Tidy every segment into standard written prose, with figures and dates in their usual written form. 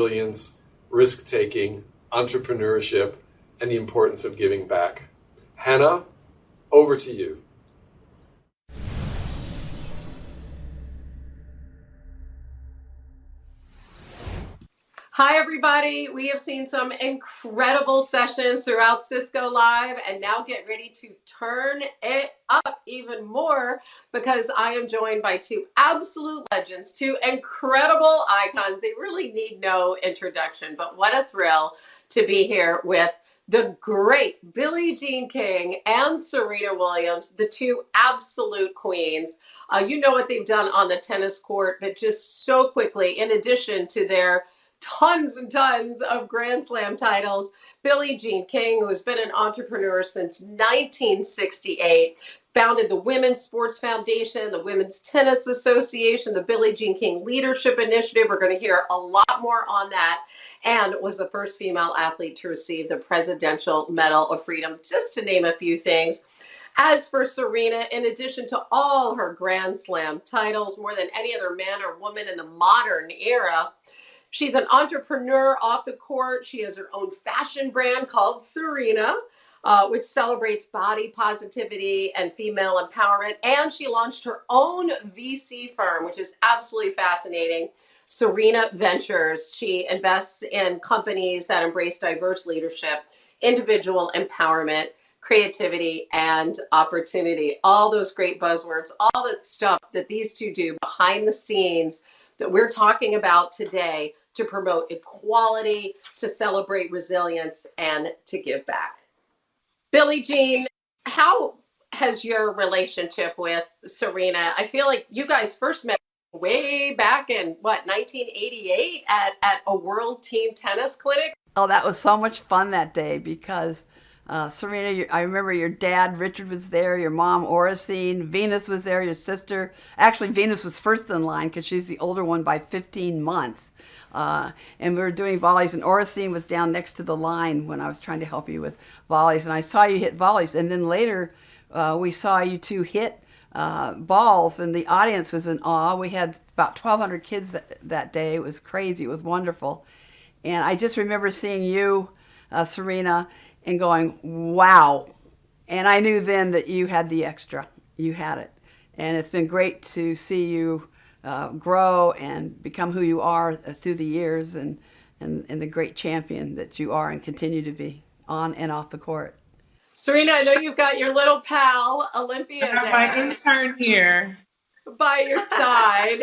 resilience, risk-taking, entrepreneurship, and the importance of giving back. Hannah, over to you. Hi, everybody. We have seen some incredible sessions throughout Cisco Live, and now get ready to turn it up even more because I am joined by two absolute legends, two incredible icons. They really need no introduction, but what a thrill to be here with the great Billie Jean King and Serena Williams, the two absolute queens. You know what they've done on the tennis court, but just so quickly, in addition to their tons and tons of Grand Slam titles, Billie Jean King, who has been an entrepreneur since 1968, founded the Women's Sports Foundation, the Women's Tennis Association, the Billie Jean King Leadership Initiative. We're going to hear a lot more on that. And was the first female athlete to receive the Presidential Medal of Freedom, just to name a few things. As for Serena, in addition to all her Grand Slam titles, more than any other man or woman in the modern era, she's an entrepreneur off the court. She has her own fashion brand called Serena, which celebrates body positivity and female empowerment. And she launched her own VC firm, which is absolutely fascinating, Serena Ventures. She invests in companies that embrace diverse leadership, individual empowerment, creativity, and opportunity. All those great buzzwords, all that stuff that these two do behind the scenes that we're talking about today to promote equality, to celebrate resilience, and to give back. Billie Jean, how has your relationship with Serena? I feel like you guys first met way back in, 1988 at a World Team Tennis Clinic? Oh, that was so much fun that day because Serena, I remember your dad, Richard, was there, your mom, Oracene, Venus was there, your sister. Actually, Venus was first in line because she's the older one by 15 months. And we were doing volleys, and Oracene was down next to the line when I was trying to help you with volleys. And I saw you hit volleys. And then later, we saw you two hit balls, and the audience was in awe. We had about 1,200 kids that day. It was crazy. It was wonderful. And I just remember seeing you, Serena, and going, wow. And I knew then that you had the extra. You had it. And it's been great to see you grow and become who you are through the years and the great champion that you are and continue to be on and off the court. Serena, I know you've got your little pal, Olympia, I have my intern here by your side.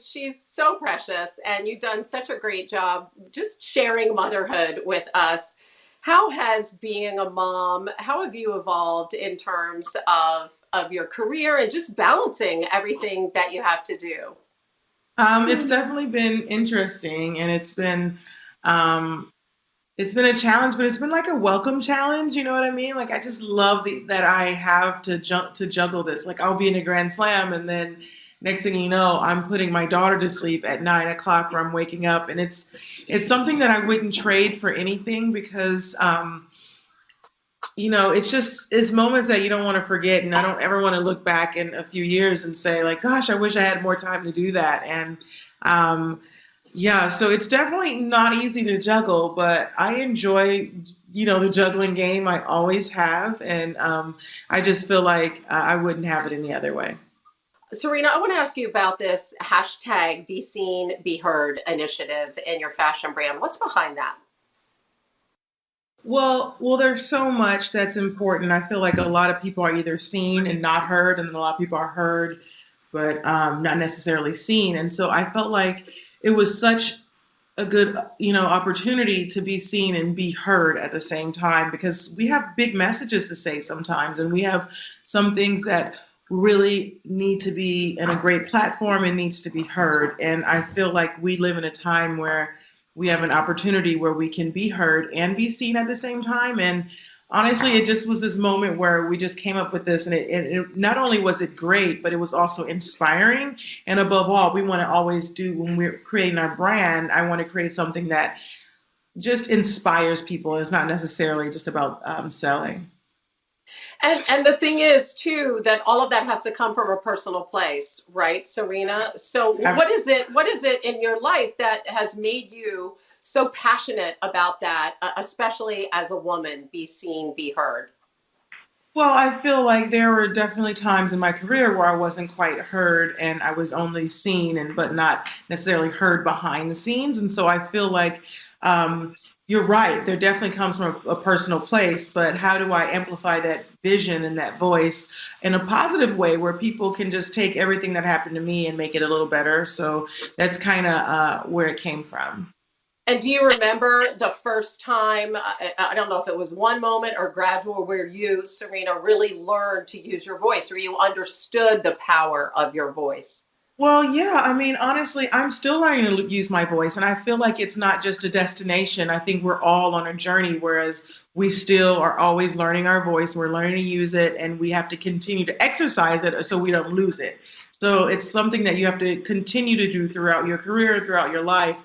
She's so precious, and you've done such a great job just sharing motherhood with us. How has being a mom, how have you evolved in terms of your career and just balancing everything that you have to do? It's definitely been interesting, and it's been a challenge, but it's been like a welcome challenge. You know what I mean? Like, I just love that I have to juggle this. Like, I'll be in a Grand Slam, and then next thing you know, I'm putting my daughter to sleep at 9 o'clock, or I'm waking up, and it's something that I wouldn't trade for anything because, it's moments that you don't want to forget, and I don't ever want to look back in a few years and say, like, gosh, I wish I had more time to do that. And so it's definitely not easy to juggle, but I enjoy, the juggling game. I always have, and I just feel like I wouldn't have it any other way. Serena, I want to ask you about this hashtag Be Seen, Be Heard initiative in your fashion brand. What's behind that? Well, there's so much that's important. I feel like a lot of people are either seen and not heard, and a lot of people are heard, but not necessarily seen. And so I felt like it was such a good, opportunity to be seen and be heard at the same time, because we have big messages to say sometimes, and we have some things that really need to be in a great platform and needs to be heard. And I feel like we live in a time where we have an opportunity where we can be heard and be seen at the same time. And honestly, it just was this moment where we just came up with this, and it not only was it great, but it was also inspiring. And above all, we want to always do, when we're creating our brand, I want to create something that just inspires people. It's not necessarily just about selling. And the thing is too that all of that has to come from a personal place, right, Serena? So what is it in your life that has made you so passionate about that, especially as a woman, be seen, be heard? Well, I feel like there were definitely times in my career where I wasn't quite heard and I was only seen and but not necessarily heard behind the scenes. And so I feel like um, you're right. There definitely comes from a personal place, but how do I amplify that vision and that voice in a positive way where people can just take everything that happened to me and make it a little better? So that's kind of where it came from. And do you remember the first time, I don't know if it was one moment or gradual, where you, Serena, really learned to use your voice, or you understood the power of your voice? Well, yeah, I mean, honestly, I'm still learning to use my voice, and I feel like it's not just a destination. I think we're all on a journey, whereas we still are always learning our voice. We're learning to use it, and we have to continue to exercise it so we don't lose it. So it's something that you have to continue to do throughout your career, throughout your life,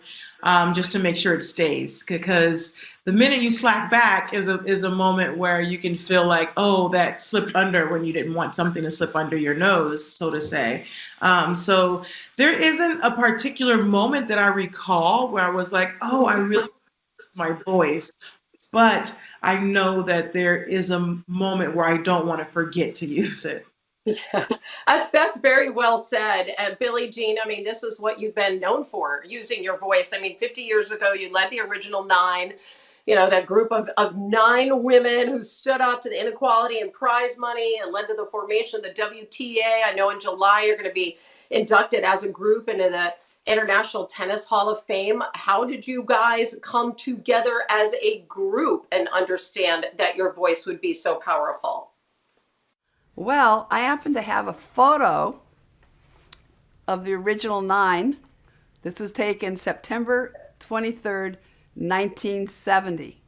just to make sure it stays. Because the minute you slack back is a moment where you can feel like, oh, that slipped under when you didn't want something to slip under your nose, so to say. So there isn't a particular moment that I recall where I was like, oh, I really miss my voice. But I know that there is a moment where I don't want to forget to use it. Yeah, that's very well said. And Billie Jean, I mean, this is what you've been known for, using your voice. I mean, 50 years ago, you led the original nine, that group of nine women who stood up to the inequality and prize money and led to the formation of the WTA. I know in July you're going to be inducted as a group into the International Tennis Hall of Fame. How did you guys come together as a group and understand that your voice would be so powerful? Well, I happen to have a photo of the original nine. This was taken September 23rd, 1970.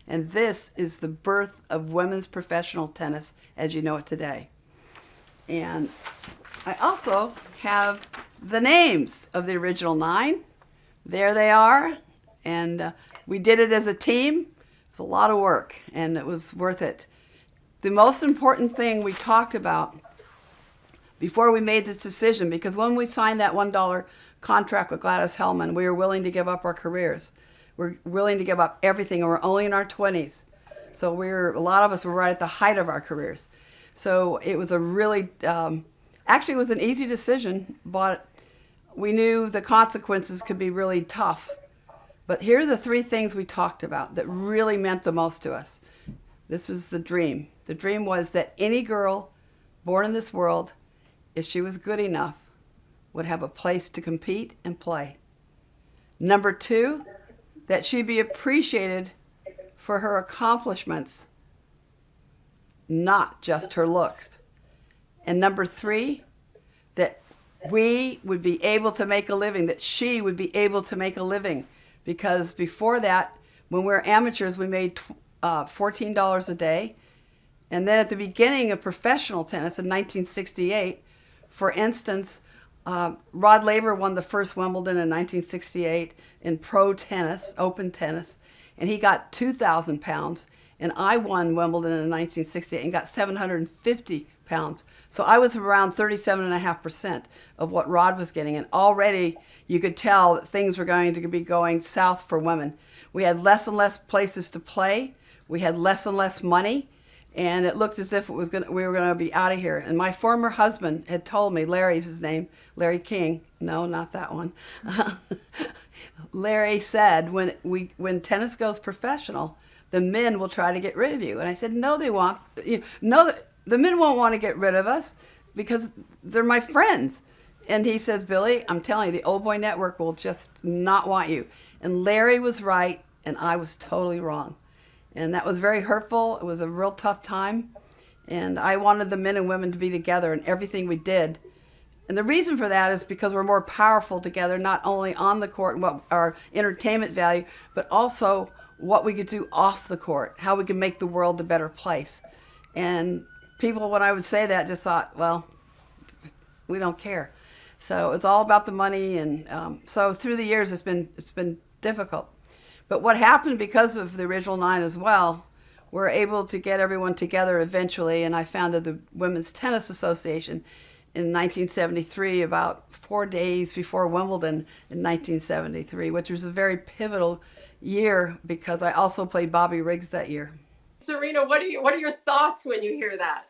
And this is the birth of women's professional tennis as you know it today. And I also have the names of the original nine. There they are. And we did it as a team. It was a lot of work, and it was worth it. The most important thing we talked about before we made this decision, because when we signed that $1 contract with Gladys Hellman, we were willing to give up our careers. We're willing to give up everything, and we're only in our 20s. So a lot of us were right at the height of our careers. So it was a really, actually it was an easy decision, but we knew the consequences could be really tough. But here are the three things we talked about that really meant the most to us. This was the dream. The dream was that any girl born in this world, if she was good enough, would have a place to compete and play. Number two, that she'd be appreciated for her accomplishments, not just her looks. And number three, that we would be able to make a living, that she would be able to make a living. Because before that, when we were amateurs, we made $14 a day. And then at the beginning of professional tennis in 1968, for instance, Rod Laver won the first Wimbledon in 1968 in pro tennis, open tennis, and he got 2,000 pounds. And I won Wimbledon in 1968 and got 750 pounds. So I was around 37.5% of what Rod was getting. And already you could tell that things were going to be going south for women. We had less and less places to play. We had less and less money. And it looked as if we were going to be out of here. And my former husband had told me, Larry's his name, Larry King. No, not that one. Larry said, when tennis goes professional, the men will try to get rid of you. And I said, no, they won't. No, the men won't want to get rid of us because they're my friends. And he says, Billie, I'm telling you, the Old Boy Network will just not want you. And Larry was right, and I was totally wrong. And that was very hurtful. It was a real tough time. And I wanted the men and women to be together in everything we did. And the reason for that is because we're more powerful together, not only on the court and what our entertainment value, but also what we could do off the court, how we could make the world a better place. And people, when I would say that, just thought, well, we don't care. So it's all about the money. And so through the years, it's been difficult. But what happened because of the original nine as well were able to get everyone together eventually, and I founded the Women's Tennis Association in 1973, about 4 days before Wimbledon in 1973, which was a very pivotal year because I also played Bobby Riggs that year. Serena, what are your thoughts when you hear that?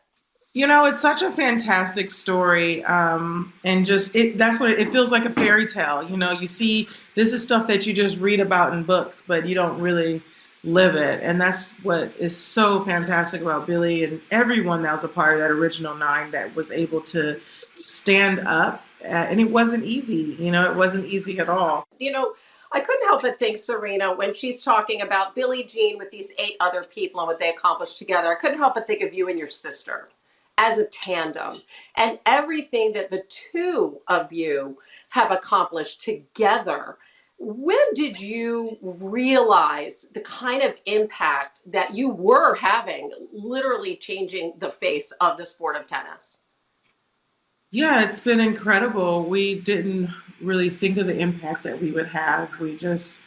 It's such a fantastic story, and that's what it feels like, a fairy tale. You see, this is stuff that you just read about in books, but you don't really live it, and that's what is so fantastic about Billy and everyone that was a part of that original 9 that was able to stand up, and it wasn't easy. It wasn't easy at all. I couldn't help but think, Serena, when she's talking about Billie Jean with these 8 other people and what they accomplished together, I couldn't help but think of you and your sister as a tandem and everything that the 2 of you have accomplished together. When did you realize the kind of impact that you were having, literally changing the face of the sport of tennis? Yeah, it's been incredible. We didn't really think of the impact that we would have. We just,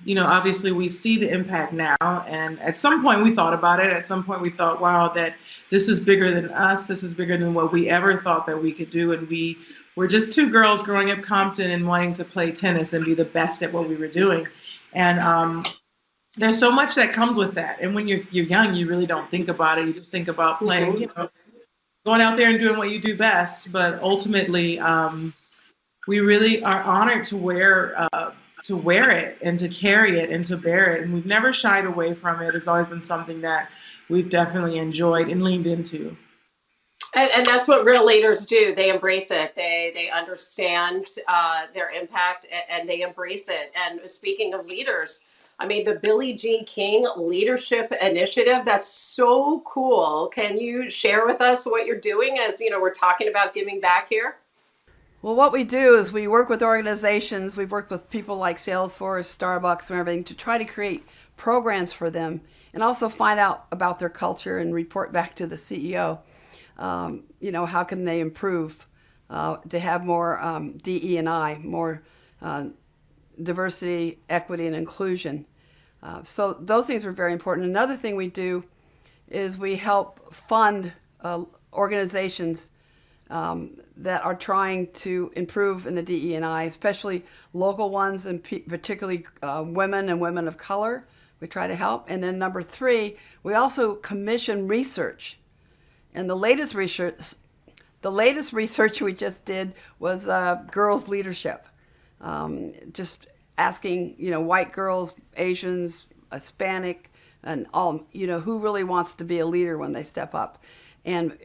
obviously we see the impact now. And at some point we thought about it. At some point we thought, wow, that this is bigger than us. This is bigger than what we ever thought that we could do. And we were just 2 girls growing up Compton and wanting to play tennis and be the best at what we were doing. And there's so much that comes with that. And when you're young, you really don't think about it. You just think about playing, going out there and doing what you do best. But ultimately, we really are honored to wear it and to carry it and to bear it. And we've never shied away from it. It's always been something that we've definitely enjoyed and leaned into. And that's what real leaders do. They embrace it. They understand their impact, and they embrace it. And speaking of leaders, I mean, the Billie Jean King Leadership Initiative, that's so cool. Can you share with us what you're doing as, we're talking about giving back here? Well, what we do is we work with organizations. We've worked with people like Salesforce, Starbucks, and everything to try to create programs for them and also find out about their culture and report back to the CEO. How can they improve to have more DE&I, more diversity, equity, and inclusion. So those things are very important. Another thing we do is we help fund organizations that are trying to improve in the DE&I, especially local ones and particularly women and women of color. We try to help. And then number 3, we also commission research. And the latest research we just did was girls' leadership. Just asking, white girls, Asians, Hispanic, and all, who really wants to be a leader when they step up. And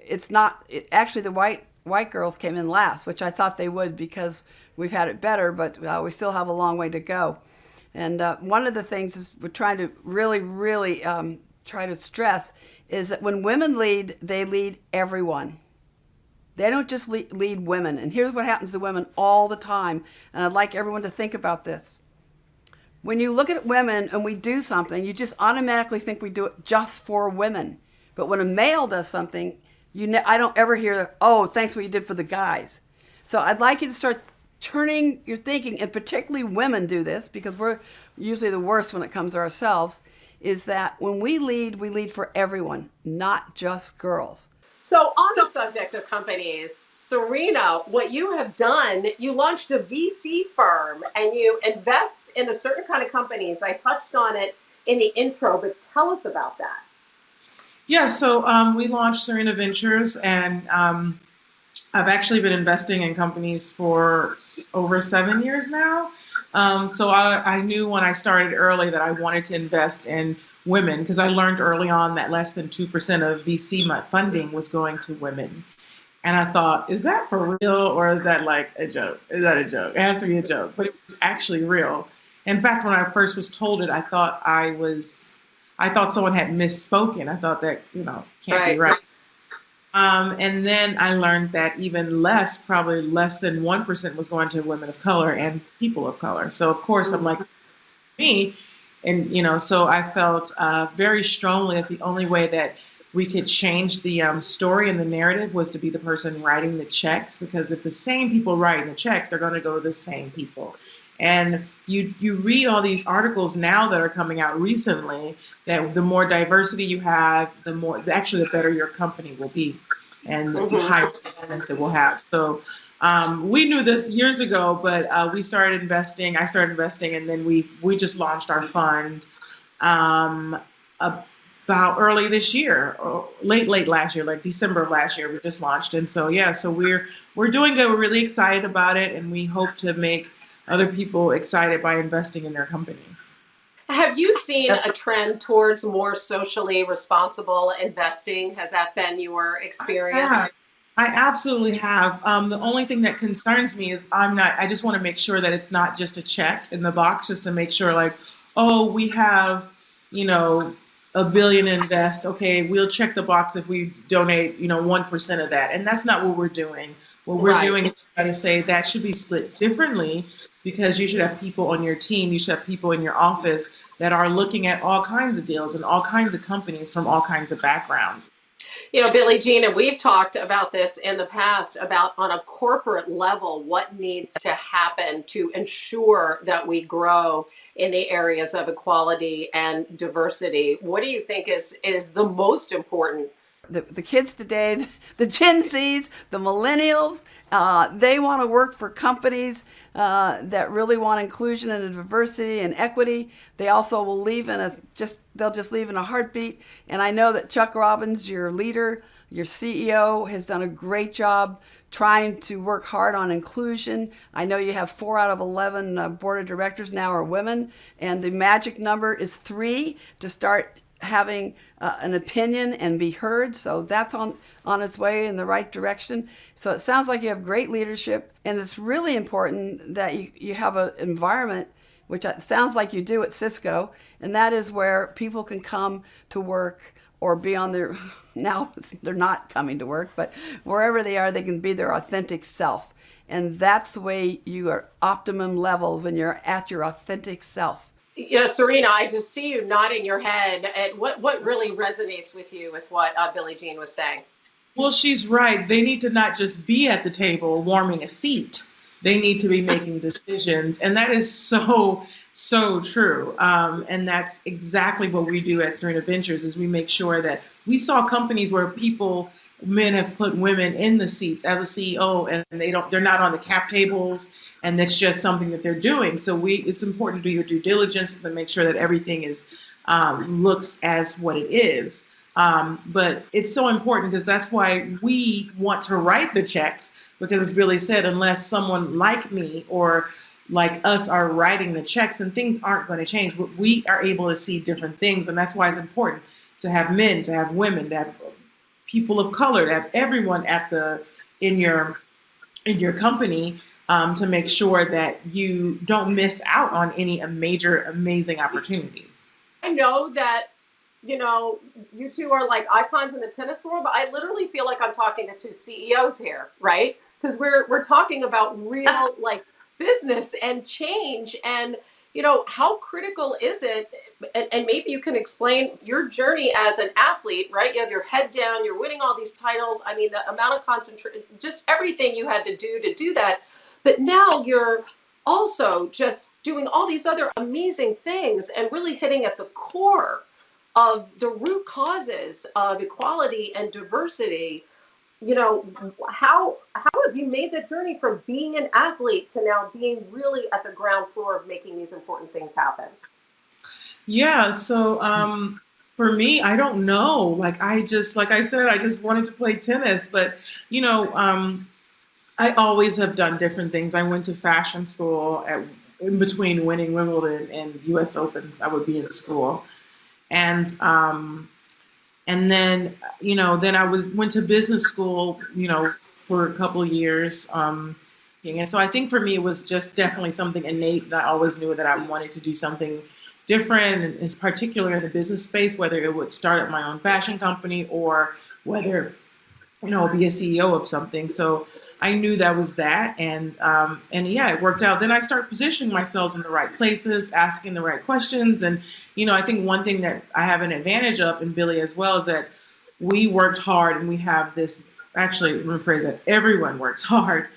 actually the white girls came in last, which I thought they would because we've had it better, but we still have a long way to go. And one of the things is we're trying to really try to stress is that when women lead, they lead everyone. They don't just lead women. And here's what happens to women all the time. And I'd like everyone to think about this. When you look at women and we do something, you just automatically think we do it just for women. But when a male does something, I don't ever hear, oh, thanks what you did for the guys. So I'd like you to start turning your thinking, and particularly women do this because we're usually the worst when it comes to ourselves, is that when we lead for everyone, not just girls. So on the subject of companies, Serena, what you have done, you launched a VC firm and you invest in a certain kind of companies. I touched on it in the intro, but tell us about that. Yeah, so we launched Serena Ventures, and I've actually been investing in companies for over 7 years now. So I knew when I started early that I wanted to invest in women because I learned early on that less than 2% of VC funding was going to women. And I thought, is that for real or is that like a joke? Is that a joke? It has to be a joke, but it was actually real. In fact, when I first was told it, I thought someone had misspoken. I thought that, can't be right. And then I learned that even less, probably less than 1% was going to women of color and people of color. So of course I'm like, me. And, so I felt very strongly that the only way that we could change the story and the narrative was to be the person writing the checks, because if the same people writing the checks, they're going to go to the same people. And you read all these articles now that are coming out recently that the more diversity you have, the better your company will be, and the higher performance it will have. So we knew this years ago, but we started investing. I started investing, and then we just launched our fund um, about early this year, or late last year, like December of last year. We just launched, and so yeah, so we're doing good. We're really excited about it, and we hope to make other people excited by investing in their company. Have you seen a trend towards more socially responsible investing? Has that been your experience? Yeah, I absolutely have. The only thing that concerns me is I just want to make sure that it's not just a check in the box, just to make sure, like, oh, we have, you know, $1 billion invest. Okay, we'll check the box if we donate, 1% of that. And that's not what we're doing. What we're doing is trying to say that should be split differently, because you should have people on your team, you should have people in your office that are looking at all kinds of deals and all kinds of companies from all kinds of backgrounds. Billie Jean, and we've talked about this in the past about on a corporate level, what needs to happen to ensure that we grow in the areas of equality and diversity. What do you think is the most important? The kids today, the Gen Zs, the millennials, they want to work for companies that really want inclusion and diversity and equity. They also will leave they'll just leave in a heartbeat. And I know that Chuck Robbins, your leader, your CEO, has done a great job trying to work hard on inclusion. I know you have 4 out of 11 board of directors now are women, and the magic number is 3 to start having an opinion and be heard. So that's on its way in the right direction. So it sounds like you have great leadership, and it's really important that you have an environment, which it sounds like you do at Cisco, and that is where people can come to work or be on their, now they're not coming to work, but wherever they are, they can be their authentic self. And that's the way you are optimum level, when you're at your authentic self. Serena, I just see you nodding your head. And what really resonates with you with what Billie Jean was saying? Well, she's right. They need to not just be at the table warming a seat. They need to be making decisions. And that is so true. And that's exactly what we do at Serena Ventures, is we make sure that we saw companies where men have put women in the seats as a CEO, and they're not on the cap tables, and that's just something that they're doing. So it's important to do your due diligence to make sure that everything looks as what it is. But it's so important, because that's why we want to write the checks, because as Billy said, unless someone like me or like us are writing the checks, and things aren't going to change. But we are able to see different things, and that's why it's important to have men, to have women, to have people of color, to have everyone in your company, to make sure that you don't miss out on any amazing opportunities. I know that, you two are like icons in the tennis world, but I literally feel like I'm talking to 2 CEOs here, right? Because we're talking about real business and change, and how critical is it? And maybe you can explain your journey as an athlete, right? You have your head down, you're winning all these titles. I mean, the amount of concentration, just everything you had to do that. But now you're also just doing all these other amazing things and really hitting at the core of the root causes of equality and diversity. How have you made the journey from being an athlete to now being really at the ground floor of making these important things happen? Yeah, so for me, I don't know. Like I said, I just wanted to play tennis, but I always have done different things. I went to fashion school in between winning Wimbledon and U.S. Opens. I would be in school, and then then I went to business school, for a couple of years. And so I think for me, it was just definitely something innate that I always knew that I wanted to do something different, and in particular in the business space, whether it would start up my own fashion company or whether, be a CEO of something. So I knew that was that. And yeah, it worked out. Then I started positioning myself in the right places, asking the right questions. And, I think one thing that I have an advantage of, and Billy as well, is that we worked hard, and we have this, actually, let me rephrase that, everyone works hard.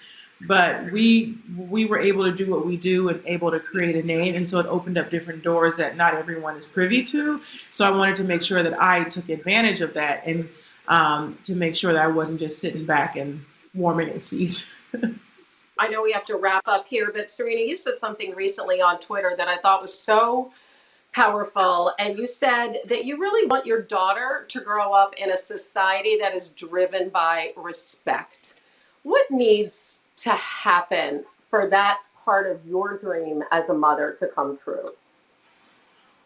but we were able to do what we do and able to create a name, and so it opened up different doors that not everyone is privy to. So I wanted to make sure that I took advantage of that, and to make sure that I wasn't just sitting back and warming a seat. I know we have to wrap up here, but Serena, you said something recently on Twitter that I thought was so powerful. And you said that you really want your daughter to grow up in a society that is driven by respect. What needs to happen for that part of your dream as a mother to come true?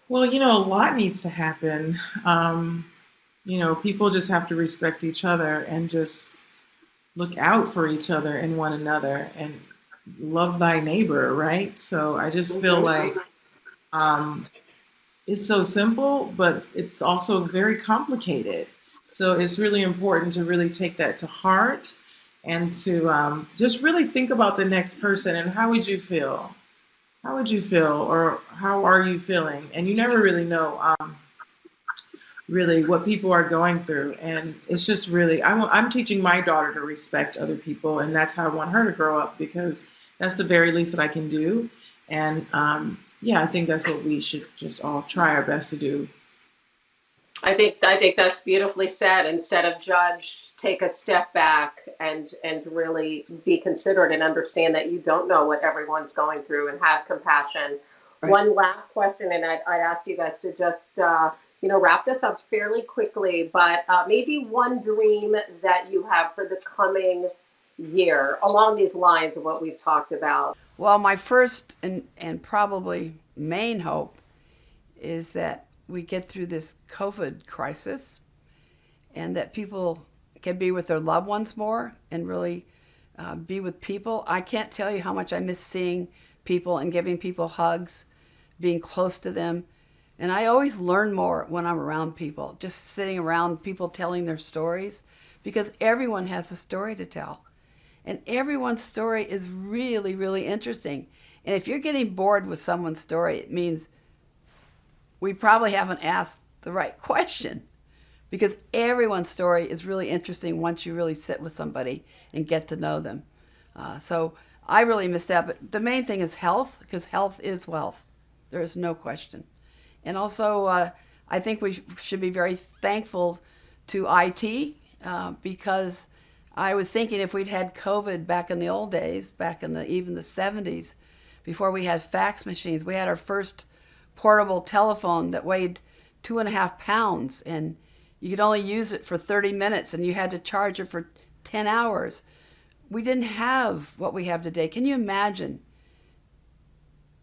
Well, a lot needs to happen. People just have to respect each other and just look out for each other and one another and love thy neighbor, right? So I just feel like it's so simple, but it's also very complicated. So it's really important to really take that to heart and to just really think about the next person and how would you feel? How would you feel, or how are you feeling? And you never really know really what people are going through. And it's just really, I'm teaching my daughter to respect other people, and that's how I want her to grow up, because that's the very least that I can do. And yeah, I think that's what we should just all try our best to do. I think that's beautifully said. Instead of judge, take a step back and really be considerate and understand that you don't know what everyone's going through, and have compassion. Right. One last question, and I'd ask you guys to just wrap this up fairly quickly, but maybe one dream that you have for the coming year along these lines of what we've talked about. Well, my first and probably main hope is that we get through this COVID crisis and that people can be with their loved ones more and really be with people. I can't tell you how much I miss seeing people and giving people hugs, being close to them. And I always learn more when I'm around people, just sitting around people telling their stories, because everyone has a story to tell. And everyone's story is really, really interesting. And if you're getting bored with someone's story, it means we probably haven't asked the right question, because everyone's story is really interesting once you really sit with somebody and get to know them. So I really miss that. But the main thing is health, because health is wealth. There is no question. And also, I think we should be very thankful to IT, because I was thinking if we'd had COVID back in the old days, back in even the 70s, before we had fax machines, we had our first portable telephone that weighed 2.5 pounds, and you could only use it for 30 minutes, and you had to charge it for 10 hours. We didn't have what we have today. Can you imagine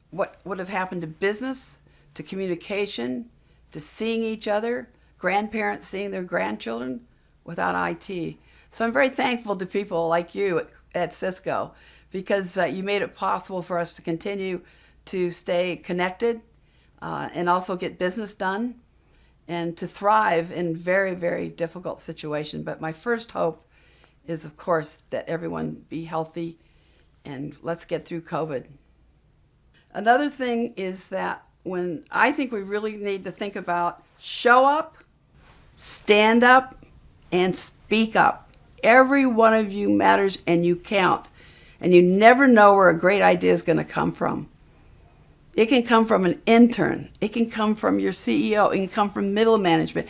what would have happened to business, to communication, to seeing each other, grandparents seeing their grandchildren without IT? So I'm very thankful to people like you at Cisco, because you made it possible for us to continue to stay connected and also get business done and to thrive in very, very difficult situations. But my first hope is, of course, that everyone be healthy and let's get through COVID. Another thing is that when I think we really need to think about show up, stand up, and speak up. Every one of you matters and you count. And you never know where a great idea is going to come from. It can come from an intern. It can come from your CEO. It can come from middle management.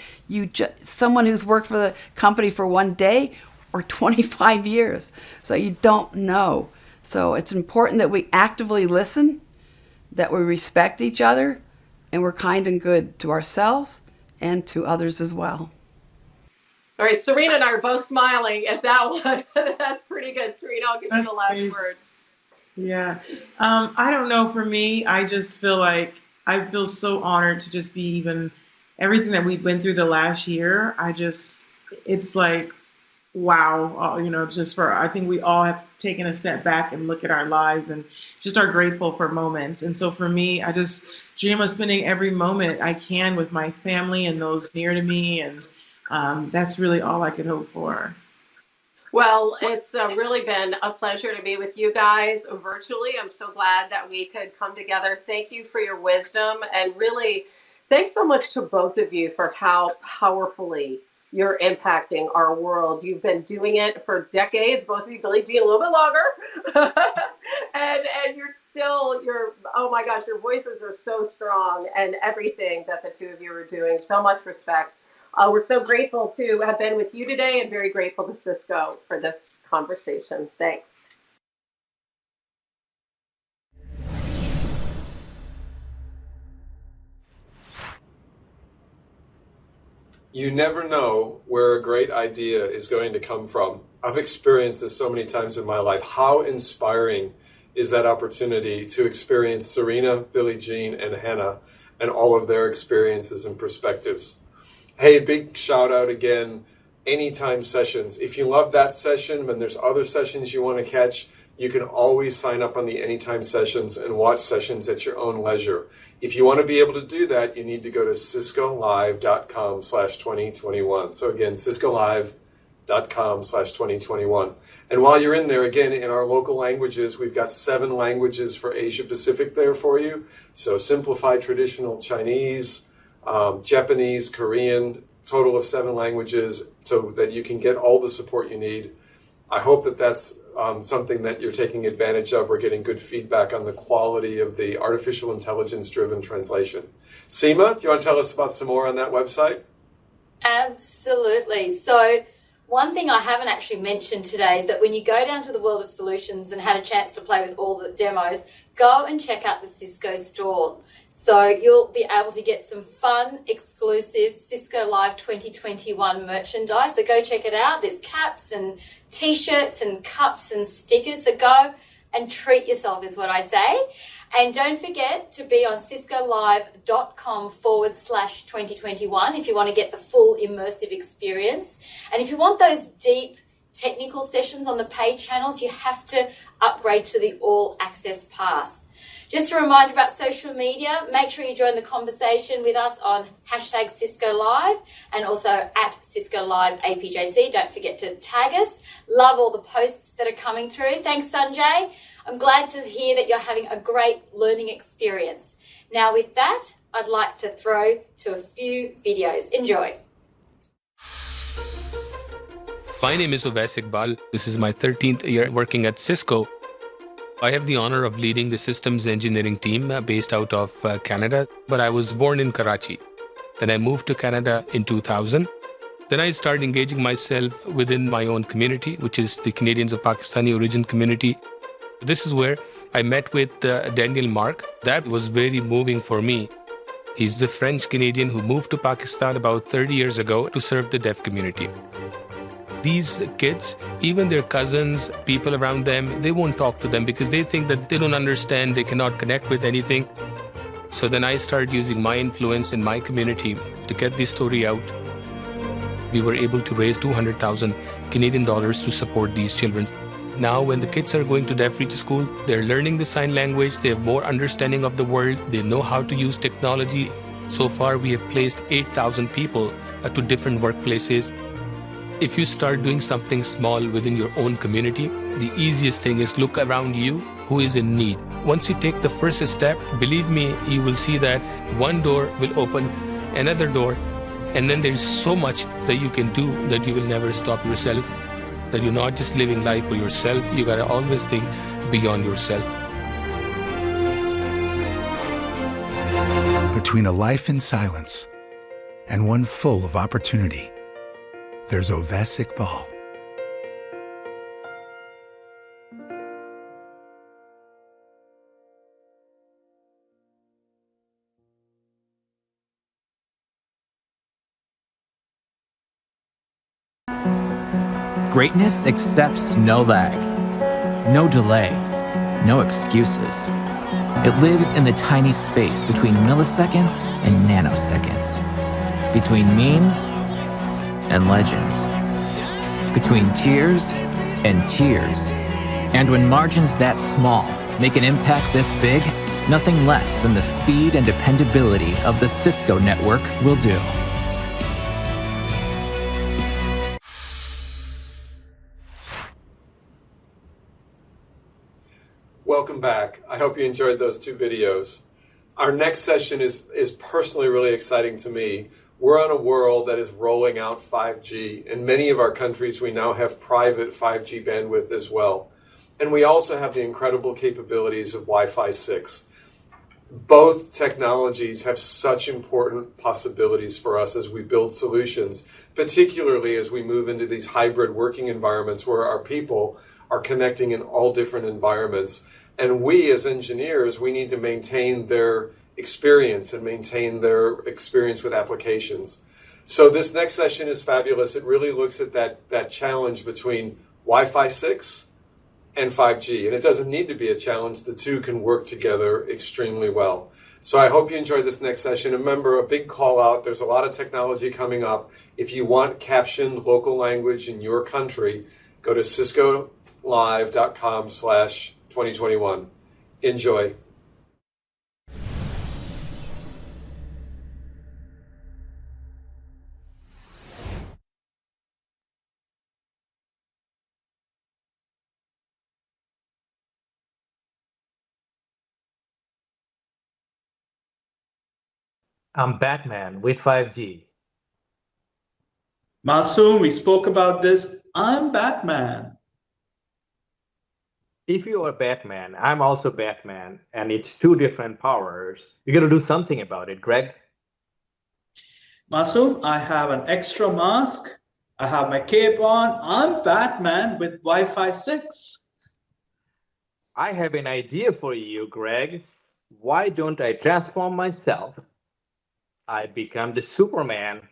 Someone who's worked for the company for one day or 25 years. So you don't know. So it's important that we actively listen, that we respect each other, and we're kind and good to ourselves and to others as well. All right, Serena and I are both smiling at that one. That's pretty good. Serena, I'll give you the last word. Yeah. I don't know. For me, I just feel like I feel so honored to just be even everything that we've been through the last year. It's like, wow, I think we all have taken a step back and look at our lives and just are grateful for moments. And so for me, I just dream of spending every moment I can with my family and those near to me. And that's really all I could hope for. Well, it's really been a pleasure to be with you guys virtually. I'm so glad that we could come together. Thank you for your wisdom, and really thanks so much to both of you for how powerfully you're impacting our world. You've been doing it for decades, both of you, Billie Jean, a little bit longer. and you're oh my gosh, your voices are so strong, and everything that the two of you are doing, so much respect. We're so grateful to have been with you today, and very grateful to Cisco for this conversation. Thanks. You never know where a great idea is going to come from. I've experienced this so many times in my life. How inspiring is that opportunity to experience Serena, Billie Jean, and Hannah and all of their experiences and perspectives. Hey, big shout out again, Anytime Sessions. If you love that session and there's other sessions you want to catch, you can always sign up on the Anytime Sessions and watch sessions at your own leisure. If you want to be able to do that, you need to go to ciscolive.com/2021. So again, ciscolive.com/2021. And while you're in there, again, in our local languages, we've got 7 languages for Asia Pacific there for you. So simplified traditional Chinese, Japanese, Korean, total of 7 languages, so that you can get all the support you need. I hope that that's something that you're taking advantage of. We're getting good feedback on the quality of the artificial intelligence-driven translation. Seema, do you want to tell us about some more on that website? Absolutely. So one thing I haven't actually mentioned today is that when you go down to the World of Solutions and had a chance to play with all the demos, go and check out the Cisco store. So you'll be able to get some fun, exclusive Cisco Live 2021 merchandise. So go check it out. There's caps and T-shirts and cups and stickers. So go and treat yourself is what I say. And don't forget to be on ciscolive.com/2021 if you want to get the full immersive experience. And if you want those deep technical sessions on the paid channels, you have to upgrade to the All Access Pass. Just a reminder about social media, make sure you join the conversation with us on #Cisco Live and also at Cisco Live APJC. Don't forget to tag us. Love all the posts that are coming through. Thanks, Sanjay. I'm glad to hear that you're having a great learning experience. Now with that, I'd like to throw to a few videos. Enjoy. My name is Uwais Iqbal. This is my 13th year working at Cisco. I have the honor of leading the systems engineering team based out of Canada, but I was born in Karachi. Then I moved to Canada in 2000. Then I started engaging myself within my own community, which is the Canadians of Pakistani origin community. This is where I met with Daniel Mark. That was very moving for me. He's the French Canadian who moved to Pakistan about 30 years ago to serve the deaf community. These kids, even their cousins, people around them, they won't talk to them because they think that they don't understand, they cannot connect with anything. So then I started using my influence in my community to get this story out. We were able to raise 200,000 Canadian dollars to support these children. Now when the kids are going to deaf reach school, they're learning the sign language, they have more understanding of the world, they know how to use technology. So far we have placed 8,000 people to different workplaces. If you start doing something small within your own community, the easiest thing is look around you who is in need. Once you take the first step, believe me, you will see that one door will open another door, and then there's so much that you can do that you will never stop yourself, that you're not just living life for yourself, you gotta always think beyond yourself. Between a life in silence and one full of opportunity, there's Uwais Iqbal. Greatness accepts no lag, no delay, no excuses. It lives in the tiny space between milliseconds and nanoseconds, between memes and legends, between tears and tears. And when margins that small make an impact this big, nothing less than the speed and dependability of the Cisco network will do. Welcome back. I hope you enjoyed those 2 videos. Our next session is personally really exciting to me. We're on a world that is rolling out 5G. In many of our countries, we now have private 5G bandwidth as well. And we also have the incredible capabilities of Wi-Fi 6. Both technologies have such important possibilities for us as we build solutions, particularly as we move into these hybrid working environments where our people are connecting in all different environments. And we as engineers, we need to maintain their experience and maintain their experience with applications. So this next session is fabulous. It really looks at that challenge between Wi-Fi 6 and 5G. And it doesn't need to be a challenge. The two can work together extremely well. So I hope you enjoy this next session. Remember, a big call out, there's a lot of technology coming up. If you want captioned local language in your country, go to ciscolive.com/2021. Enjoy. I'm Batman with 5G. Masoom, we spoke about this. I'm Batman. If you are Batman, I'm also Batman, and it's two different powers. You got to do something about it, Greg. Masoom, I have an extra mask. I have my cape on. I'm Batman with Wi-Fi 6. I have an idea for you, Greg. Why don't I transform myself? I become the Superman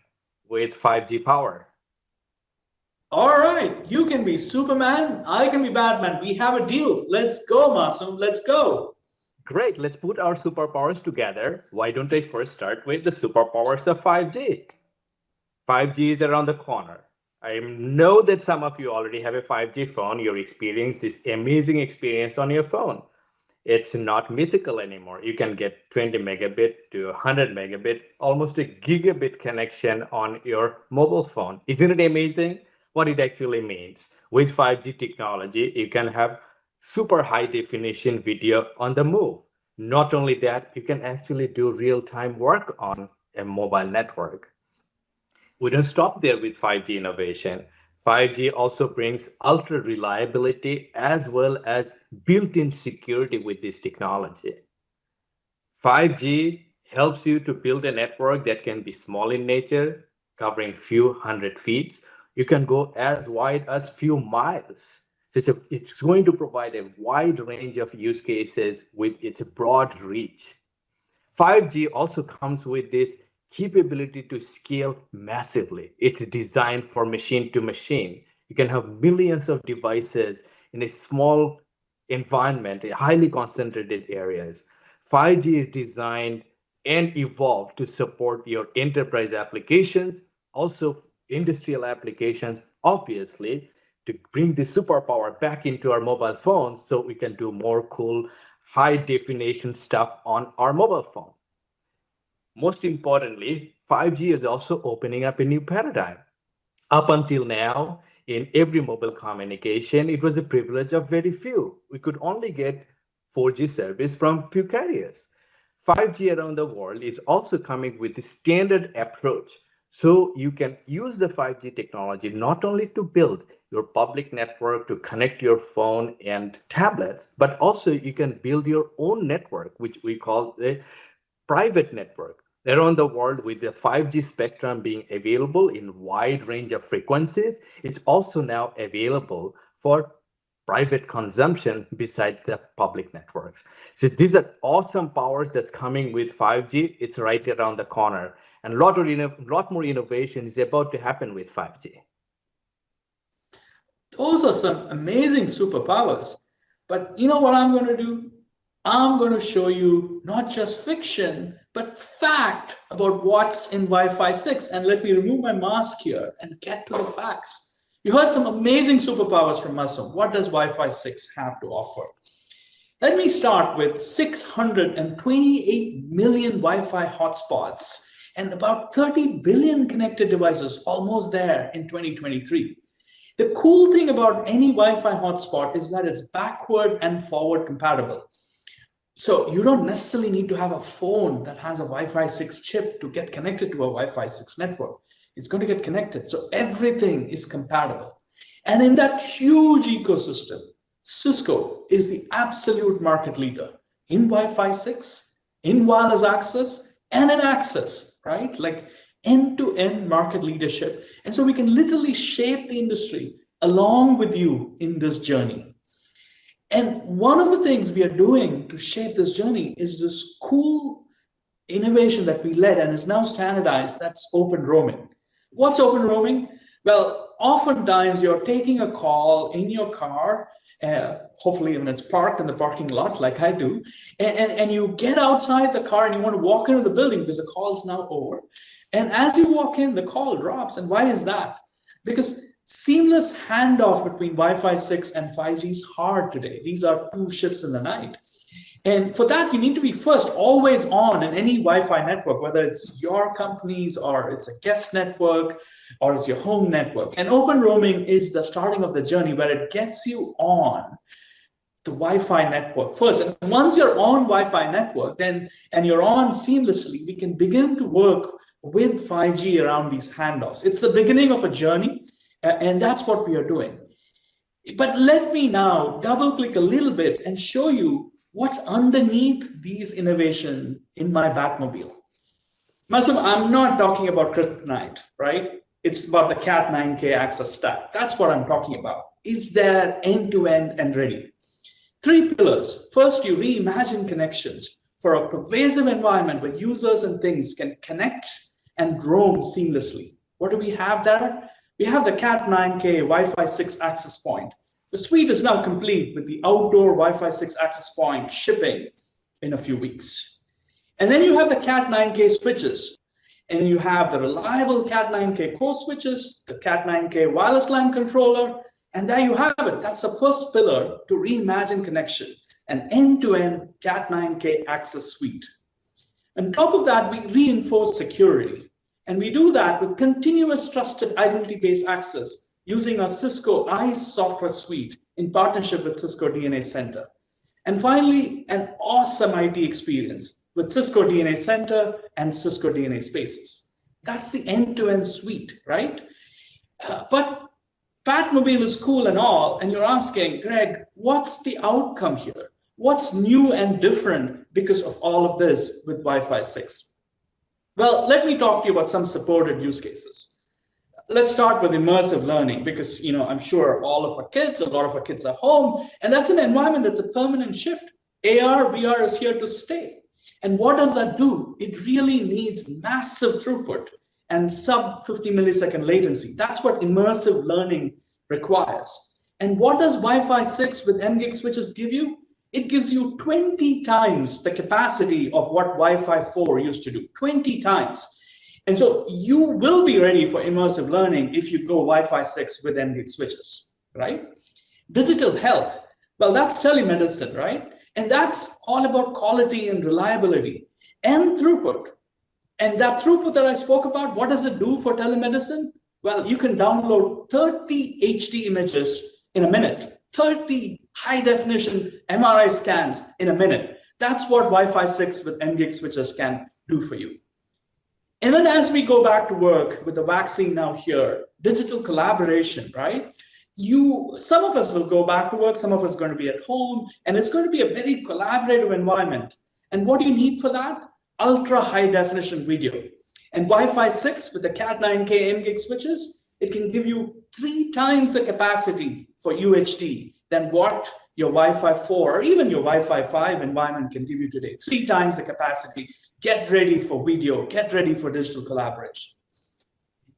with 5G power. All right, you can be Superman. I can be Batman. We have a deal. Let's go, Masoom. Let's go. Great, let's put our superpowers together. Why don't I first start with the superpowers of 5G? 5G is around the corner. I know that some of you already have a 5G phone. You're experiencing this amazing experience on your phone. It's not mythical anymore. You can get 20 megabit to 100 megabit, almost a gigabit connection on your mobile phone. Isn't it amazing what it actually means? With 5G technology, you can have super high definition video on the move. Not only that, you can actually do real-time work on a mobile network. We don't stop there with 5G innovation. 5G also brings ultra reliability as well as built-in security with this technology. 5G helps you to build a network that can be small in nature, covering few hundred feet. You can go as wide as few miles. So it's going to provide a wide range of use cases with its broad reach. 5G also comes with this capability to scale massively. It's designed for machine to machine. You can have millions of devices in a small environment, in highly concentrated areas. 5G is designed and evolved to support your enterprise applications, also industrial applications, obviously, to bring the superpower back into our mobile phones so we can do more cool, high definition stuff on our mobile phone. Most importantly, 5G is also opening up a new paradigm. Up until now, in every mobile communication, it was a privilege of very few. We could only get 4G service from few carriers. 5G around the world is also coming with the standard approach. So you can use the 5G technology not only to build your public network to connect your phone and tablets, but also you can build your own network, which we call the private network. Around the world, with the 5G spectrum being available in wide range of frequencies, it's also now available for private consumption beside the public networks. So these are awesome powers that's coming with 5G. It's right around the corner. And a lot more innovation is about to happen with 5G. Those are some amazing superpowers. But you know what I'm going to do? I'm going to show you not just fiction, but fact about what's in Wi-Fi 6. And let me remove my mask here and get to the facts. You heard some amazing superpowers from Masoom. What does Wi-Fi 6 have to offer? Let me start with 628 million Wi-Fi hotspots and about 30 billion connected devices, almost there in 2023. The cool thing about any Wi-Fi hotspot is that it's backward and forward compatible. So you don't necessarily need to have a phone that has a Wi-Fi 6 chip to get connected to a Wi-Fi 6 network. It's going to get connected. So everything is compatible. And in that huge ecosystem, Cisco is the absolute market leader in Wi-Fi 6, in wireless access, and in access, right? Like end-to-end market leadership. And so we can literally shape the industry along with you in this journey. And one of the things we are doing to shape this journey is this cool innovation that we led and is now standardized, that's open roaming. What's open roaming? Well, oftentimes you're taking a call in your car, hopefully when it's parked in the parking lot like I do, and you get outside the car and you want to walk into the building because the call is now over. And as you walk in, the call drops. And why is that? Because seamless handoff between Wi-Fi 6 and 5G is hard today. These are two ships in the night. And for that, you need to be first always on in any Wi-Fi network, whether it's your company's or it's a guest network or it's your home network. And open roaming is the starting of the journey where it gets you on the Wi-Fi network first. And once you're on Wi-Fi network, then and you're on seamlessly, we can begin to work with 5G around these handoffs. It's the beginning of a journey, and that's what we are doing. But let me now double click a little bit and show you what's underneath these innovations in my Batmobile. Muslim, I'm not talking about kryptonite, right? It's about the Cat 9K access stack. That's what I'm talking about. It's there end-to-end and ready. 3 pillars. First, you reimagine connections for a pervasive environment where users and things can connect and roam seamlessly. What do we have there? We have the Cat 9K Wi-Fi 6 access point. The suite is now complete with the outdoor Wi-Fi 6 access point shipping in a few weeks. And then you have the Cat 9K switches. And you have the reliable Cat 9K core switches, the Cat 9K wireless LAN controller, and there you have it. That's the first pillar to reimagine connection, an end-to-end Cat 9K access suite. On top of that, we reinforce security. And we do that with continuous trusted identity-based access using our Cisco ICE software suite in partnership with Cisco DNA Center. And finally, an awesome IT experience with Cisco DNA Center and Cisco DNA Spaces. That's the end-to-end suite, right? But Batmobile is cool and all, and you're asking, Greg, what's the outcome here? What's new and different because of all of this with Wi-Fi 6? Well, let me talk to you about some supported use cases. Let's start with immersive learning because, I'm sure a lot of our kids are home, and that's an environment that's a permanent shift. AR, VR is here to stay. And what does that do? It really needs massive throughput and sub 50 millisecond latency. That's what immersive learning requires. And what does Wi-Fi 6 with mGig switches give you? It gives you 20 times the capacity of what Wi-Fi 4 used to do, 20 times. And so you will be ready for immersive learning if you go Wi-Fi 6 with mGig switches, right? Digital health, well, that's telemedicine, right? And that's all about quality and reliability and throughput. And that throughput that I spoke about, what does it do for telemedicine? Well, you can download 30 HD images in a minute, 30 high definition MRI scans in a minute. That's what Wi-Fi 6 with mGig switches can do for you. And then as we go back to work with the vaccine now here, digital collaboration, right? Some of us will go back to work, some of us are going to be at home, and it's going to be a very collaborative environment. And what do you need for that? Ultra high definition video. And Wi-Fi 6 with the Cat 9K mGig switches, it can give you 3 times the capacity for UHD than what your Wi-Fi 4 or even your Wi-Fi 5 environment can give you today. 3 times the capacity. Get ready for video, get ready for digital collaboration.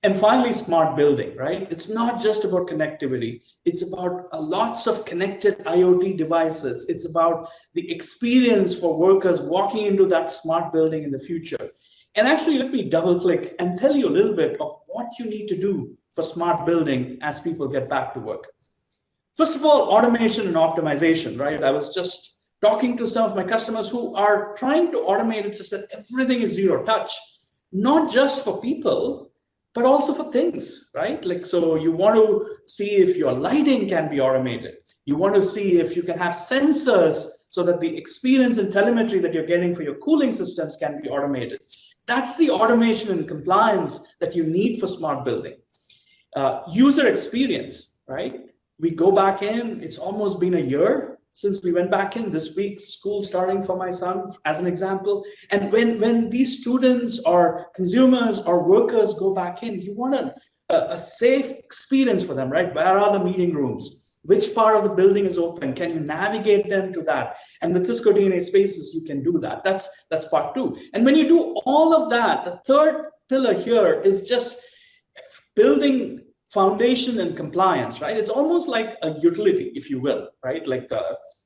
And finally, smart building, right? It's not just about connectivity. It's about lots of connected IoT devices. It's about the experience for workers walking into that smart building in the future. And actually, let me double click and tell you a little bit of what you need to do for smart building as people get back to work. First of all, automation and optimization, right? I was just talking to some of my customers who are trying to automate it such that everything is zero touch, not just for people, but also for things, right? Like, so you want to see if your lighting can be automated. You want to see if you can have sensors so that the experience and telemetry that you're getting for your cooling systems can be automated. That's the automation and compliance that you need for smart building. User experience, right? We go back in, it's almost been a year since we went back in. This week, school starting for my son, as an example. And when these students or consumers or workers go back in, you want a safe experience for them, right? Where are the meeting rooms? Which part of the building is open? Can you navigate them to that? And with Cisco DNA Spaces, you can do that. That's part two. And when you do all of that, the third pillar here is just building foundation and compliance, right? It's almost like a utility, if you will, right? Like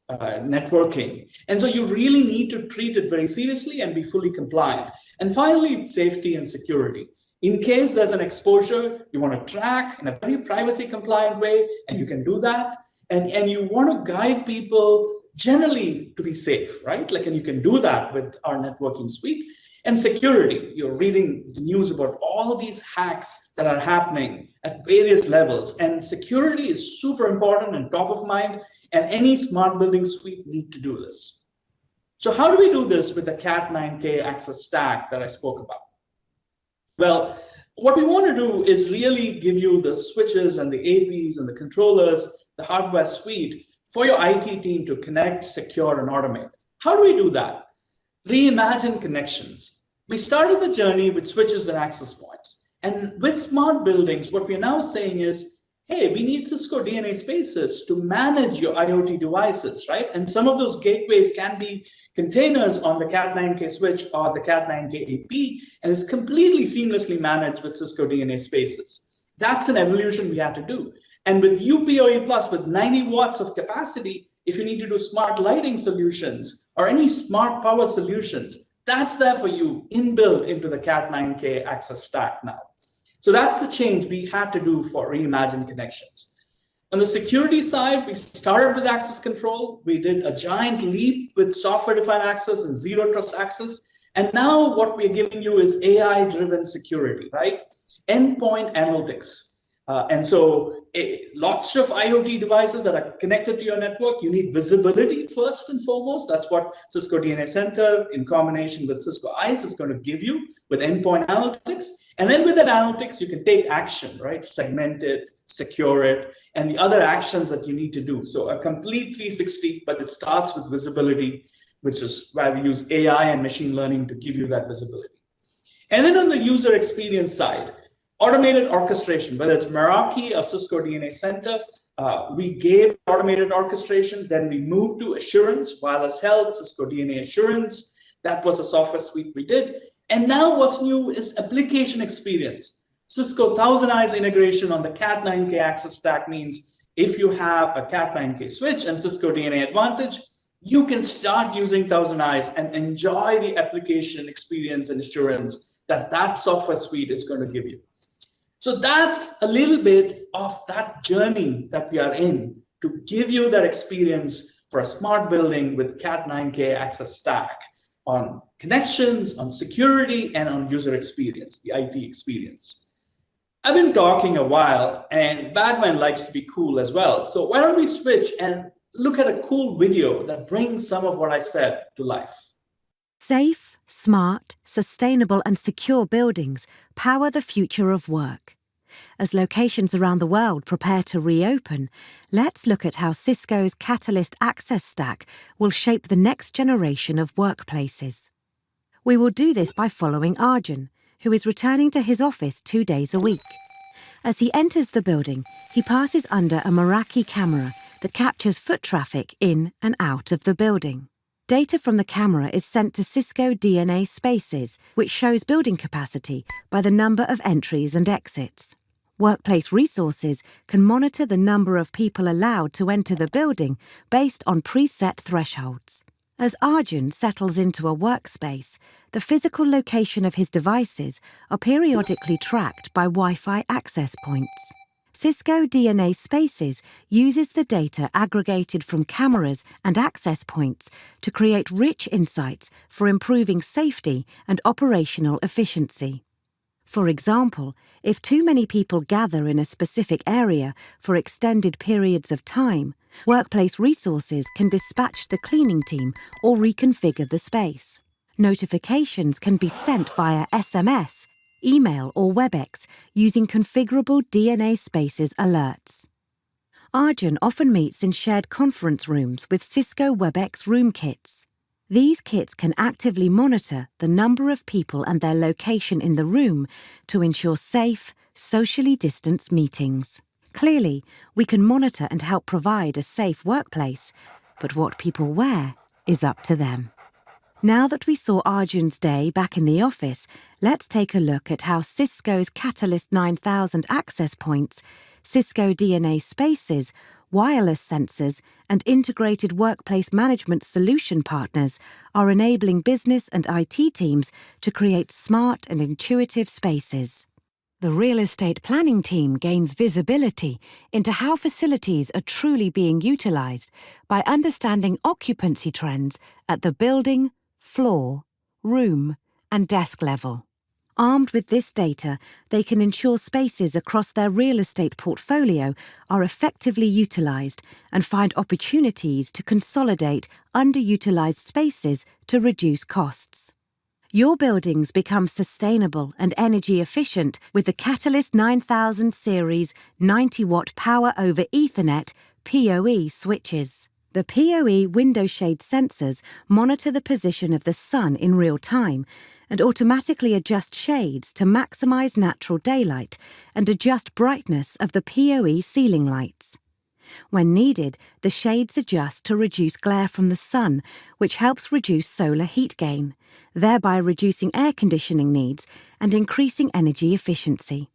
networking. And so you really need to treat it very seriously and be fully compliant. And finally, it's safety and security. In case there's an exposure, you want to track in a very privacy compliant way, and you can do that. And you want to guide people generally to be safe, right? Like, and you can do that with our networking suite. And security, you're reading the news about all these hacks that are happening at various levels. And security is super important and top of mind, and any smart building suite need to do this. So how do we do this with the Cat9K access stack that I spoke about? Well, what we want to do is really give you the switches and the APs and the controllers, the hardware suite for your IT team to connect, secure, and automate. How do we do that? Reimagine connections. We started the journey with switches and access points. And with smart buildings, what we're now saying is, hey, we need Cisco DNA Spaces to manage your IoT devices, right? And some of those gateways can be containers on the Cat9K switch or the Cat9K AP, and it's completely seamlessly managed with Cisco DNA Spaces. That's an evolution we had to do. And with UPOE Plus, with 90 watts of capacity, if you need to do smart lighting solutions or any smart power solutions, that's there for you inbuilt into the Cat9K access stack now. So that's the change we had to do for Reimagine Connections. On the security side, we started with access control. We did a giant leap with software-defined access and zero trust access. And now what we're giving you is AI-driven security, right? Endpoint analytics. And so lots of IoT devices that are connected to your network, you need visibility first and foremost. That's what Cisco DNA Center in combination with Cisco ICE is going to give you with endpoint analytics. And then with that analytics, you can take action, right? Segment it, secure it, and the other actions that you need to do. So a complete 360, but it starts with visibility, which is where we use AI and machine learning to give you that visibility. And then on the user experience side, automated orchestration, whether it's Meraki or Cisco DNA Center, we gave automated orchestration, then we moved to assurance, wireless health, Cisco DNA Assurance. That was a software suite we did. And now what's new is application experience. Cisco Thousand Eyes integration on the Cat9K access stack means if you have a Cat9K switch and Cisco DNA Advantage, you can start using Thousand Eyes and enjoy the application experience and assurance that software suite is going to give you. So that's a little bit of that journey that we are in to give you that experience for a smart building with Cat9K access stack on connections, on security, and on user experience, the IT experience. I've been talking a while, and Badman likes to be cool as well. So why don't we switch and look at a cool video that brings some of what I said to life. Safe, smart, sustainable and secure buildings power the future of work. As locations around the world prepare to reopen, let's look at how Cisco's Catalyst Access Stack will shape the next generation of workplaces. We will do this by following Arjun, who is returning to his office 2 days a week. As he enters the building, he passes under a Meraki camera that captures foot traffic in and out of the building. Data from the camera is sent to Cisco DNA Spaces, which shows building capacity by the number of entries and exits. Workplace resources can monitor the number of people allowed to enter the building based on preset thresholds. As Arjun settles into a workspace, the physical location of his devices are periodically tracked by Wi-Fi access points. Cisco DNA Spaces uses the data aggregated from cameras and access points to create rich insights for improving safety and operational efficiency. For example, if too many people gather in a specific area for extended periods of time, Workplace resources can dispatch the cleaning team or reconfigure the space. Notifications can be sent via SMS, email or WebEx using configurable DNA Spaces alerts. Arjun often meets in shared conference rooms with Cisco WebEx room kits. These kits can actively monitor the number of people and their location in the room to ensure safe, socially distanced meetings. Clearly, we can monitor and help provide a safe workplace, but what people wear is up to them. Now that we saw Arjun's day back in the office, let's take a look at how Cisco's Catalyst 9000 access points, Cisco DNA Spaces, wireless sensors, and integrated workplace management solution partners are enabling business and IT teams to create smart and intuitive spaces. The real estate planning team gains visibility into how facilities are truly being utilized by understanding occupancy trends at the building, floor, room, and desk level. Armed with this data, they can ensure spaces across their real estate portfolio are effectively utilized and find opportunities to consolidate underutilized spaces to reduce costs. Your buildings become sustainable and energy efficient with the Catalyst 9000 series 90-watt Power over Ethernet PoE switches. The PoE window shade sensors monitor the position of the sun in real time and automatically adjust shades to maximize natural daylight and adjust brightness of the PoE ceiling lights. When needed, the shades adjust to reduce glare from the sun, which helps reduce solar heat gain, thereby reducing air conditioning needs and increasing energy efficiency.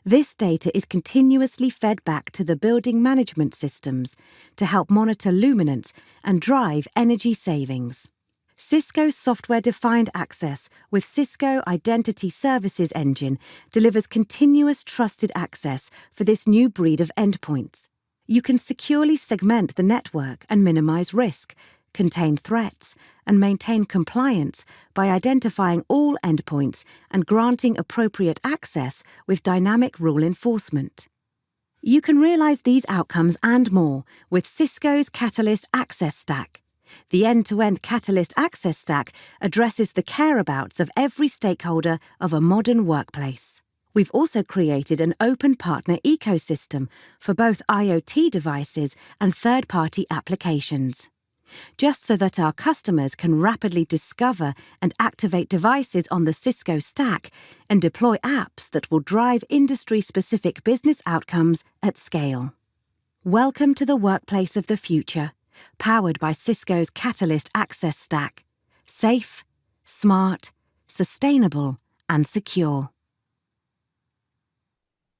This data is continuously fed back to the building management systems to help monitor luminance and drive energy savings. Cisco software-defined access with Cisco Identity Services Engine delivers continuous trusted access for this new breed of endpoints. You can securely segment the network and minimize risk, contain threats, and maintain compliance by identifying all endpoints and granting appropriate access with dynamic rule enforcement. You can realize these outcomes and more with Cisco's Catalyst Access Stack. The end-to-end Catalyst Access Stack addresses the care-abouts of every stakeholder of a modern workplace. We've also created an open partner ecosystem for both IoT devices and third-party applications. Just so that our customers can rapidly discover and activate devices on the Cisco stack and deploy apps that will drive industry-specific business outcomes at scale. Welcome to the workplace of the future, powered by Cisco's Catalyst Access Stack. Safe, smart, sustainable, and secure.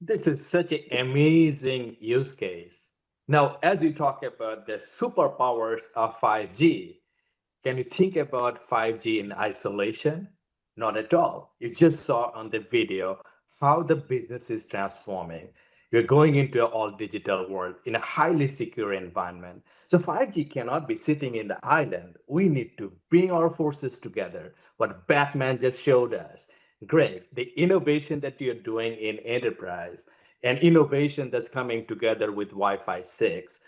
This is such an amazing use case. Now, as we talk about the superpowers of 5G, can you think about 5G in isolation? Not at all. You just saw on the video how the business is transforming. You're going into an all-digital world in a highly secure environment. So 5G cannot be sitting in the island. We need to bring our forces together. What Batman just showed us. Greg, the innovation that you're doing in enterprise and innovation that's coming together with Wi-Fi 6,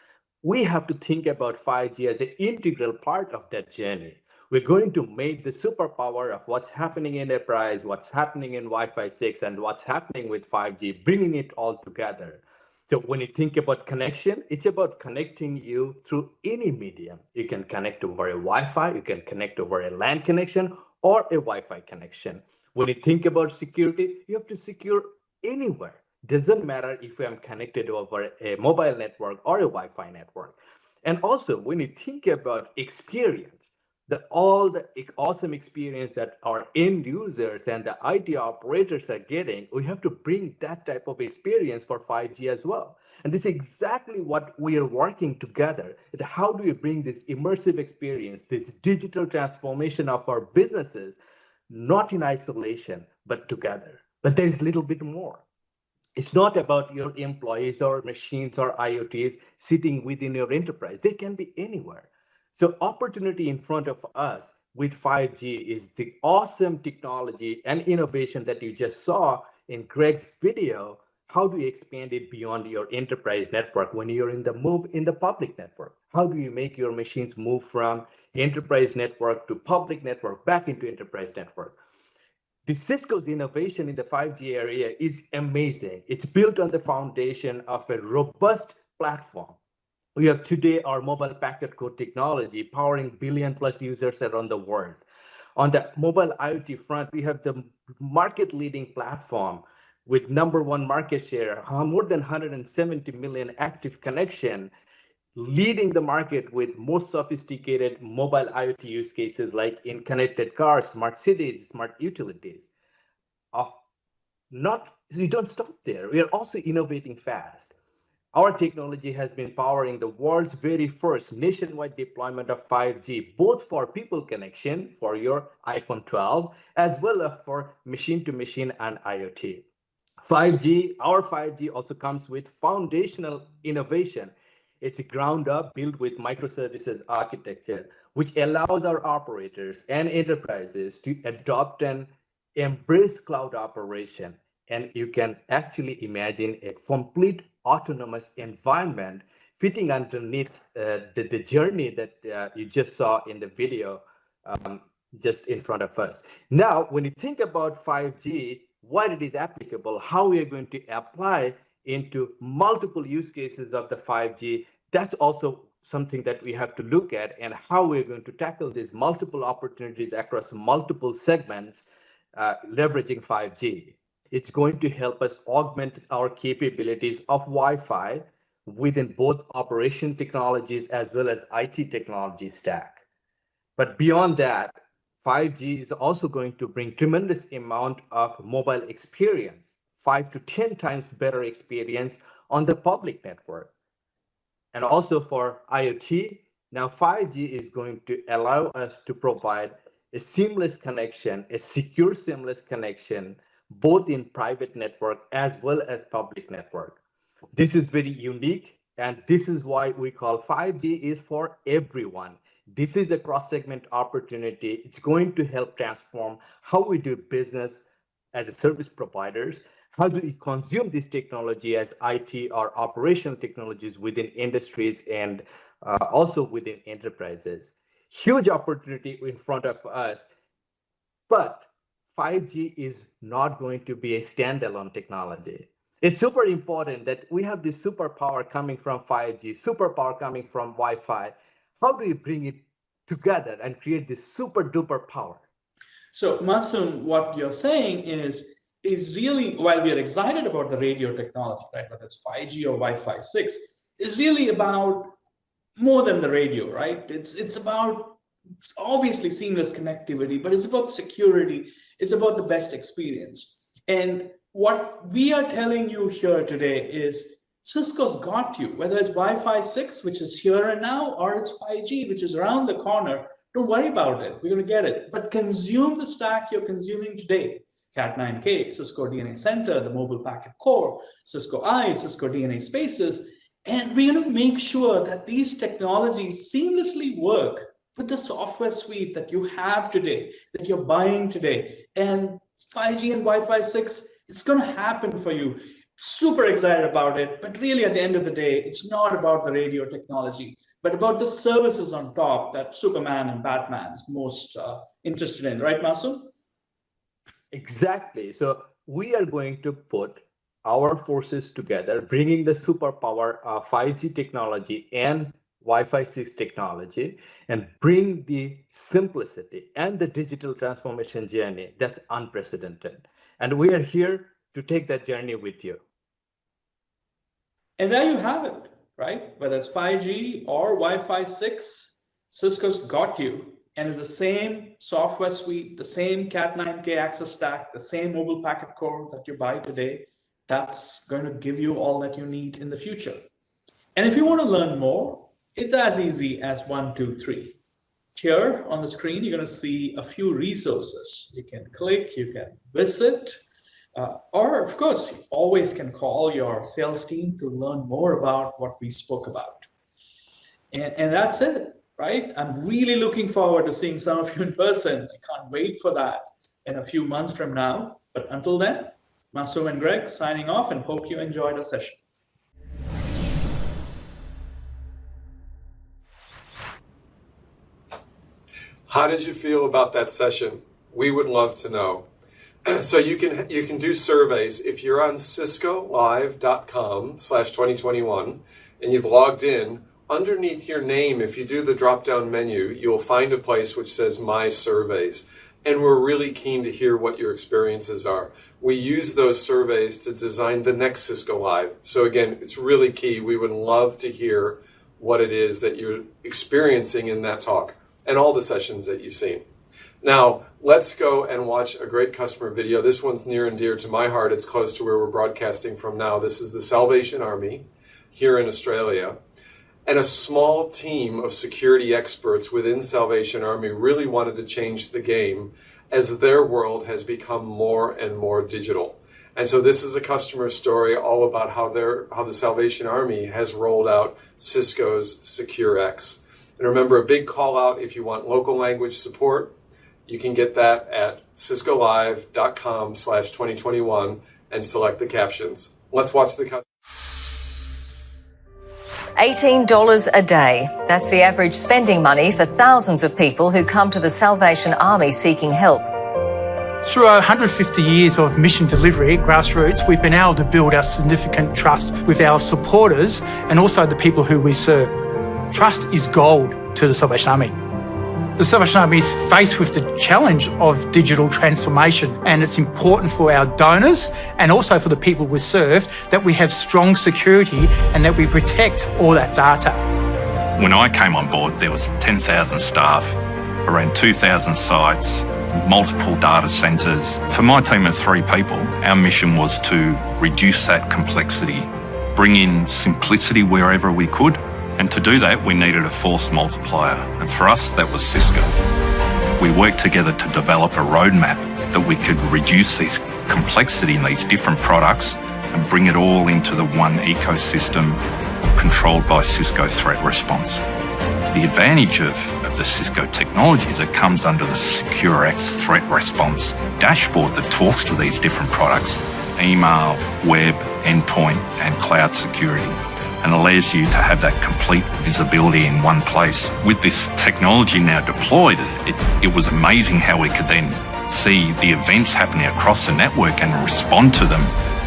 we have to think about 5G as an integral part of that journey. We're going to make the superpower of what's happening in enterprise, what's happening in Wi-Fi 6, and what's happening with 5G, bringing it all together. So when you think about connection, it's about connecting you through any medium. You can connect over a Wi-Fi, you can connect over a LAN connection or a Wi-Fi connection. When you think about security, you have to secure anywhere. Doesn't matter if I'm connected over a mobile network or a Wi-Fi network. And also, when you think about experience, all the awesome experience that our end users and the IT operators are getting, we have to bring that type of experience for 5G as well. And this is exactly what we are working together. How do we bring this immersive experience, this digital transformation of our businesses, not in isolation, but together? But there's a little bit more. It's not about your employees or machines or IoTs sitting within your enterprise. They can be anywhere. So opportunity in front of us with 5G is the awesome technology and innovation that you just saw in Greg's video How do you expand it beyond your enterprise network when you're in the public network? How do you make your machines move from enterprise network to public network back into enterprise network? The Cisco's innovation in the 5G area is amazing. It's built on the foundation of a robust platform. We have today our mobile packet core technology powering billion-plus users around the world. On the mobile IoT front, we have the market-leading platform with #1 market share, more than 170 million active connection, leading the market with most sophisticated mobile IoT use cases like in connected cars, smart cities, smart utilities. We don't stop there. We are also innovating fast. Our technology has been powering the world's very first nationwide deployment of 5G, both for people connection for your iPhone 12, as well as for machine-to-machine and IoT. Our 5G also comes with foundational innovation. It's a ground up built with microservices architecture, which allows our operators and enterprises to adopt and embrace cloud operation. And you can actually imagine a complete autonomous environment fitting underneath the journey that you just saw in the video just in front of us. Now, when you think about 5G, what it is applicable, how we are going to apply into multiple use cases of the 5G, that's also something that we have to look at, and how we're going to tackle these multiple opportunities across multiple segments, leveraging 5G. It's going to help us augment our capabilities of Wi-Fi within both operation technologies as well as IT technology stack. But beyond that, 5G is also going to bring tremendous amount of mobile experience, 5 to 10 times better experience on the public network. And also for IoT, now 5G is going to allow us to provide a seamless connection, a secure seamless connection, both in private network as well as public network. This is very unique, and this is why we call 5G is for everyone. This is a cross-segment opportunity. It's going to help transform how we do business as a service providers, how do we consume this technology as IT or operational technologies within industries and also within enterprises. Huge opportunity in front of us, but 5G is not going to be a standalone technology. It's super important that we have this superpower coming from 5G, superpower coming from Wi-Fi. How do we bring it together and create this super duper power? So Masoom, what you're saying is really, while we are excited about the radio technology, right, whether it's 5G or Wi-Fi 6, is really about more than the radio, right? It's about obviously seamless connectivity, but it's about security. It's about the best experience. And what we are telling you here today is Cisco's got you, whether it's Wi-Fi 6, which is here and now, or it's 5G, which is around the corner. Don't worry about it. We're going to get it. But consume the stack you're consuming today. Cat9K, Cisco DNA Center, the mobile packet core, Cisco I, Cisco DNA Spaces. And we're going to make sure that these technologies seamlessly work with the software suite that you have today, that you're buying today. And 5G and Wi-Fi 6, it's going to happen for you. Super excited about it. But really, at the end of the day, it's not about the radio technology, but about the services on top that Superman and Batman's most interested in. Right, Masoom? Exactly. So we are going to put our forces together, bringing the superpower of 5G technology and Wi-Fi 6 technology, and bring the simplicity and the digital transformation journey that's unprecedented. And we are here to take that journey with you. And there you have it, right? Whether it's 5G or Wi-Fi 6, Cisco's got you. And it's the same software suite, the same Cat9K access stack, the same mobile packet core that you buy today. That's going to give you all that you need in the future. And if you want to learn more, it's as easy as 1, 2, 3. Here on the screen, you're going to see a few resources. You can click, you can visit, or of course, you always can call your sales team to learn more about what we spoke about. And that's it. Right? I'm really looking forward to seeing some of you in person. I can't wait for that in a few months from now. But until then, Masoom and Greg signing off, and hope you enjoyed our session. How did you feel about that session? We would love to know. So you can do surveys. If you're on ciscolive.com/2021 and you've logged in, underneath your name, if you do the drop-down menu, you'll find a place which says My Surveys. And we're really keen to hear what your experiences are. We use those surveys to design the next Cisco Live. So again, it's really key. We would love to hear what it is that you're experiencing in that talk and all the sessions that you've seen. Now, let's go and watch a great customer video. This one's near and dear to my heart. It's close to where we're broadcasting from now. This is the Salvation Army here in Australia. And a small team of security experts within Salvation Army really wanted to change the game as their world has become more and more digital. And so this is a customer story all about how the Salvation Army has rolled out Cisco's SecureX. And remember, a big call out if you want local language support. You can get that at ciscolive.com/2021 and select the captions. Let's watch the customer. $18 a day. That's the average spending money for thousands of people who come to the Salvation Army seeking help. Through our 150 years of mission delivery at Grassroots, we've been able to build our significant trust with our supporters and also the people who we serve. Trust is gold to the Salvation Army. The Salvation Army is faced with the challenge of digital transformation, and it's important for our donors and also for the people we serve that we have strong security and that we protect all that data. When I came on board, there was 10,000 staff, around 2,000 sites, multiple data centres. For my team of 3 people, our mission was to reduce that complexity, bring in simplicity wherever we could. And to do that, we needed a force multiplier. And for us, that was Cisco. We worked together to develop a roadmap that we could reduce these complexity in these different products and bring it all into the one ecosystem controlled by Cisco Threat Response. The advantage of the Cisco technology is it comes under the SecureX Threat Response dashboard that talks to these different products, email, web, endpoint, and cloud security, and allows you to have that complete visibility in one place. With this technology now deployed, it was amazing how we could then see the events happening across the network and respond to them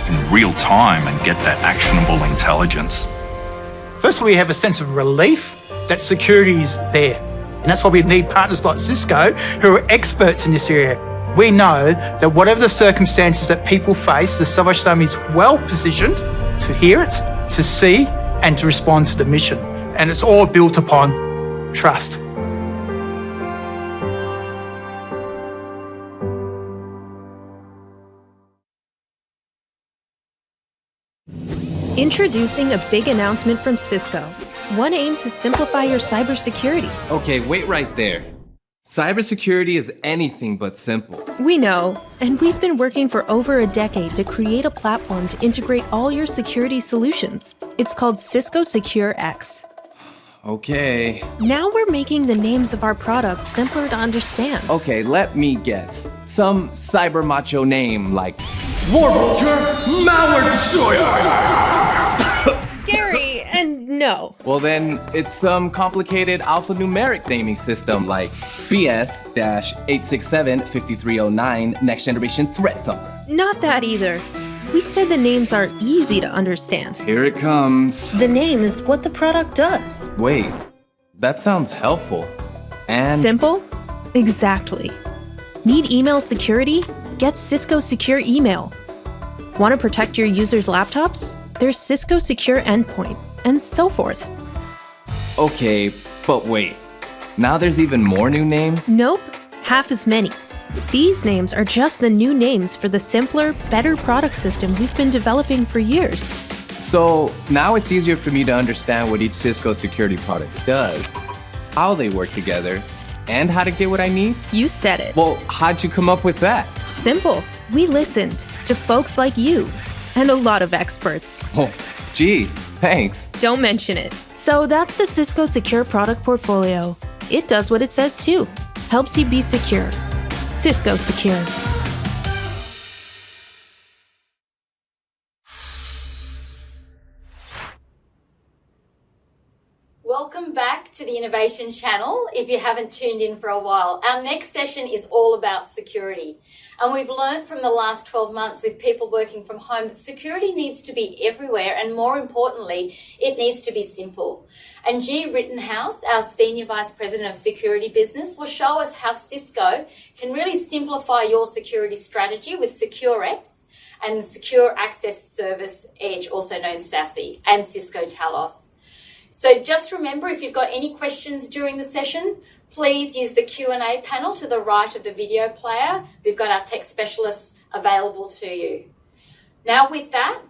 in real time and get that actionable intelligence. Firstly, we have a sense of relief that security is there. And that's why we need partners like Cisco who are experts in this area. We know that whatever the circumstances that people face, the Salvation Army is well positioned to hear it, to see, and to respond to the mission. And it's all built upon trust. Introducing a big announcement from Cisco. One aim to simplify your cybersecurity. Okay, wait right there. Cybersecurity is anything but simple. We know, and we've been working for over a decade to create a platform to integrate all your security solutions. It's called Cisco SecureX. Okay. Now we're making the names of our products simpler to understand. Okay, let me guess. Some cyber macho name like War Vulture, Malware Destroyer. Scary, and no. Well then, it's some complicated alphanumeric naming system like BS-867-5309 Next Generation Threat Thumper. Not that either. We said the names are easy to understand. Here it comes. The name is what the product does. Wait, that sounds helpful. And simple? Exactly. Need email security? Get Cisco Secure Email. Want to protect your users' laptops? There's Cisco Secure Endpoint, and so forth. Okay, but wait. Now there's even more new names? Nope, half as many. These names are just the new names for the simpler, better product system we've been developing for years. So now it's easier for me to understand what each Cisco security product does, how they work together, and how to get what I need? You said it. Well, how'd you come up with that? Simple. We listened to folks like you and a lot of experts. Oh, gee, thanks. Don't mention it. So that's the Cisco Secure product portfolio. It does what it says too. Helps you be secure. Cisco Secure. welcome back to the Innovation Channel if you haven't tuned in for a while. Our next session is all about security. And we've learned from the last 12 months with people working from home that security needs to be everywhere, and more importantly, it needs to be simple. And G. Rittenhouse, our Senior Vice President of Security Business, will show us how Cisco can really simplify your security strategy with SecureX and Secure Access Service Edge, also known as SASE, and Cisco Talos. So just remember, if you've got any questions during the session, please use the Q&A panel to the right of the video player. We've got our tech specialists available to you. Now with that,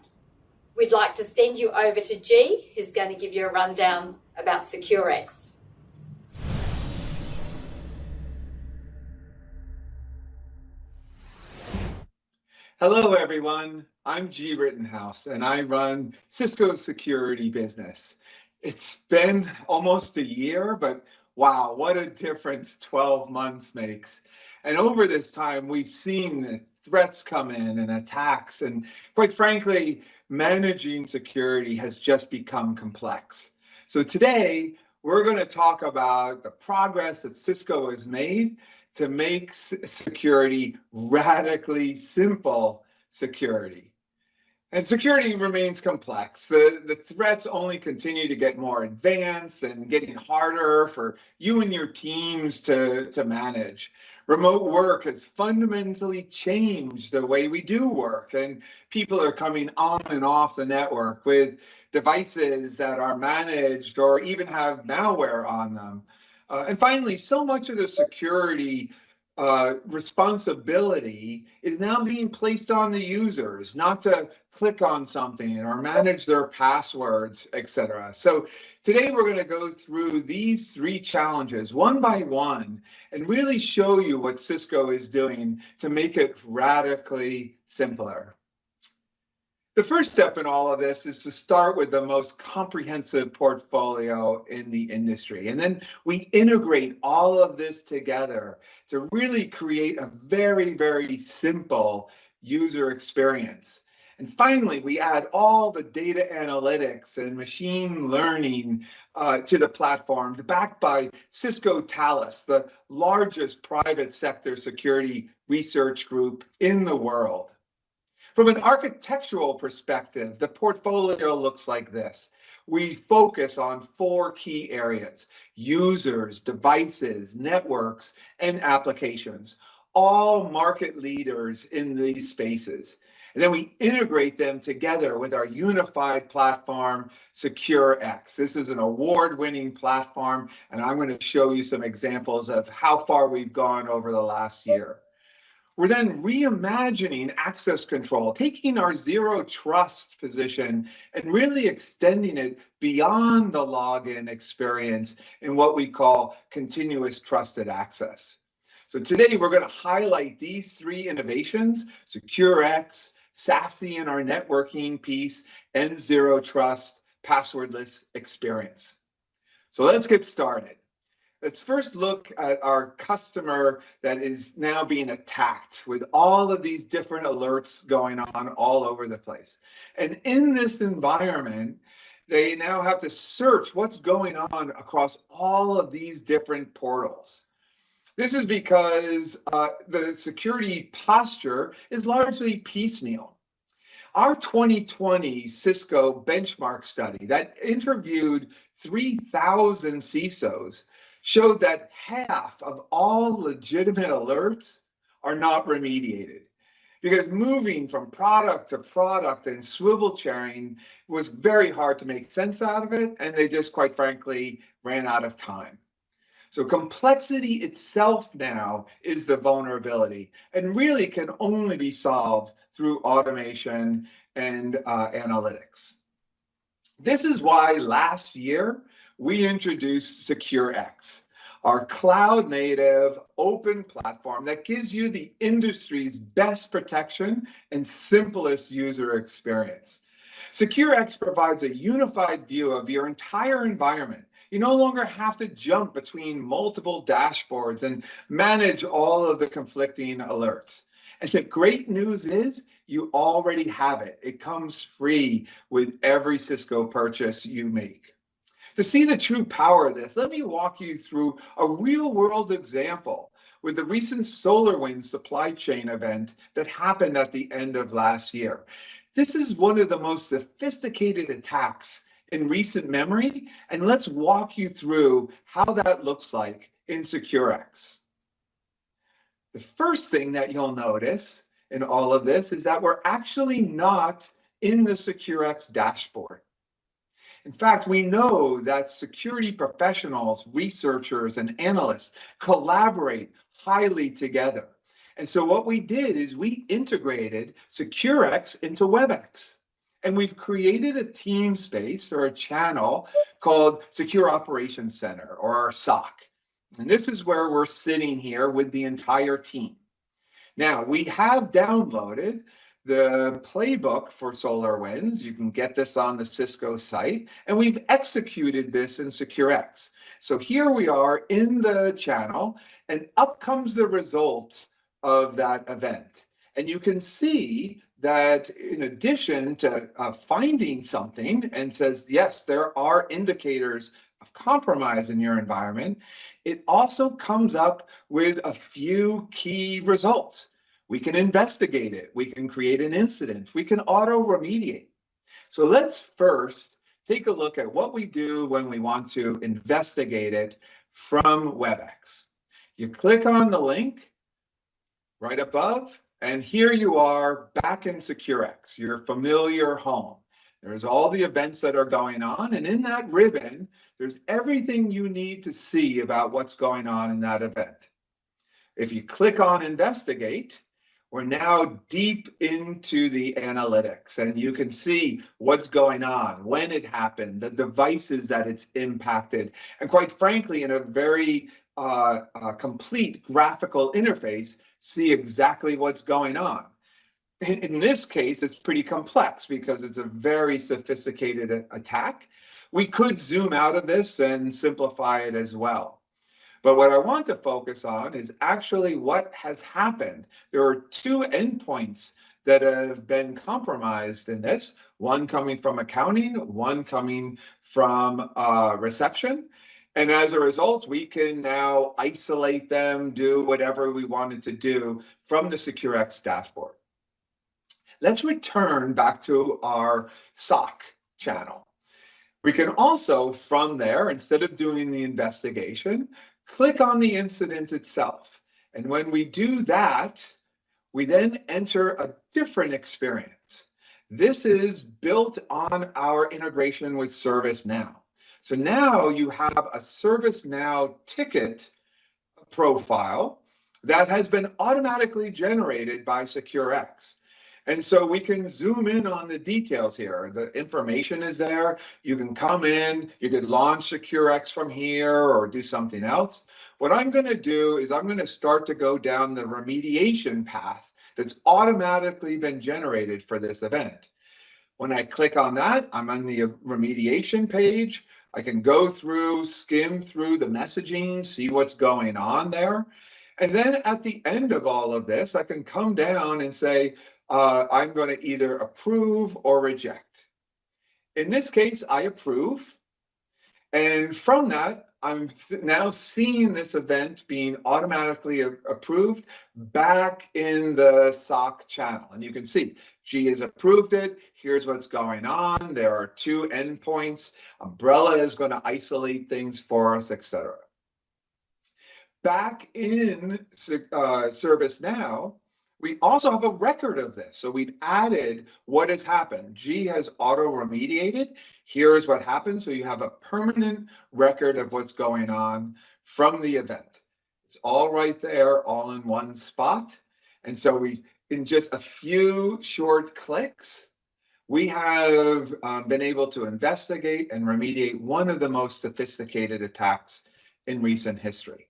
we'd like to send you over to G, who's going to give you a rundown about SecureX. Hello, everyone. I'm G. Rittenhouse, and I run Cisco's security business. It's been almost a year, but wow, what a difference 12 months makes. And over this time, we've seen threats come in and attacks, and quite frankly, managing security has just become complex. So today, we're going to talk about the progress that Cisco has made to make security radically simple security. And security remains complex. The threats only continue to get more advanced and getting harder for you and your teams to manage. Remote work has fundamentally changed the way we do work, and people are coming on and off the network with devices that are managed or even have malware on them. And finally, so much of the security responsibility is now being placed on the users, not to click on something or manage their passwords, etc. So today we're going to go through these three challenges one by one and really show you what Cisco is doing to make it radically simpler. The first step in all of this is to start with the most comprehensive portfolio in the industry. And then we integrate all of this together to really create a very, very simple user experience. And finally, we add all the data analytics and machine learning to the platform, backed by Cisco Talos, the largest private sector security research group in the world. From an architectural perspective, the portfolio looks like this. We focus on four key areas: users, devices, networks, and applications, all market leaders in these spaces. And then we integrate them together with our unified platform, SecureX. This is an award-winning platform, and I'm going to show you some examples of how far we've gone over the last year. We're then reimagining access control, taking our zero trust position and really extending it beyond the login experience in what we call continuous trusted access. So today we're going to highlight these three innovations: SecureX, SASE in our networking piece, and zero trust passwordless experience. So let's get started. Let's first look at our customer that is now being attacked with all of these different alerts going on all over the place. And in this environment, they now have to search what's going on across all of these different portals. This is because the security posture is largely piecemeal. Our 2020 Cisco benchmark study that interviewed 3,000 CISOs showed that half of all legitimate alerts are not remediated, because moving from product to product and swivel chairing was very hard to make sense out of it, and they just, quite frankly, ran out of time. So complexity itself now is the vulnerability, and really can only be solved through automation and analytics. This is why last year we introduced SecureX, our cloud-native open platform that gives you the industry's best protection and simplest user experience. SecureX provides a unified view of your entire environment. You no longer have to jump between multiple dashboards and manage all of the conflicting alerts. And the great news is you already have it. It comes free with every Cisco purchase you make. To see the true power of this, let me walk you through a real-world example with the recent SolarWinds supply chain event that happened at the end of last year. This is one of the most sophisticated attacks in recent memory, and let's walk you through how that looks like in SecureX. The first thing that you'll notice in all of this is that we're actually not in the SecureX dashboard. In fact, we know that security professionals, researchers, and analysts collaborate highly together. And so what we did is we integrated SecureX into WebEx. And we've created a team space or a channel called Secure Operations Center, or SOC. And this is where we're sitting here with the entire team. Now, we have downloaded the playbook for SolarWinds. You can get this on the Cisco site, and we've executed this in SecureX. So here we are in the channel, and up comes the result of that event. And you can see that in addition to finding something and says, yes, there are indicators of compromise in your environment, it also comes up with a few key results. We can investigate it. We can create an incident. We can auto remediate. So let's first take a look at what we do when we want to investigate it from WebEx. You click on the link right above, and here you are back in SecureX, your familiar home. There's all the events that are going on, and in that ribbon, there's everything you need to see about what's going on in that event. If you click on Investigate, we're now deep into the analytics, and you can see what's going on, when it happened, the devices that it's impacted, and quite frankly, in a very complete graphical interface, see exactly what's going on. In this case, it's pretty complex because it's a very sophisticated attack. We could zoom out of this and simplify it as well. But what I want to focus on is actually what has happened. There are two endpoints that have been compromised in this, one coming from accounting, one coming from reception. And as a result, we can now isolate them, do whatever we wanted to do from the SecureX dashboard. Let's return back to our SOC channel. We can also, from there, instead of doing the investigation, click on the incident itself. And when we do that, we then enter a different experience. This is built on our integration with ServiceNow. So now you have a ServiceNow ticket profile that has been automatically generated by SecureX. And so we can zoom in on the details here. The information is there. You can come in, you could launch SecureX from here or do something else. What I'm going to do is I'm going to start to go down the remediation path that's automatically been generated for this event. When I click on that, I'm on the remediation page. I can go through, skim through the messaging, see what's going on there. And then at the end of all of this, I can come down and say, I'm going to either approve or reject. In this case, I approve. And from that, I'm now seeing this event being automatically approved back in the SOC channel. And you can see G has approved it. Here's what's going on. There are two endpoints. Umbrella is going to isolate things for us, etc. Back in ServiceNow, we also have a record of this. So we've added what has happened. G has auto-remediated. Here is what happened. So you have a permanent record of what's going on from the event. It's all right there, all in one spot. And so in just a few short clicks, we have been able to investigate and remediate one of the most sophisticated attacks in recent history.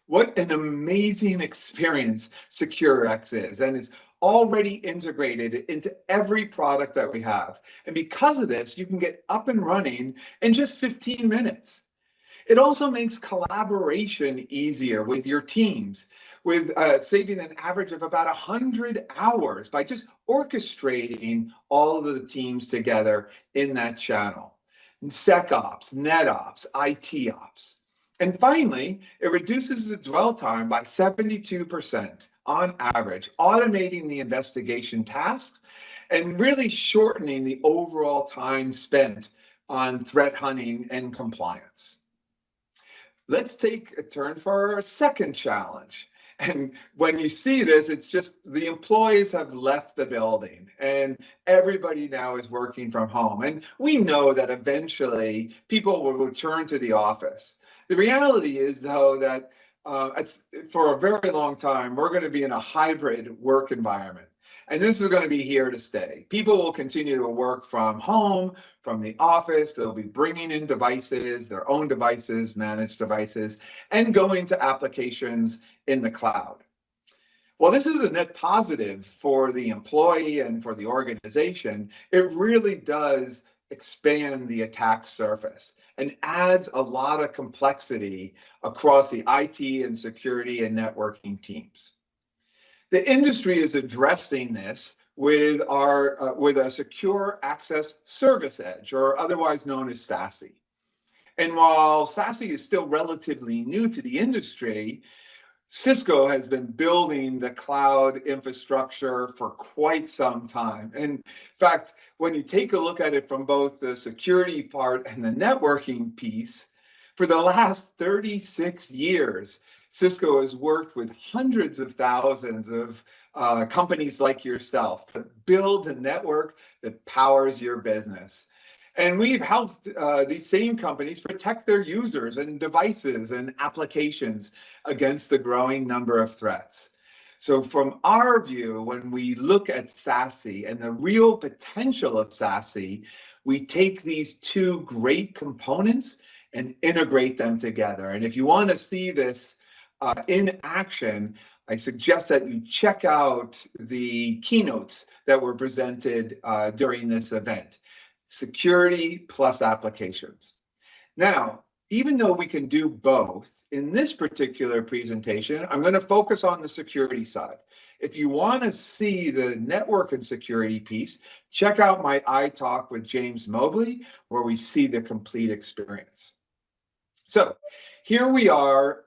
What an amazing experience SecureX is, and it's already integrated into every product that we have. And because of this, you can get up and running in just 15 minutes. It also makes collaboration easier with your teams, with saving an average of about 100 hours by just orchestrating all of the teams together in that channel. SecOps, NetOps, IT ops. And finally, it reduces the dwell time by 72% on average, automating the investigation tasks and really shortening the overall time spent on threat hunting and compliance. Let's take a turn for our second challenge. And when you see this, it's just the employees have left the building and everybody now is working from home. And we know that eventually people will return to the office. The reality is, though, that for a very long time, we're going to be in a hybrid work environment. And this is going to be here to stay. People will continue to work from home, from the office. They'll be bringing in devices, their own devices, managed devices, and going to applications in the cloud. Well, this is a net positive for the employee and for the organization. It really does expand the attack surface and adds a lot of complexity across the IT and security and networking teams. The industry is addressing this with a secure access service edge, or otherwise known as SASE. And while SASE is still relatively new to the industry, Cisco has been building the cloud infrastructure for quite some time. In fact, when you take a look at it from both the security part and the networking piece, for the last 36 years, Cisco has worked with hundreds of thousands of companies like yourself to build a network that powers your business. And we've helped these same companies protect their users and devices and applications against the growing number of threats. So from our view, when we look at SASE and the real potential of SASE, we take these two great components and integrate them together. And if you want to see this in action, I suggest that you check out the keynotes that were presented during this event. Security plus applications. Now, even though we can do both, in this particular presentation, I'm going to focus on the security side. If you want to see the network and security piece, check out my iTalk with James Mobley, where we see the complete experience. So here we are.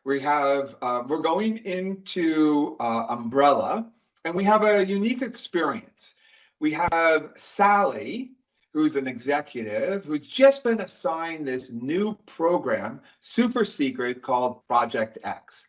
We're going into Umbrella, and we have a unique experience. We have Sally, who's an executive, who's just been assigned this new program, super secret, called Project X.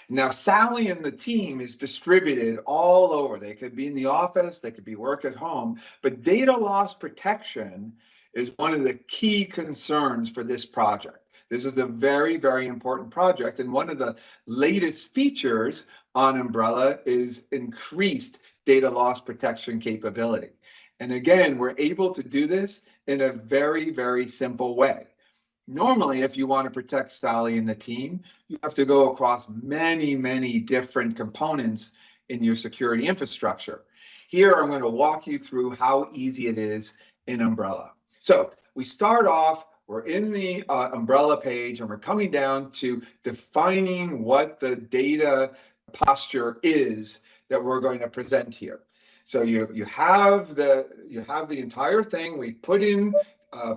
Now, Sally and the team is distributed all over. They could be in the office, they could be work at home, but data loss protection is one of the key concerns for this project. This is a very, very important project, and one of the latest features on Umbrella is increased data loss protection capability. And again, we're able to do this in a very, very simple way. Normally, if you want to protect Sally and the team, you have to go across many, many different components in your security infrastructure. Here, I'm going to walk you through how easy it is in Umbrella. So we start off, we're in the Umbrella page, and we're coming down to defining what the data posture is that we're going to present here. So you have the entire thing. We put in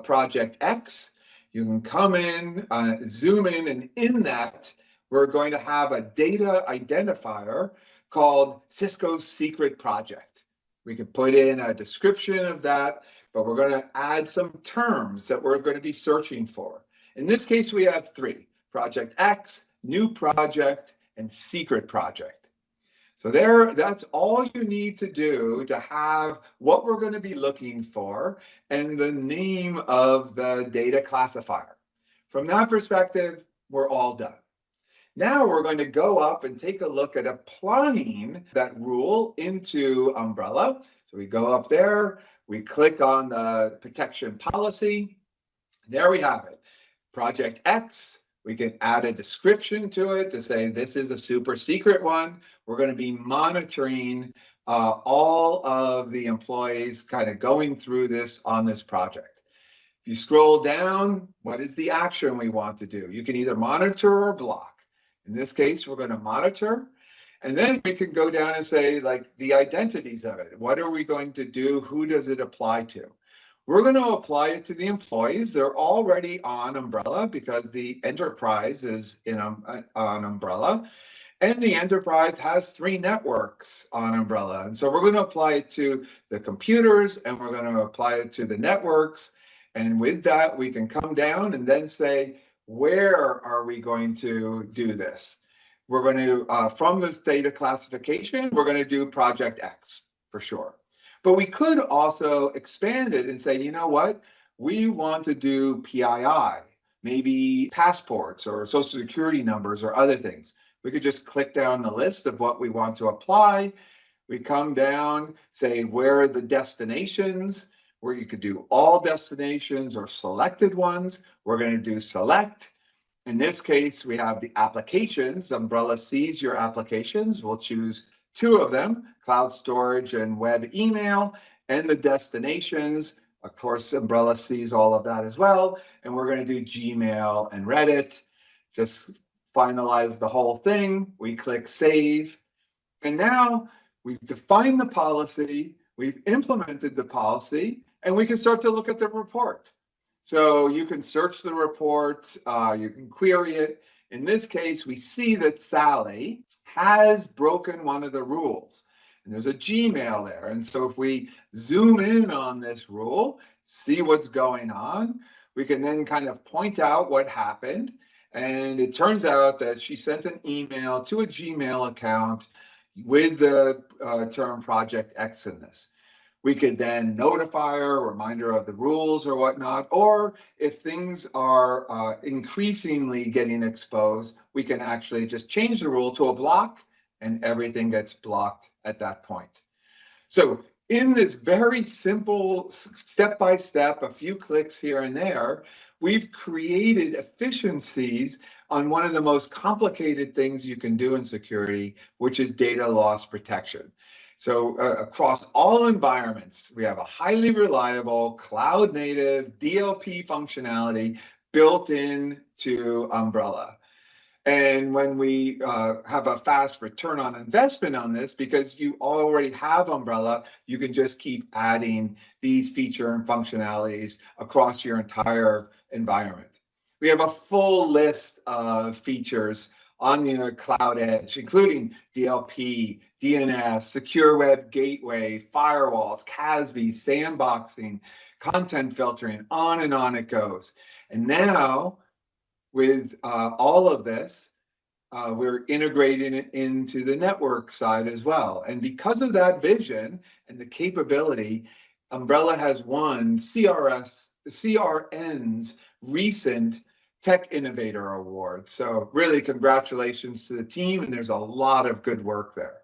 Project X. You can come in, zoom in, and in that, we're going to have a data identifier called Cisco's Secret Project. We can put in a description of that, but we're going to add some terms that we're going to be searching for. In this case, we have three: Project X, New Project, and Secret Project. So that's all you need to do to have what we're going to be looking for and the name of the data classifier. From that perspective, we're all done. Now we're going to go up and take a look at applying that rule into Umbrella. So we go up there, we click on the protection policy. There we have it. Project X. We can add a description to it to say this is a super secret one. We're going to be monitoring all of the employees kind of going through this on this project. If you scroll down, what is the action we want to do? You can either monitor or block. In this case, we're going to monitor. And then we can go down and say, like, the identities of it. What are we going to do? Who does it apply to? We're going to apply it to the employees. They're already on Umbrella because the enterprise is on Umbrella. And the enterprise has 3 networks on Umbrella. And so we're going to apply it to the computers and we're going to apply it to the networks. And with that, we can come down and then say, where are we going to do this? We're going to, from this data classification, we're going to do Project X for sure. But we could also expand it and say, you know what? We want to do PII, maybe passports or social security numbers or other things. We could just click down the list of what we want to apply. We come down, say, where are the destinations, where you could do all destinations or selected ones. We're going to do select. In this case, we have the applications. Umbrella sees your applications. We'll choose 2 of them, cloud storage and web email, and the destinations. Of course, Umbrella sees all of that as well. And we're going to do Gmail and Reddit. Just finalize the whole thing. We click save. And now we've defined the policy, we've implemented the policy, and we can start to look at the report. So you can search the report, you can query it. In this case, we see that Sally has broken one of the rules. And there's a Gmail there. And so if we zoom in on this rule, see what's going on, we can then kind of point out what happened. And it turns out that she sent an email to a Gmail account with the term Project X in this. We could then notify her, remind her of the rules or whatnot, or if things are increasingly getting exposed, we can actually just change the rule to a block and everything gets blocked at that point. So in this very simple step-by-step, a few clicks here and there, we've created efficiencies on one of the most complicated things you can do in security, which is data loss protection. So across all environments, we have a highly reliable cloud-native DLP functionality built into Umbrella. And when we have a fast return on investment on this, because you already have Umbrella, you can just keep adding these feature and functionalities across your entire environment. We have a full list of features on the cloud edge, including DLP, DNS, secure web gateway, firewalls, CASB, sandboxing, content filtering, on it goes. And now, with all of this, we're integrating it into the network side as well. And because of that vision and the capability, Umbrella has won CRN's recent Tech Innovator Award. So really congratulations to the team, and there's a lot of good work there.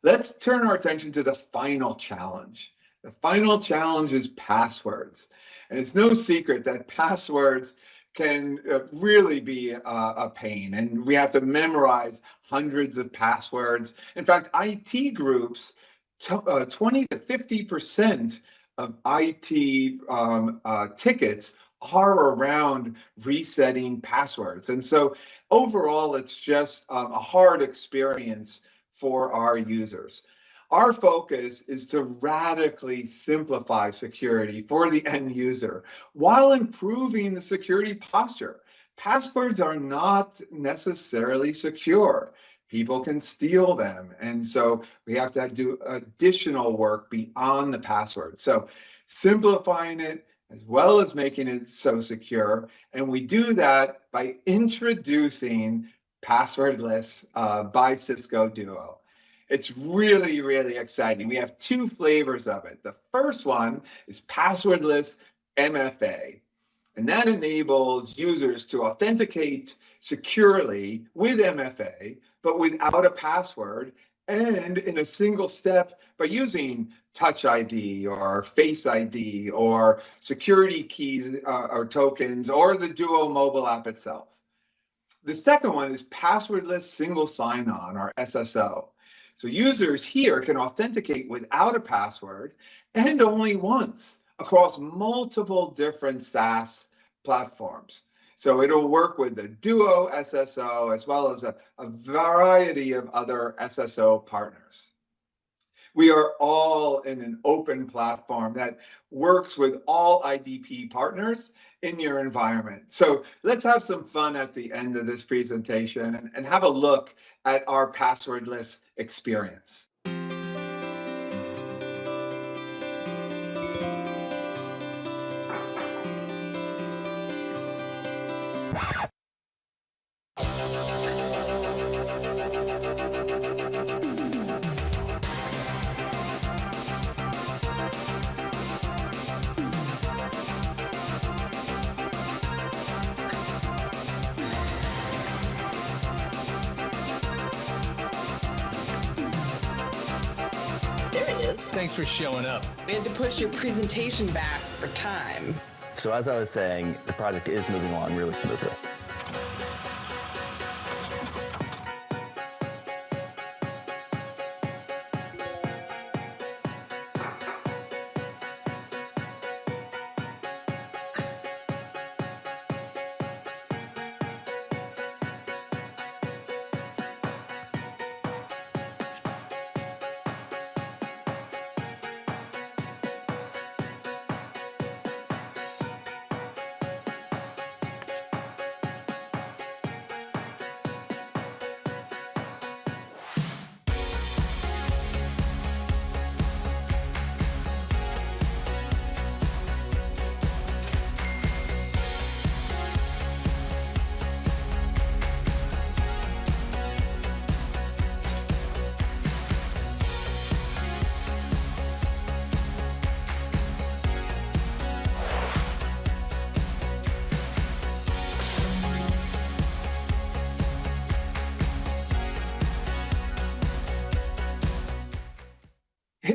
Let's turn our attention to the final challenge. The final challenge is passwords. And it's no secret that passwords can really be a pain, and we have to memorize hundreds of passwords. In fact, IT groups, 20 to 50% of IT tickets are around resetting passwords. And so overall, it's just a hard experience for our users. Our focus is to radically simplify security for the end user while improving the security posture. Passwords are not necessarily secure. People can steal them. And so we have to do additional work beyond the password. So simplifying it as well as making it so secure. And we do that by introducing passwordless by Cisco Duo. It's really, really exciting. We have 2 flavors of it. The first one is passwordless MFA, and that enables users to authenticate securely with MFA, but without a password and in a single step by using Touch ID or Face ID or security keys or tokens or the Duo mobile app itself. The second one is passwordless single sign-on or SSO. So users here can authenticate without a password and only once across multiple different SaaS platforms. So it'll work with the Duo SSO as well as a variety of other SSO partners. We are all in an open platform that works with all IDP partners in your environment. So let's have some fun at the end of this presentation and have a look at our passwordless experience. Thanks for showing up. We had to push your presentation back for time. So as I was saying, the project is moving along really smoothly.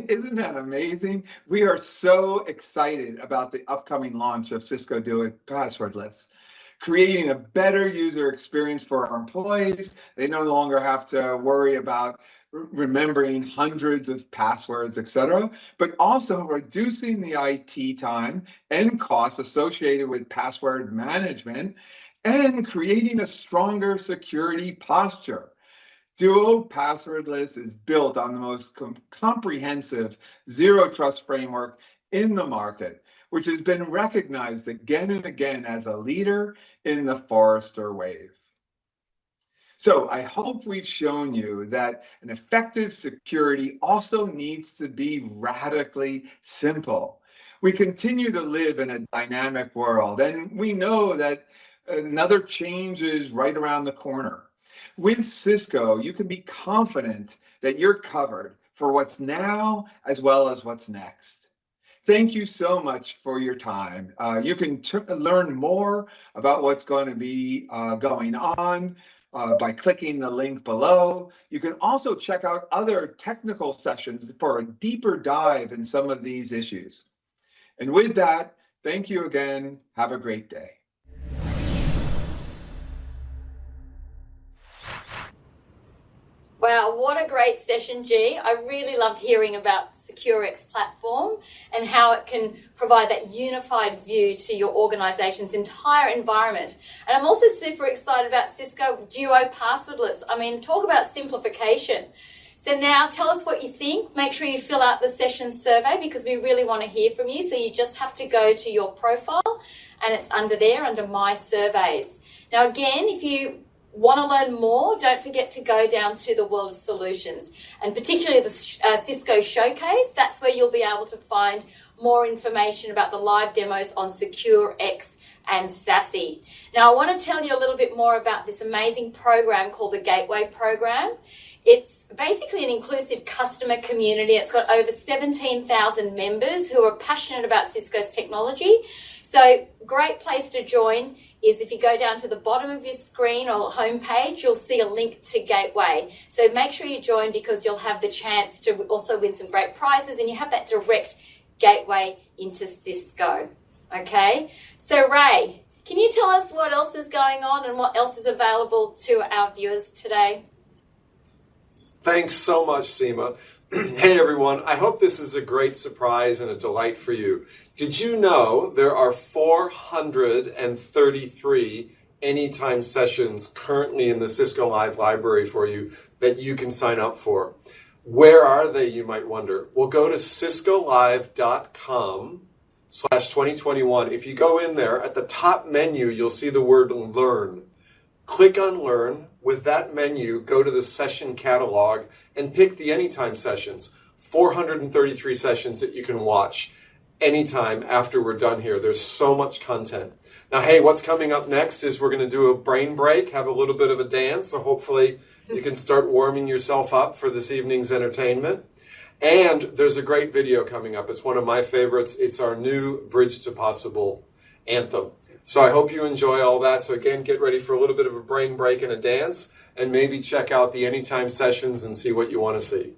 Isn't that amazing? We are so excited about the upcoming launch of Cisco Do It Passwordless, creating a better user experience for our employees. They no longer have to worry about remembering hundreds of passwords, etc., but also reducing the IT time and costs associated with password management and creating a stronger security posture. Duo Passwordless is built on the most comprehensive zero trust framework in the market, which has been recognized again and again as a leader in the Forrester Wave. So I hope we've shown you that an effective security also needs to be radically simple. We continue to live in a dynamic world, and we know that another change is right around the corner. With Cisco, you can be confident that you're covered for what's now as well as what's next. Thank you so much for your time. You can learn more about what's going to be going on by clicking the link below. You can also check out other technical sessions for a deeper dive in some of these issues. And with that, thank you again. Have a great day. Wow, what a great session, G. I really loved hearing about SecureX platform and how it can provide that unified view to your organization's entire environment. And I'm also super excited about Cisco Duo Passwordless. I mean, talk about simplification. So now tell us what you think. Make sure you fill out the session survey because we really want to hear from you. So you just have to go to your profile and it's under there, under My Surveys. Now, again, if you want to learn more, don't forget to go down to the World of Solutions and particularly the Cisco Showcase. That's where you'll be able to find more information about the live demos on SecureX and SASE. Now, I want to tell you a little bit more about this amazing program called the Gateway Program. It's basically an inclusive customer community. It's got over 17,000 members who are passionate about Cisco's technology. So, great place to join is if you go down to the bottom of your screen or homepage, you'll see a link to Gateway. So make sure you join because you'll have the chance to also win some great prizes and you have that direct gateway into Cisco. Okay, so Ray, can you tell us what else is going on and what else is available to our viewers today? Thanks so much, Seema. Hey everyone, I hope this is a great surprise and a delight for you. Did you know there are 433 anytime sessions currently in the Cisco Live library for you that you can sign up for? Where are they, you might wonder? Well, go to ciscolive.com/2021. If you go in there, at the top menu, you'll see the word Learn. Click on Learn. With that menu, go to the session catalog and pick the Anytime sessions. 433 sessions that you can watch anytime after we're done here. There's so much content. Now, hey, what's coming up next is we're going to do a brain break, have a little bit of a dance, so hopefully you can start warming yourself up for this evening's entertainment. And there's a great video coming up. It's one of my favorites. It's our new Bridge to Possible anthem. So I hope you enjoy all that. So again, get ready for a little bit of a brain break and a dance, and maybe check out the Anytime sessions and see what you want to see.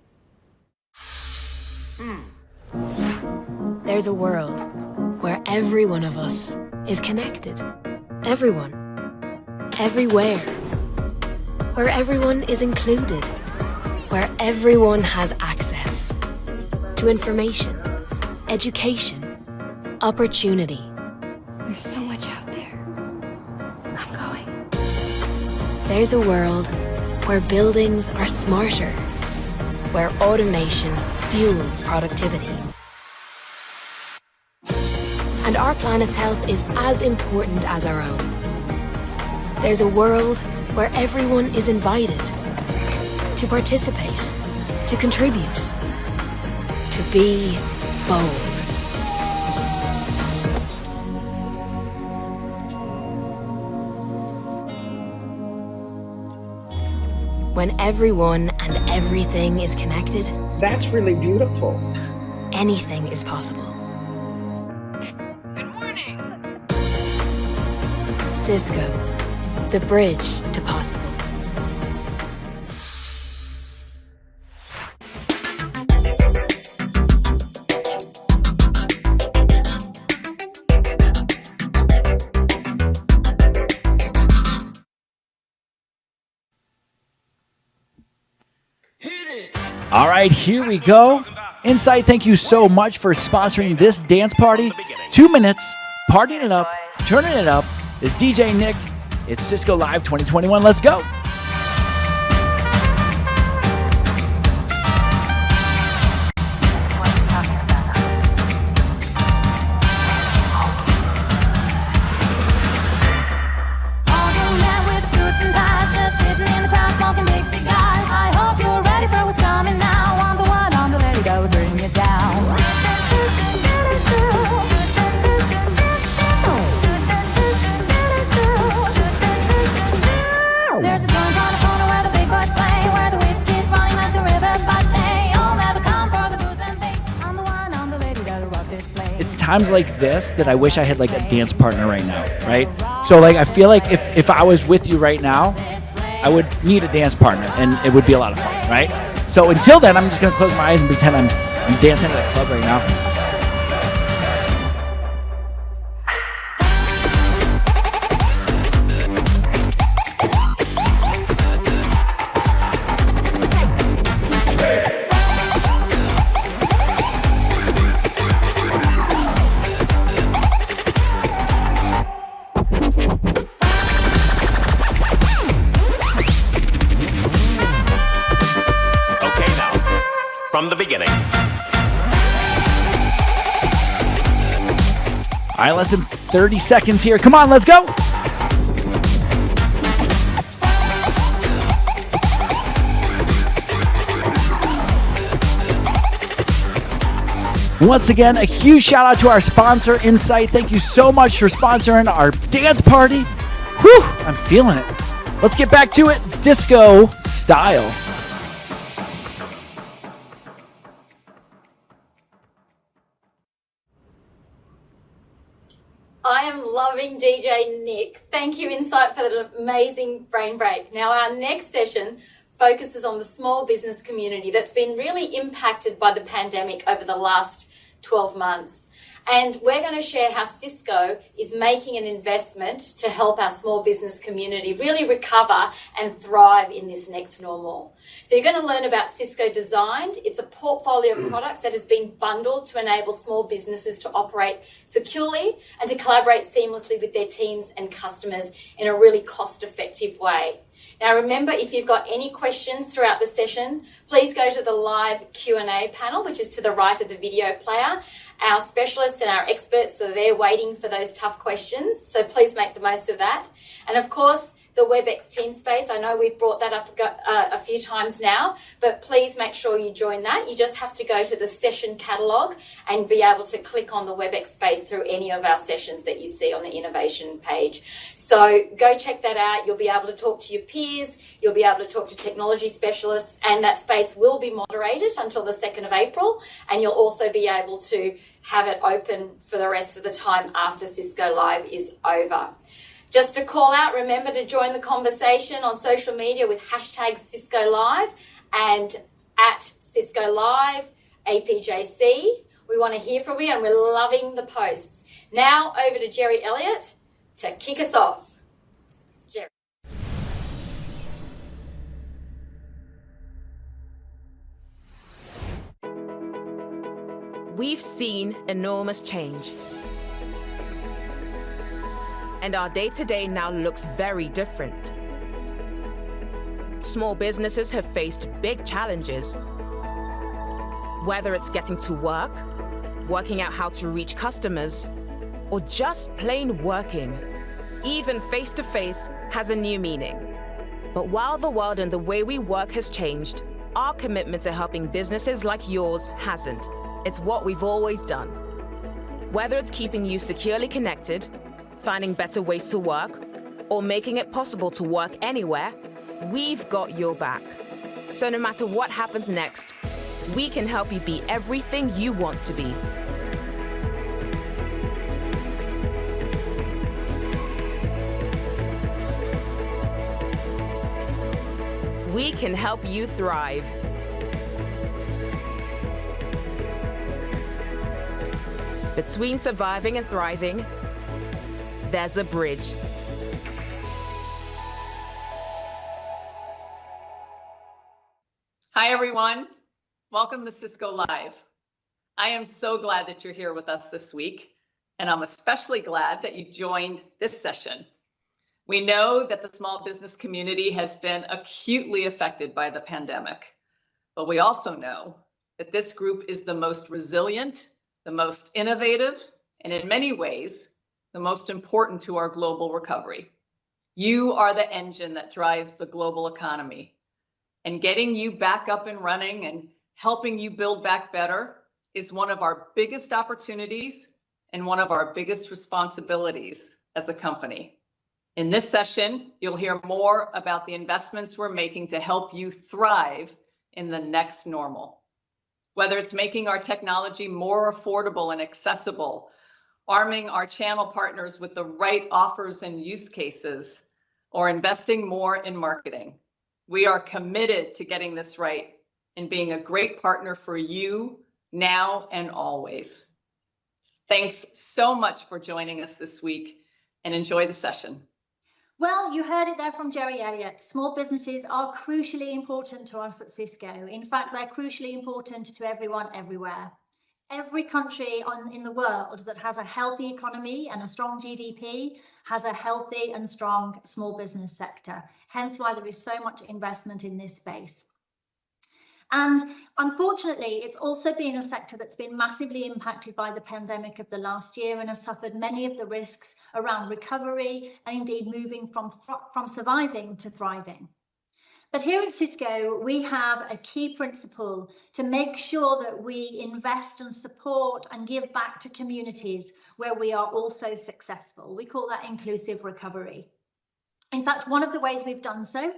There's a world where every one of us is connected. Everyone. Everywhere. Where everyone is included. Where everyone has access to information, education, opportunity. There's so much out there. I'm going. There's a world where buildings are smarter. Where automation fuels productivity. And our planet's health is as important as our own. There's a world where everyone is invited to participate, to contribute, to be bold. When everyone and everything is connected, That's really beautiful. anything is possible. Cisco, the bridge to possible. All right, here we go. Insight, thank you so much for sponsoring this dance party. 2 minutes, partying it up, turning it up. It's DJ Nick. It's Cisco Live 2021. Let's go. Times like this that I wish I had like a dance partner right now, right? So like I feel like if I was with you right now, I would need a dance partner and it would be a lot of fun, right? So until then, I'm just gonna close my eyes and pretend I'm dancing at a club right now. From the beginning. All right, less than 30 seconds here. Come on, let's go. Once again, a huge shout out to our sponsor, Insight. Thank you so much for sponsoring our dance party. Whew, I'm feeling it. Let's get back to it, disco style. I am loving DJ Nick. Thank you, Insight, for that amazing brain break. Now, our next session focuses on the small business community that's been really impacted by the pandemic over the last 12 months. And we're going to share how Cisco is making an investment to help our small business community really recover and thrive in this next normal. So you're going to learn about Cisco Designed. It's a portfolio of products that has been bundled to enable small businesses to operate securely and to collaborate seamlessly with their teams and customers in a really cost-effective way. Now remember, if you've got any questions throughout the session, please go to the live Q&A panel, which is to the right of the video player. Our specialists and our experts are there waiting for those tough questions, so please make the most of that. And of course, the WebEx team space, I know we've brought that up a few times now, but please make sure you join that. You just have to go to the session catalogue and be able to click on the WebEx space through any of our sessions that you see on the innovation page. So go check that out. You'll be able to talk to your peers, you'll be able to talk to technology specialists, and that space will be moderated until the 2nd of April, and you'll also be able to have it open for the rest of the time after Cisco Live is over. Just to call out, remember to join the conversation on social media with hashtag Cisco Live and at Cisco Live, APJC. We want to hear from you and we're loving the posts. Now over to Jerry Elliott to kick us off. Jerry. We've seen enormous change. And our day-to-day now looks very different. Small businesses have faced big challenges. Whether it's getting to work, working out how to reach customers, or just plain working, even face-to-face has a new meaning. But while the world and the way we work has changed, our commitment to helping businesses like yours hasn't. It's what we've always done. Whether it's keeping you securely connected, finding better ways to work, or making it possible to work anywhere, we've got your back. So no matter what happens next, we can help you be everything you want to be. We can help you thrive. Between surviving and thriving, there's a bridge. Hi, everyone. Welcome to Cisco Live. I am so glad that you're here with us this week, and I'm especially glad that you joined this session. We know that the small business community has been acutely affected by the pandemic, but we also know that this group is the most resilient, the most innovative, and in many ways, the most important to our global recovery. You are the engine that drives the global economy, and getting you back up and running and helping you build back better is one of our biggest opportunities and one of our biggest responsibilities as a company. In this session, you'll hear more about the investments we're making to help you thrive in the next normal. Whether it's making our technology more affordable and accessible, arming our channel partners with the right offers and use cases, or investing more in marketing. We are committed to getting this right and being a great partner for you now and always. Thanks so much for joining us this week and enjoy the session. Well, you heard it there from Jerry Elliott. Small businesses are crucially important to us at Cisco. In fact, they're crucially important to everyone everywhere. Every country in the world that has a healthy economy and a strong GDP has a healthy and strong small business sector, hence why there is so much investment in this space. And unfortunately, it's also been a sector that's been massively impacted by the pandemic of the last year and has suffered many of the risks around recovery and indeed moving from surviving to thriving. But here at Cisco, we have a key principle to make sure that we invest and support and give back to communities where we are also successful. We call that inclusive recovery. In fact, one of the ways we've done so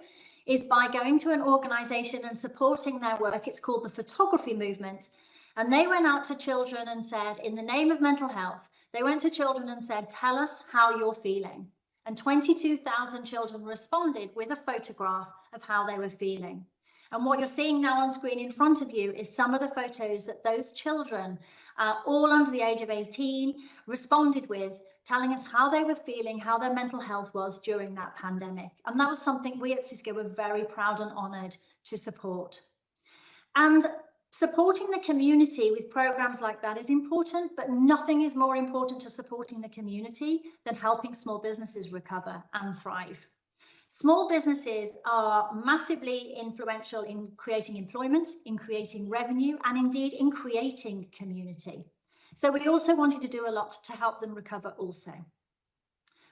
is by going to an organization and supporting their work. It's called the Photography Movement. And they went out to children and said, in the name of mental health, they went to children and said, tell us how you're feeling. And 22,000 children responded with a photograph of how they were feeling. And what you're seeing now on screen in front of you is some of the photos that those children, all under the age of 18, responded with, telling us how they were feeling, how their mental health was during that pandemic. And that was something we at Cisco were very proud and honored to support. And supporting the community with programs like that is important, but nothing is more important to supporting the community than helping small businesses recover and thrive. Small businesses are massively influential in creating employment, in creating revenue, and indeed in creating community. So we also wanted to do a lot to help them recover also.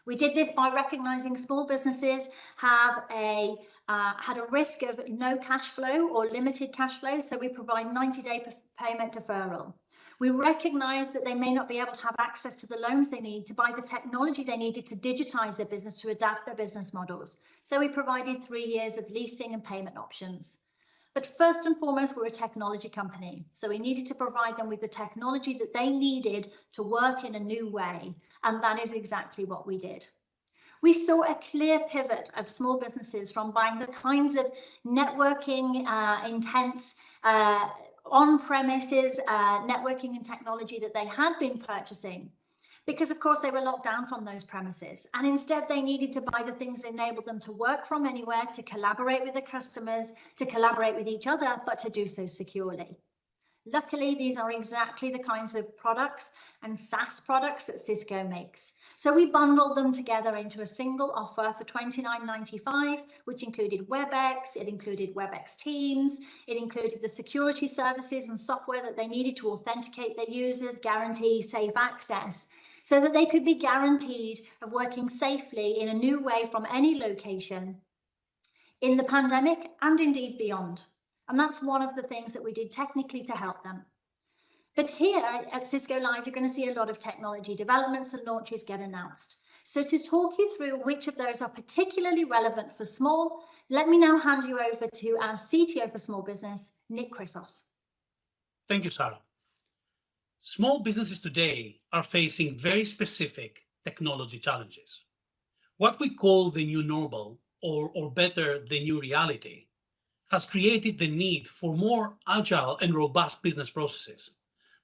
We did this by recognizing small businesses have had a risk of no cash flow or limited cash flow, so we provide 90-day payment deferral. We recognize that they may not be able to have access to the loans they need to buy the technology they needed to digitize their business, to adapt their business models. So we provided 3 years of leasing and payment options. But first and foremost, we're a technology company. So we needed to provide them with the technology that they needed to work in a new way. And that is exactly what we did. We saw a clear pivot of small businesses from buying the kinds of networking intense on-premises networking and technology that they had been purchasing, because of course they were locked down from those premises, and instead they needed to buy the things that enabled them to work from anywhere, to collaborate with their customers, to collaborate with each other, but to do so securely. Luckily, these are exactly the kinds of products and SaaS products that Cisco makes. So we bundled them together into a single offer for $29.95, which included WebEx, it included WebEx Teams, it included the security services and software that they needed to authenticate their users, guarantee safe access, so that they could be guaranteed of working safely in a new way from any location in the pandemic and indeed beyond. And that's one of the things that we did technically to help them. But here at Cisco Live, you're going to see a lot of technology developments and launches get announced. So to talk you through which of those are particularly relevant for small, let me now hand you over to our CTO for Small Business, Nick Chrysos. Thank you, Sarah. Small businesses today are facing very specific technology challenges. What we call the new normal, or better, the new reality, has created the need for more agile and robust business processes,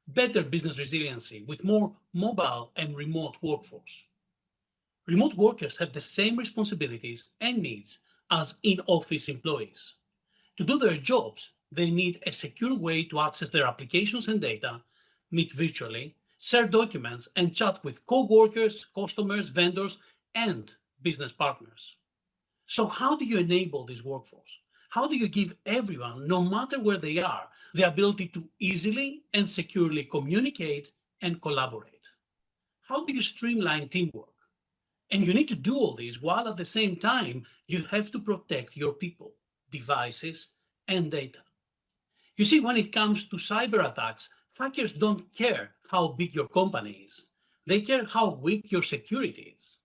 better business resiliency with more mobile and remote workforce. Remote workers have the same responsibilities and needs as in-office employees. To do their jobs, they need a secure way to access their applications and data, meet virtually, share documents, and chat with co-workers, customers, vendors, and business partners. So how do you enable this workforce? How do you give everyone, no matter where they are, the ability to easily and securely communicate and collaborate? How do you streamline teamwork? And you need to do all this while at the same time, you have to protect your people, devices, and data. You see, when it comes to cyber attacks, hackers don't care how big your company is. They care how weak your security is.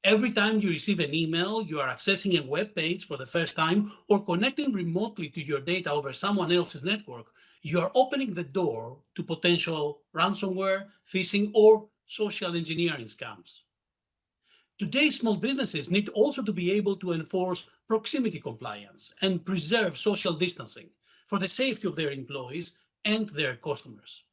Every time you receive an email, you are accessing a web page for the first time, or connecting remotely to your data over someone else's network, you are opening the door to potential ransomware, phishing, or social engineering scams. Today, small businesses need also to be able to enforce proximity compliance and preserve social distancing for the safety of their employees and their customers.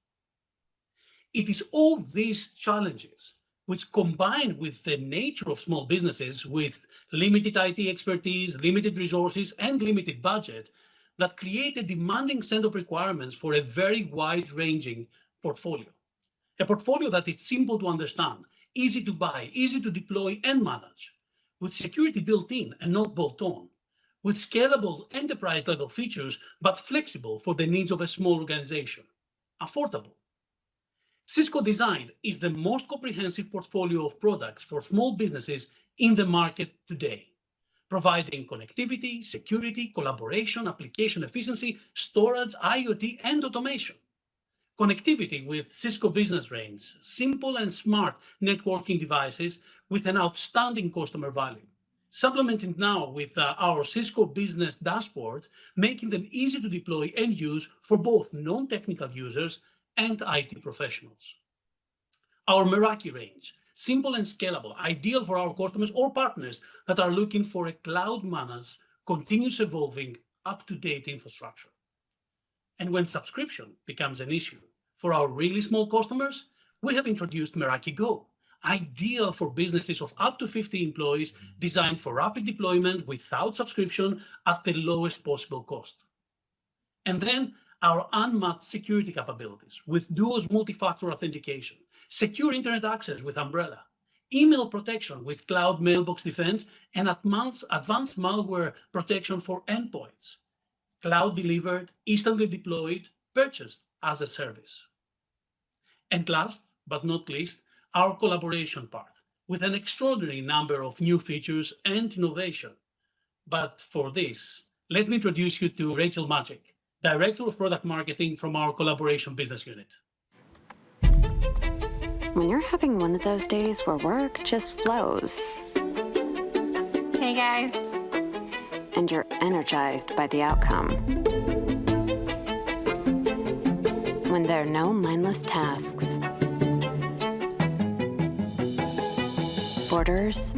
It is all these challenges which, combined with the nature of small businesses with limited IT expertise, limited resources, and limited budget, that create a demanding set of requirements for a very wide-ranging portfolio. A portfolio that is simple to understand, easy to buy, easy to deploy and manage, with security built in and not bolt on, with scalable enterprise-level features, but flexible for the needs of a small organization, affordable. Cisco Design is the most comprehensive portfolio of products for small businesses in the market today, providing connectivity, security, collaboration, application efficiency, storage, IoT, and automation. Connectivity with Cisco Business Range, simple and smart networking devices with an outstanding customer value. Supplemented now with our Cisco Business Dashboard, making them easy to deploy and use for both non-technical users and IT professionals. Our Meraki range, simple and scalable, ideal for our customers or partners that are looking for a cloud-managed, continuous evolving, up-to-date infrastructure. And when subscription becomes an issue for our really small customers, we have introduced Meraki Go, ideal for businesses of up to 50 employees, designed for rapid deployment without subscription at the lowest possible cost. And then our unmatched security capabilities with Duo's multi-factor authentication, secure internet access with Umbrella, email protection with cloud mailbox defense, and advanced malware protection for endpoints. Cloud delivered, instantly deployed, purchased as a service. And last but not least, our collaboration part, with an extraordinary number of new features and innovation. But for this, let me introduce you to Rachel Magic, Director of Product Marketing from our Collaboration Business Unit. When you're having one of those days where work just flows. Hey guys. And you're energized by the outcome. When there are no mindless tasks, borders,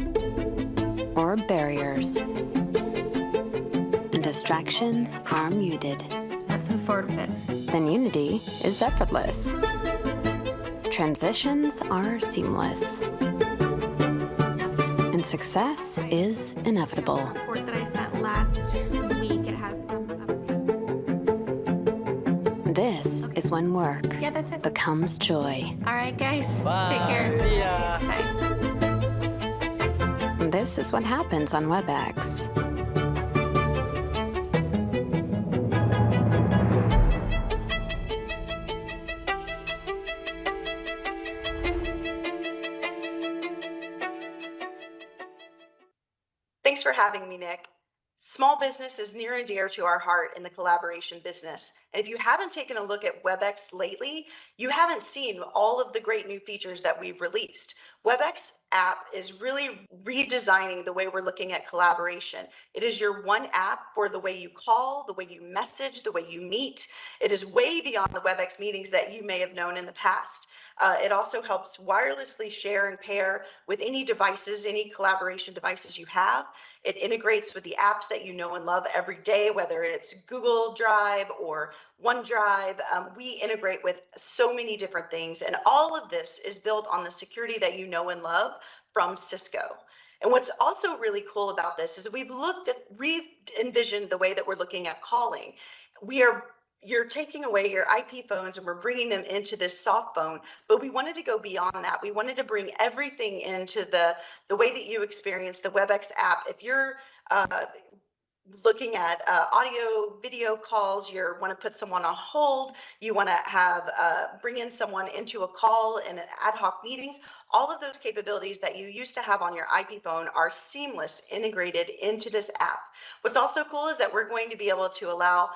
or barriers, and distractions are muted. Let's move forward with it. Then unity is effortless. Transitions are seamless. And success is inevitable. The report that I sent last week, it has some This is when work becomes joy. All right, guys. Bye. Take care. See ya. Bye. This is what happens on WebEx. Thanks for having me, Nick. Small business is near and dear to our heart in the collaboration business. And if you haven't taken a look at WebEx lately, you haven't seen all of the great new features that we've released. WebEx app is really redesigning the way we're looking at collaboration. It is your one app for the way you call, the way you message, the way you meet. It is way beyond the WebEx meetings that you may have known in the past. It also helps wirelessly share and pair with any devices, any collaboration devices you have. It integrates with the apps that you know and love every day, whether it's Google Drive or OneDrive. We integrate with so many different things, and all of this is built on the security that you know and love from Cisco. And what's also really cool about this is we've re-envisioned the way that we're looking at calling. You're taking away your IP phones and we're bringing them into this soft phone, but we wanted to go beyond that. We wanted to bring everything into the way that you experience the WebEx app. If you're looking at audio, video calls, you want to put someone on hold, you want to have bring in someone into a call and ad hoc meetings, all of those capabilities that you used to have on your IP phone are seamless, integrated into this app. What's also cool is that we're going to be able to allow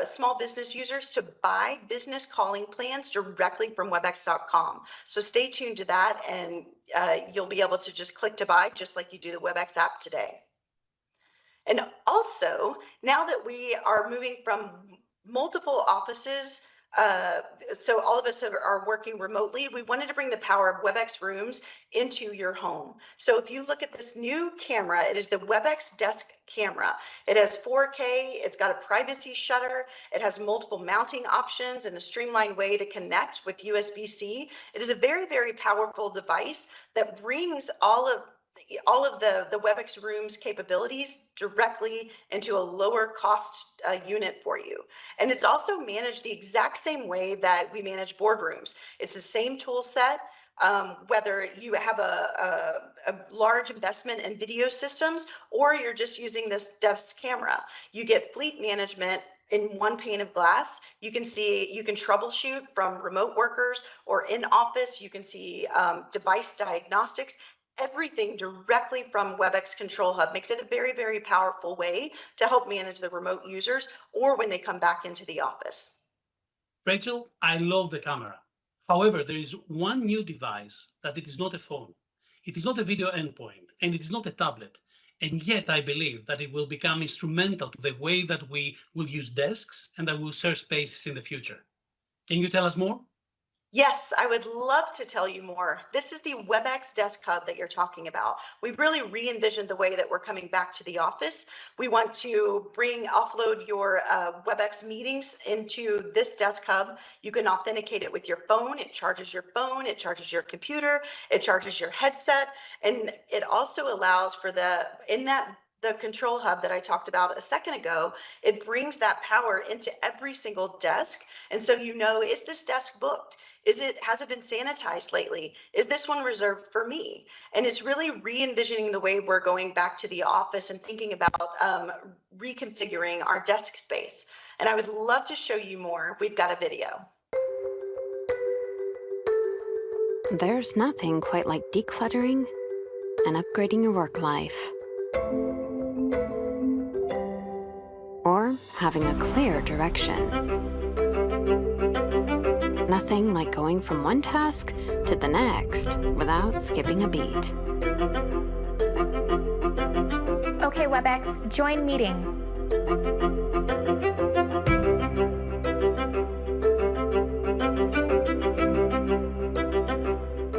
small business users to buy business calling plans directly from webex.com. So stay tuned to that, and you'll be able to just click to buy just like you do the WebEx app today. And also, now that we are moving from multiple offices, so all of us are working remotely, we wanted to bring the power of WebEx Rooms into your home. So if you look at this new camera, it is the WebEx Desk camera. It has 4K, it's got a privacy shutter, it has multiple mounting options and a streamlined way to connect with USB-C. It is a very, very powerful device that brings all of the WebEx Rooms capabilities directly into a lower cost unit for you. And it's also managed the exact same way that we manage boardrooms. It's the same tool set, whether you have a large investment in video systems or you're just using this desk camera. You get fleet management in one pane of glass. You can troubleshoot from remote workers or in office. You can see device diagnostics. Everything directly from WebEx Control Hub makes it a very, very powerful way to help manage the remote users or when they come back into the office. Rachel, I love the camera. However, there is one new device that it is not a phone. It is not a video endpoint, and it is not a tablet. And yet I believe that it will become instrumental to the way that we will use desks and that we'll share spaces in the future. Can you tell us more? Yes, I would love to tell you more. This is the WebEx Desk Hub that you're talking about. We've really re-envisioned the way that we're coming back to the office. We want to offload your WebEx meetings into this Desk Hub. You can authenticate it with your phone. It charges your phone, it charges your computer, it charges your headset, and it also allows for in that the control hub that I talked about a second ago, it brings that power into every single desk. And so you know, is this desk booked? Has it been sanitized lately? Is this one reserved for me? And it's really re-envisioning the way we're going back to the office and thinking about reconfiguring our desk space. And I would love to show you more. We've got a video. There's nothing quite like decluttering and upgrading your work life. Or having a clear direction. Nothing like going from one task to the next without skipping a beat. Okay, WebEx, join meeting.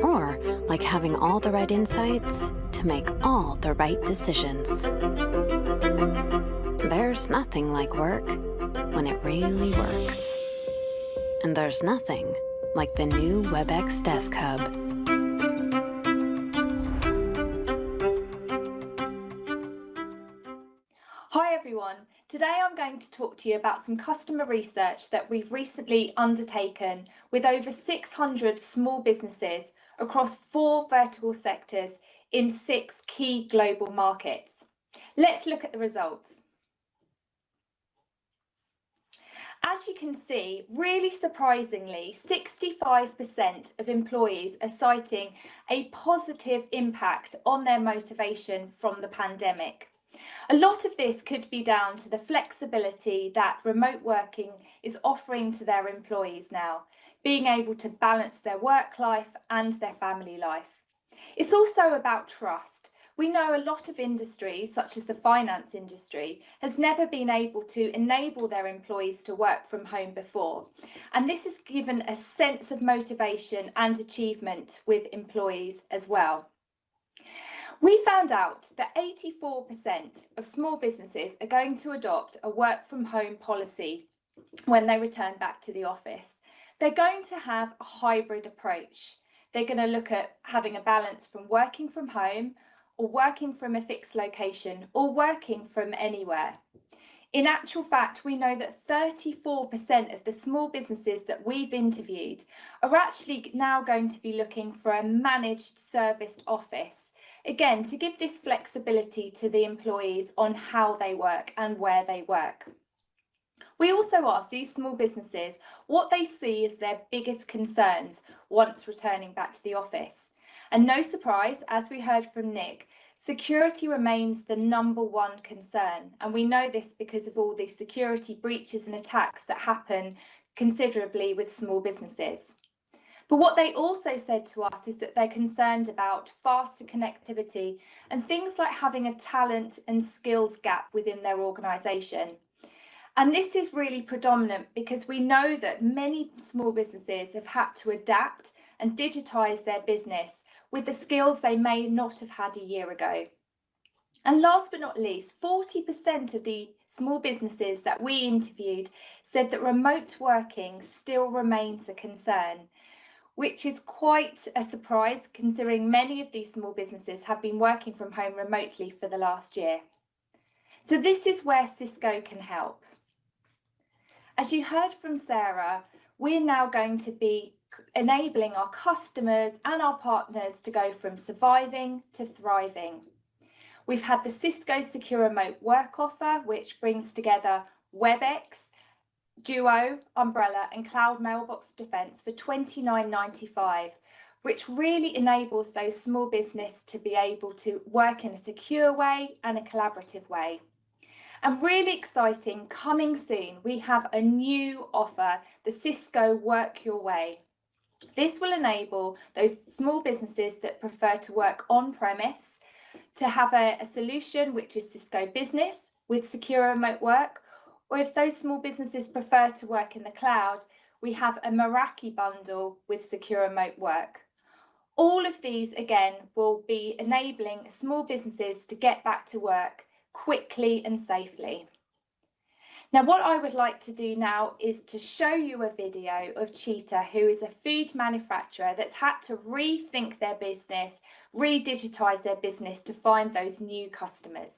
Or like having all the right insights to make all the right decisions. There's nothing like work when it really works. And there's nothing like the new WebEx Desk Hub. Hi everyone, today I'm going to talk to you about some customer research that we've recently undertaken with over 600 small businesses across 4 vertical sectors in 6 key global markets. Let's look at the results. As you can see, really surprisingly, 65% of employees are citing a positive impact on their motivation from the pandemic. A lot of this could be down to the flexibility that remote working is offering to their employees now, being able to balance their work life and their family life. It's also about trust. We know a lot of industries, such as the finance industry, has never been able to enable their employees to work from home before. And this has given a sense of motivation and achievement with employees as well. We found out that 84% of small businesses are going to adopt a work from home policy when they return back to the office. They're going to have a hybrid approach. They're going to look at having a balance from working from home or working from a fixed location or working from anywhere. In actual fact, we know that 34% of the small businesses that we've interviewed are actually now going to be looking for a managed serviced office. Again, to give this flexibility to the employees on how they work and where they work. We also asked these small businesses what they see as their biggest concerns once returning back to the office. And no surprise, as we heard from Nick, security remains the #1 concern. And we know this because of all the security breaches and attacks that happen considerably with small businesses. But what they also said to us is that they're concerned about faster connectivity and things like having a talent and skills gap within their organisation. And this is really predominant because we know that many small businesses have had to adapt and digitise their business with the skills they may not have had a year ago. And last but not least, 40% of the small businesses that we interviewed said that remote working still remains a concern, which is quite a surprise considering many of these small businesses have been working from home remotely for the last year. So this is where Cisco can help. As you heard from Sarah, we're now going to be enabling our customers and our partners to go from surviving to thriving. We've had the Cisco Secure Remote Work offer, which brings together WebEx, Duo, Umbrella and Cloud Mailbox Defense for $29.95, which really enables those small businesses to be able to work in a secure way and a collaborative way. And really exciting, coming soon, we have a new offer, the Cisco Work Your Way. This will enable those small businesses that prefer to work on-premise to have a solution which is Cisco Business with secure remote work, or if those small businesses prefer to work in the cloud, we have a Meraki bundle with secure remote work. All of these, again, will be enabling small businesses to get back to work quickly and safely. Now, what I would like to do now is to show you a video of Cheetah, who is a food manufacturer that's had to rethink their business, re-digitize their business to find those new customers.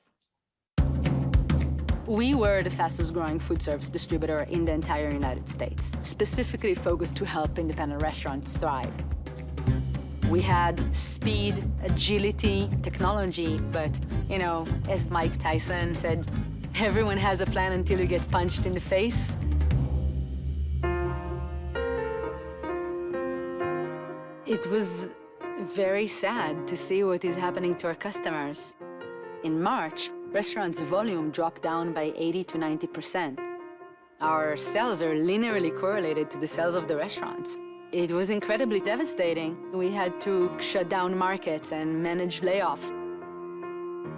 We were the fastest growing food service distributor in the entire United States, specifically focused to help independent restaurants thrive. We had speed, agility, technology, but, as Mike Tyson said, everyone has a plan until you get punched in the face. It was very sad to see what is happening to our customers. In March, restaurants' volume dropped down by 80 to 90%. Our sales are linearly correlated to the sales of the restaurants. It was incredibly devastating. We had to shut down markets and manage layoffs.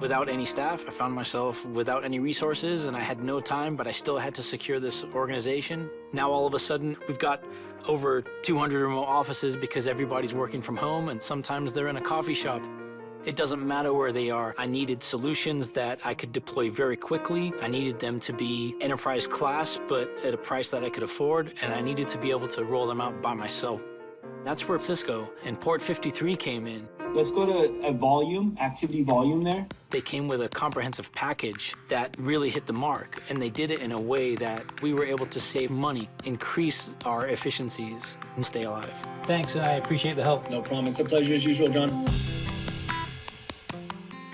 Without any staff, I found myself without any resources, and I had no time, but I still had to secure this organization. Now all of a sudden, we've got over 200 remote offices because everybody's working from home, and sometimes they're in a coffee shop. It doesn't matter where they are. I needed solutions that I could deploy very quickly. I needed them to be enterprise class, but at a price that I could afford, and I needed to be able to roll them out by myself. That's where Cisco and Port 53 came in. Let's go to a volume, activity volume there. They came with a comprehensive package that really hit the mark, and they did it in a way that we were able to save money, increase our efficiencies, and stay alive. Thanks, I appreciate the help. No problem. It's a pleasure as usual, John.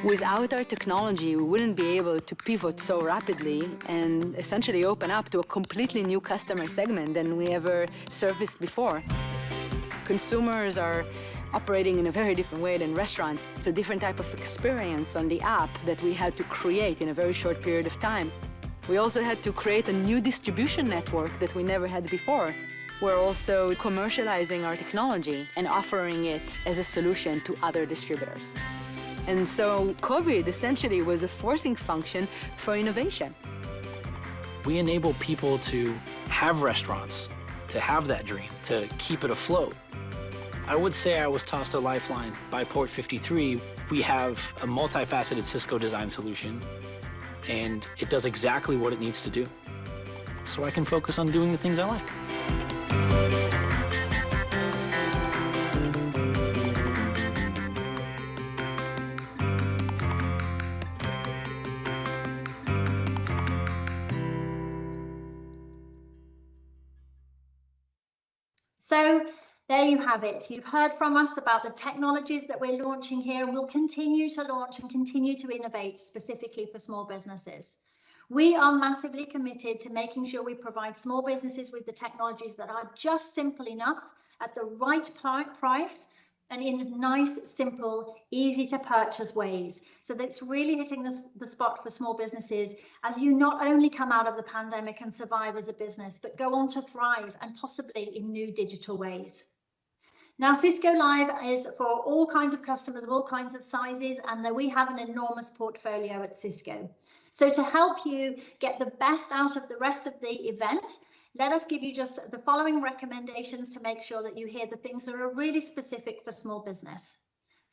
Without our technology, we wouldn't be able to pivot so rapidly and essentially open up to a completely new customer segment than we ever serviced before. Consumers are operating in a very different way than restaurants. It's a different type of experience on the app that we had to create in a very short period of time. We also had to create a new distribution network that we never had before. We're also commercializing our technology and offering it as a solution to other distributors. And so COVID essentially was a forcing function for innovation. We enable people to have restaurants, to have that dream, to keep it afloat. I would say I was tossed a lifeline by Port 53. We have a multifaceted Cisco design solution, and it does exactly what it needs to do. So I can focus on doing the things I like. So there you have it. You've heard from us about the technologies that we're launching here, and we'll continue to launch and continue to innovate specifically for small businesses. We are massively committed to making sure we provide small businesses with the technologies that are just simple enough at the right price and in nice, simple, easy to purchase ways. So that's really hitting the spot for small businesses as you not only come out of the pandemic and survive as a business, but go on to thrive and possibly in new digital ways. Now, Cisco Live is for all kinds of customers of all kinds of sizes, and we have an enormous portfolio at Cisco. So to help you get the best out of the rest of the event, let us give you just the following recommendations to make sure that you hear the things that are really specific for small business.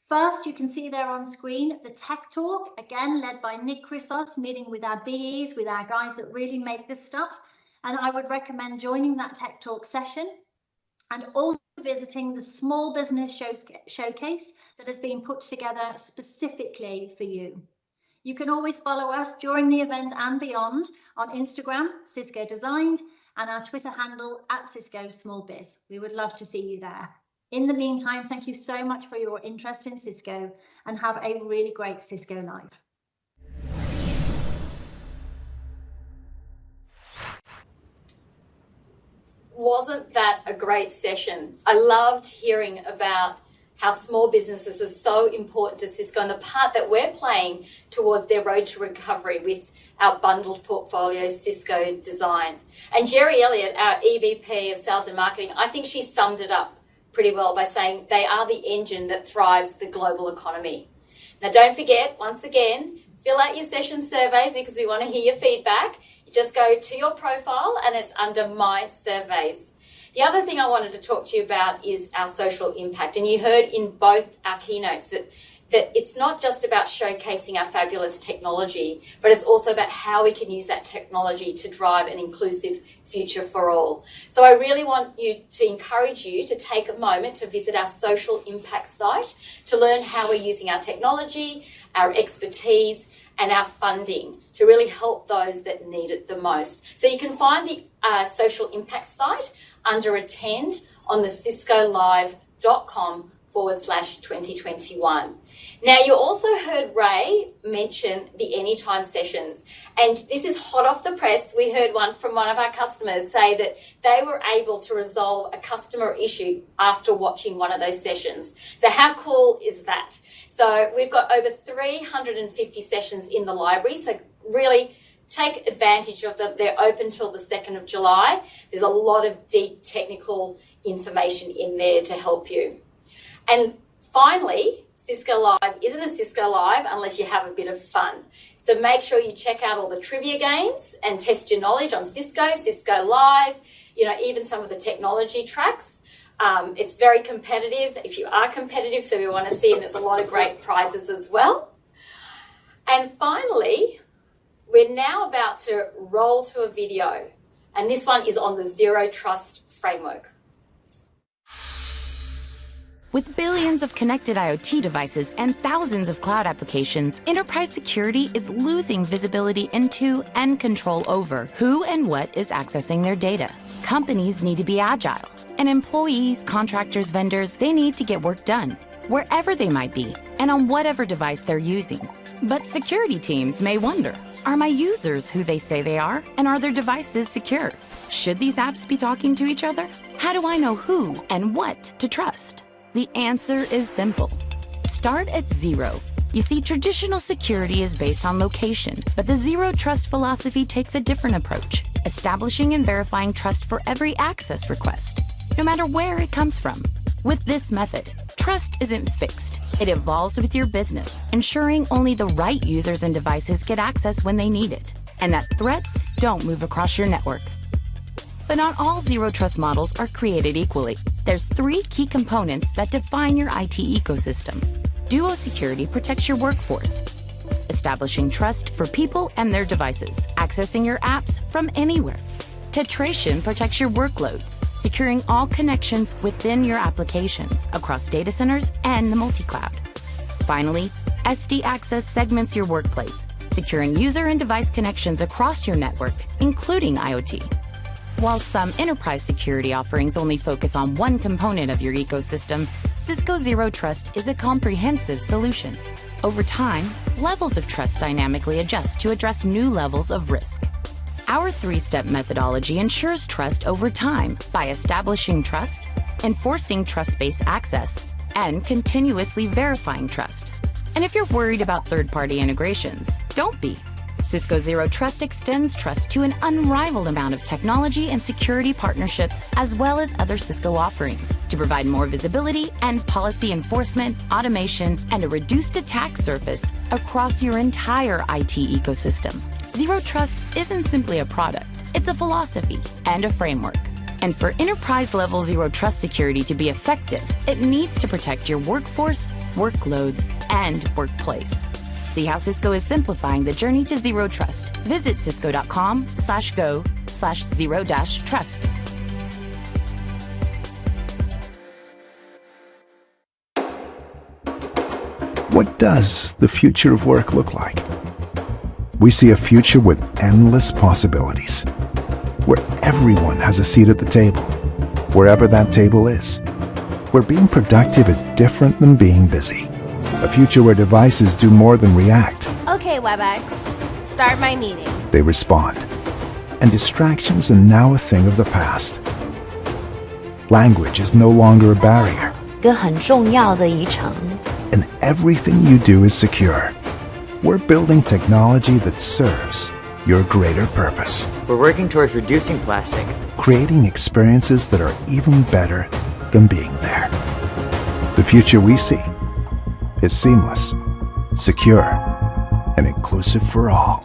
First, you can see there on screen the Tech Talk, again led by Nick Chrysos, meeting with our BEs, with our guys that really make this stuff. And I would recommend joining that Tech Talk session and also visiting the Small Business Showcase that has been put together specifically for you. You can always follow us during the event and beyond on Instagram, Cisco Designed, and our Twitter handle @CiscoSmallBiz. We would love to see you there. In the meantime, thank you so much for your interest in Cisco, and have a really great Cisco Live. Wasn't that a great session? I loved hearing about how small businesses are so important to Cisco and the part that we're playing towards their road to recovery with our bundled portfolio, Cisco Design. And Jerry Elliott, our EVP of Sales and Marketing, I think she summed it up pretty well by saying they are the engine that thrives the global economy. Now, don't forget, once again, fill out your session surveys because we want to hear your feedback. You just go to your profile and it's under My Surveys. The other thing I wanted to talk to you about is our social impact. And you heard in both our keynotes that it's not just about showcasing our fabulous technology, but it's also about how we can use that technology to drive an inclusive future for all. So I really want to encourage you to take a moment to visit our social impact site to learn how we're using our technology, our expertise, and our funding to really help those that need it the most. So you can find the social impact site under Attend on the ciscolive.com/2021. Now, you also heard Ray mention the anytime sessions, and this is hot off the press. We heard one from one of our customers say that they were able to resolve a customer issue after watching one of those sessions. So how cool is that? So we've got over 350 sessions in the library, so really take advantage of them. They're open till the 2nd of July. There's a lot of deep technical information in there to help you. And finally, Cisco Live isn't a Cisco Live unless you have a bit of fun. So make sure you check out all the trivia games and test your knowledge on Cisco, Cisco Live, even some of the technology tracks. It's very competitive if you are competitive, so we want to see, and there's a lot of great prizes as well. And finally, we're now about to roll to a video, and this one is on the Zero Trust framework. With billions of connected IoT devices and thousands of cloud applications, enterprise security is losing visibility into and control over who and what is accessing their data. Companies need to be agile, and employees, contractors, vendors, they need to get work done, wherever they might be, and on whatever device they're using. But security teams may wonder, are my users who they say they are, and are their devices secure? Should these apps be talking to each other? How do I know who and what to trust? The answer is simple. Start at zero. You see, traditional security is based on location, but the Zero Trust philosophy takes a different approach, establishing and verifying trust for every access request, no matter where it comes from. With this method, trust isn't fixed. It evolves with your business, ensuring only the right users and devices get access when they need it, and that threats don't move across your network. But not all Zero Trust models are created equally. There's 3 key components that define your IT ecosystem. Duo Security protects your workforce, establishing trust for people and their devices, accessing your apps from anywhere. Tetration protects your workloads, securing all connections within your applications across data centers and the multi-cloud. Finally, SD Access segments your workplace, securing user and device connections across your network, including IoT. While some enterprise security offerings only focus on one component of your ecosystem, Cisco Zero Trust is a comprehensive solution. Over time, levels of trust dynamically adjust to address new levels of risk. Our 3-step methodology ensures trust over time by establishing trust, enforcing trust-based access, and continuously verifying trust. And if you're worried about third-party integrations, don't be. Cisco Zero Trust extends trust to an unrivaled amount of technology and security partnerships, as well as other Cisco offerings, to provide more visibility and policy enforcement, automation, and a reduced attack surface across your entire IT ecosystem. Zero Trust isn't simply a product, it's a philosophy and a framework. And for enterprise-level Zero Trust security to be effective, it needs to protect your workforce, workloads, and workplace. See how Cisco is simplifying the journey to Zero Trust. Visit cisco.com/go/zero-trust. What does the future of work look like? We see a future with endless possibilities, where everyone has a seat at the table, wherever that table is, where being productive is different than being busy. A future where devices do more than react. Okay, WebEx, start my meeting. They respond. And distractions are now a thing of the past. Language is no longer a barrier. 个很重要的一程。 And everything you do is secure. We're building technology that serves your greater purpose. We're working towards reducing plastic. Creating experiences that are even better than being there. The future we see is seamless, secure, and inclusive for all.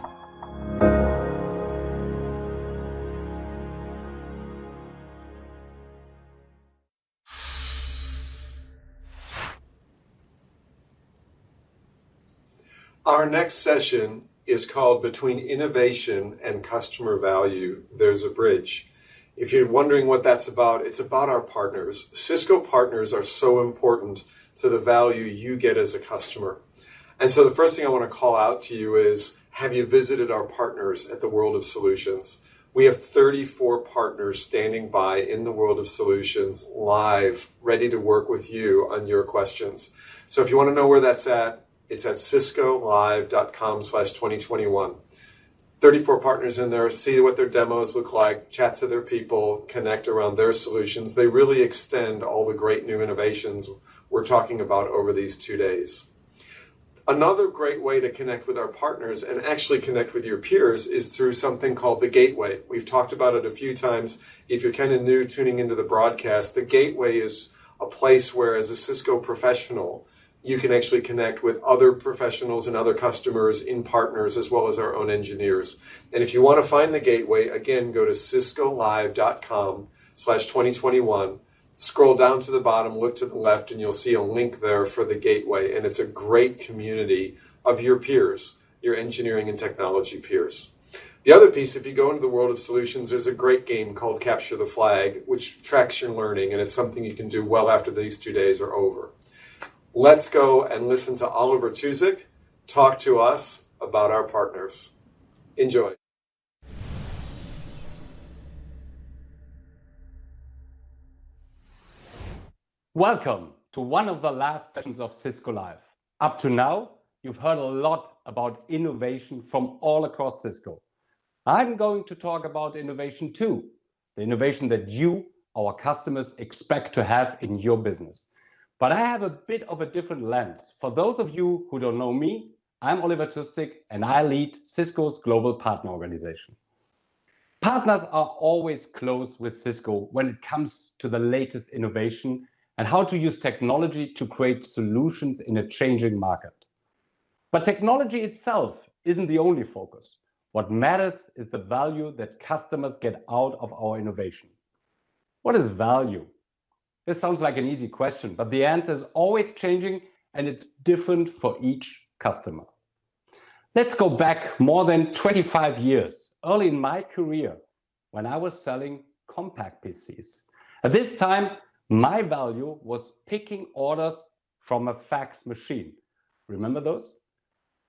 Our next session is called Between Innovation and Customer Value, There's a Bridge. If you're wondering what that's about, it's about our partners. Cisco partners are so important to the value you get as a customer. And so the first thing I want to call out to you is, have you visited our partners at the World of Solutions? We have 34 partners standing by in the World of Solutions, live, ready to work with you on your questions. So if you want to know where that's at, it's at ciscolive.com/2021. 34 partners in there, see what their demos look like, chat to their people, connect around their solutions. They really extend all the great new innovations we're talking about over these 2 days. Another great way to connect with our partners and actually connect with your peers is through something called the Gateway. We've talked about it a few times. If you're kind of new tuning into the broadcast, the Gateway is a place where, as a Cisco professional, you can actually connect with other professionals and other customers in partners, as well as our own engineers. And if you want to find the Gateway, again, go to ciscolive.com/2021. Scroll down to the bottom, look to the left, and you'll see a link there for the Gateway. And it's a great community of your peers, your engineering and technology peers. The other piece, if you go into the World of Solutions, there's a great game called Capture the Flag, which tracks your learning, and it's something you can do well after these 2 days are over. Let's go and listen to Oliver Tuzik talk to us about our partners. Enjoy. Welcome to one of the last sessions of Cisco Live. Up to now, you've heard a lot about innovation from all across Cisco. I'm going to talk about innovation too, the innovation that you, our customers, expect to have in your business. But I have a bit of a different lens. For those of you who don't know me, I'm Oliver Tuzik and I lead Cisco's Global Partner Organization. Partners are always close with Cisco when it comes to the latest innovation and how to use technology to create solutions in a changing market. But technology itself isn't the only focus. What matters is the value that customers get out of our innovation. What is value? This sounds like an easy question, but the answer is always changing and it's different for each customer. Let's go back more than 25 years, early in my career, when I was selling compact PCs. At this time, my value was picking orders from a fax machine. Remember those?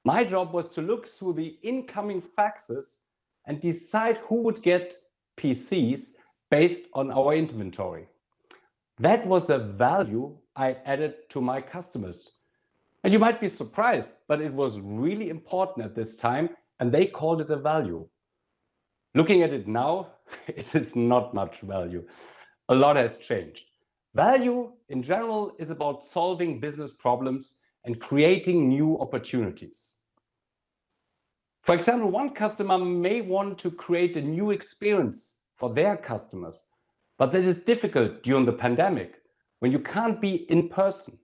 My job was to look through the incoming faxes and decide who would get PCs based on our inventory. That was the value I added to my customers. And you might be surprised, but it was really important at this time, and they called it a value. Looking at it now, it is not much value. A lot has changed. Value, in general, is about solving business problems and creating new opportunities. For example, one customer may want to create a new experience for their customers, but that is difficult during the pandemic when you can't be in person.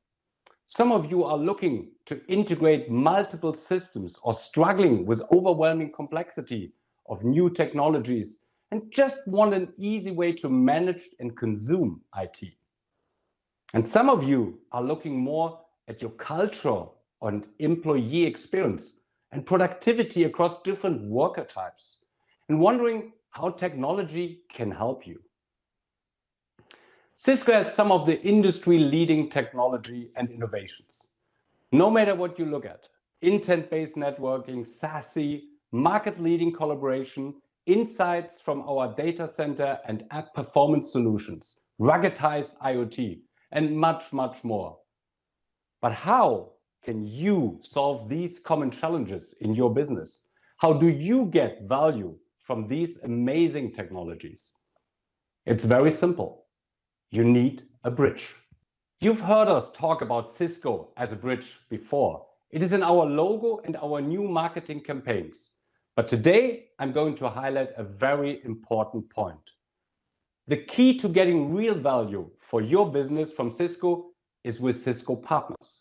Some of you are looking to integrate multiple systems or struggling with overwhelming complexity of new technologies and just want an easy way to manage and consume IT. And some of you are looking more at your culture and employee experience and productivity across different worker types and wondering how technology can help you. Cisco has some of the industry-leading technology and innovations. No matter what you look at, intent-based networking, SASE, market-leading collaboration, insights from our data center and app performance solutions, ruggedized IoT, and much, much more. But how can you solve these common challenges in your business? How do you get value from these amazing technologies? It's very simple. You need a bridge. You've heard us talk about Cisco as a bridge before. It is in our logo and our new marketing campaigns. But today, I'm going to highlight a very important point. The key to getting real value for your business from Cisco is with Cisco partners.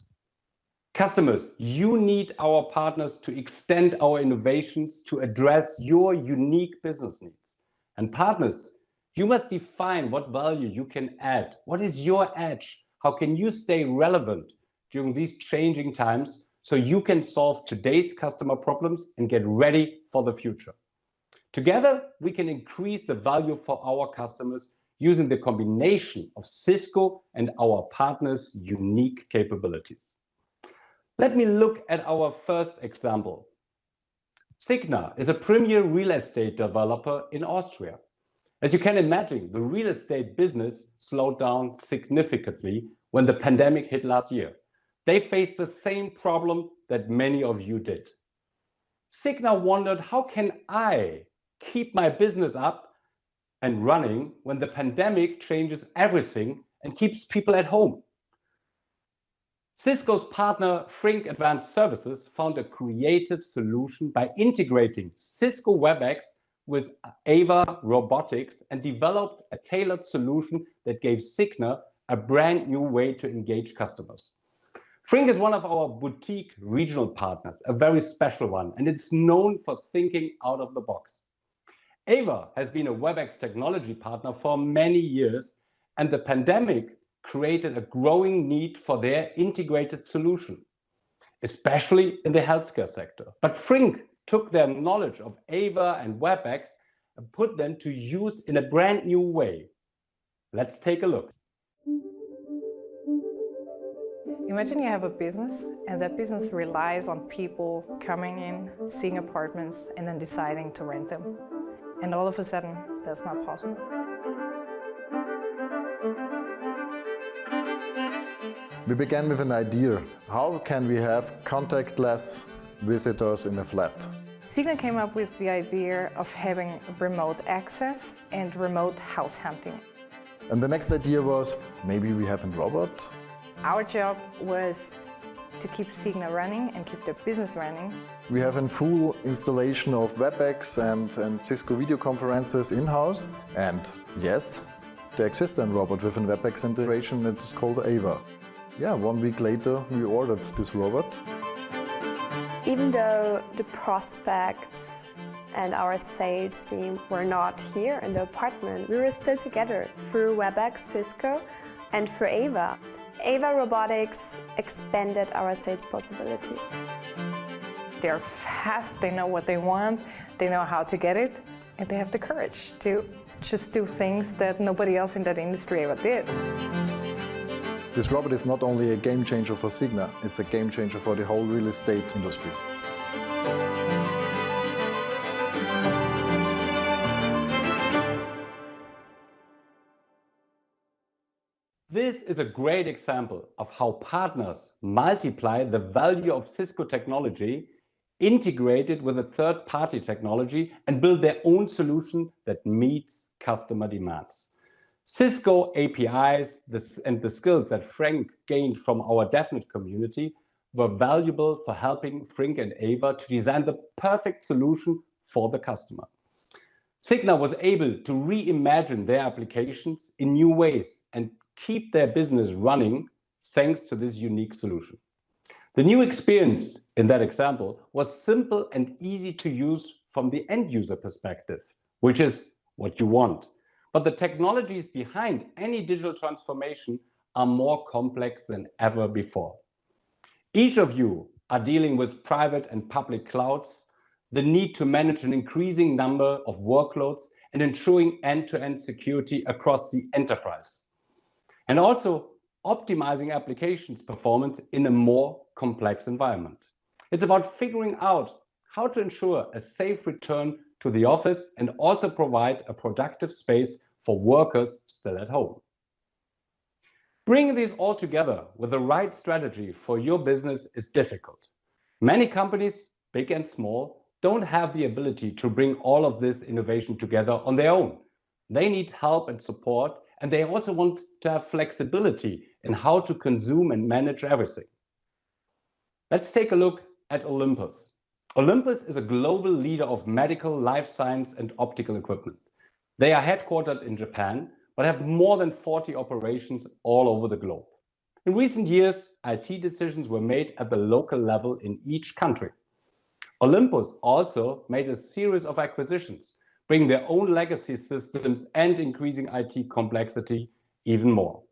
Customers, you need our partners to extend our innovations to address your unique business needs. And partners, you must define what value you can add. What is your edge? How can you stay relevant during these changing times so you can solve today's customer problems and get ready for the future. Together, we can increase the value for our customers using the combination of Cisco and our partners' unique capabilities. Let me look at our first example. Signa is a premier real estate developer in Austria. As you can imagine, the real estate business slowed down significantly when the pandemic hit last year. They faced the same problem that many of you did. Signa wondered, how can I keep my business up and running when the pandemic changes everything and keeps people at home? Cisco's partner Frink Advanced Services found a creative solution by integrating Cisco WebEx with Ava Robotics and developed a tailored solution that gave Signa a brand new way to engage customers. Frink is one of our boutique regional partners, a very special one, and it's known for thinking out of the box. Ava has been a WebEx technology partner for many years, and the pandemic created a growing need for their integrated solution, especially in the healthcare sector. But Frink took their knowledge of Ava and WebEx and put them to use in a brand new way. Let's take a look. Imagine you have a business and that business relies on people coming in, seeing apartments and then deciding to rent them. And all of a sudden, that's not possible. We began with an idea. How can we have contactless visitors in a flat? Signa came up with the idea of having remote access and remote house hunting. And the next idea was, maybe we have a robot? Our job was to keep Signa running and keep their business running. We have a full installation of WebEx and Cisco video conferences in-house. And yes, there exists a robot with a WebEx integration that is called Ava. Yeah, 1 week later, we ordered this robot. Even though the prospects and our sales team were not here in the apartment, we were still together through WebEx, Cisco, and through Ava. Ava Robotics expanded our sales possibilities. They're fast, they know what they want, they know how to get it, and they have the courage to just do things that nobody else in that industry ever did. This robot is not only a game changer for Signa, it's a game changer for the whole real estate industry. This is a great example of how partners multiply the value of Cisco technology, integrate it with a third-party technology, and build their own solution that meets customer demands. Cisco APIs and the skills that Frank gained from our DevNet community were valuable for helping Frink and Ava to design the perfect solution for the customer. Signa was able to reimagine their applications in new ways and keep their business running thanks to this unique solution. The new experience in that example was simple and easy to use from the end user perspective, which is what you want. But the technologies behind any digital transformation are more complex than ever before. Each of you are dealing with private and public clouds, the need to manage an increasing number of workloads, and ensuring end-to-end security across the enterprise. And also optimizing applications performance in a more complex environment. It's about figuring out how to ensure a safe return to the office and also provide a productive space for workers still at home. Bringing these all together with the right strategy for your business is difficult. Many companies, big and small, don't have the ability to bring all of this innovation together on their own. They need help and support, and they also want to have flexibility in how to consume and manage everything. Let's take a look at Olympus. Olympus is a global leader of medical, life science, and optical equipment. They are headquartered in Japan, but have more than 40 operations all over the globe. In recent years, IT decisions were made at the local level in each country. Olympus also made a series of acquisitions, bringing their own legacy systems and increasing IT complexity even more.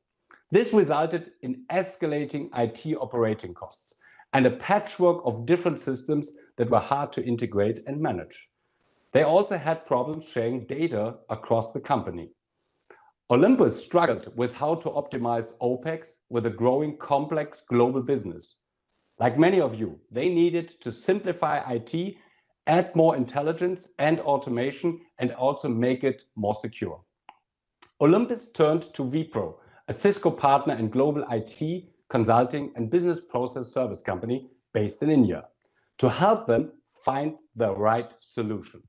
This resulted in escalating IT operating costs and a patchwork of different systems that were hard to integrate and manage. They also had problems sharing data across the company. Olympus struggled with how to optimize OPEX with a growing complex global business. Like many of you, they needed to simplify IT, add more intelligence and automation, and also make it more secure. Olympus turned to Wipro, a Cisco partner and global IT consulting and business process service company based in India, to help them find the right solution.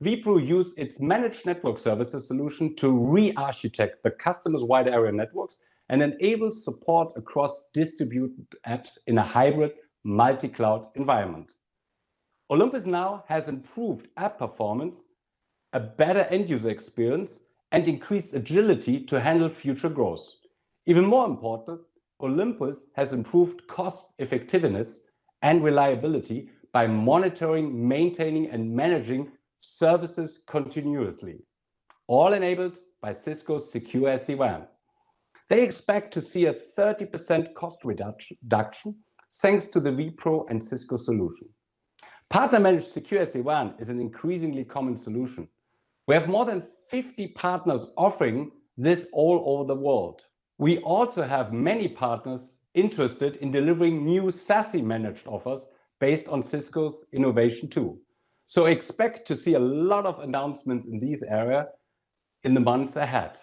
Wipro used its managed network services solution to re-architect the customer's wide area networks and enable support across distributed apps in a hybrid multi-cloud environment. Olympus now has improved app performance, a better end-user experience, and increased agility to handle future growth. Even more important, Olympus has improved cost effectiveness and reliability by monitoring, maintaining, and managing services continuously, all enabled by Cisco's secure SD-WAN. They expect to see a 30% cost reduction thanks to the Wipro and Cisco solution. Partner-managed secure SD-WAN is an increasingly common solution. We have more than 50 partners offering this all over the world. We also have many partners interested in delivering new SASE managed offers based on Cisco's innovation too. So expect to see a lot of announcements in these areas in the months ahead.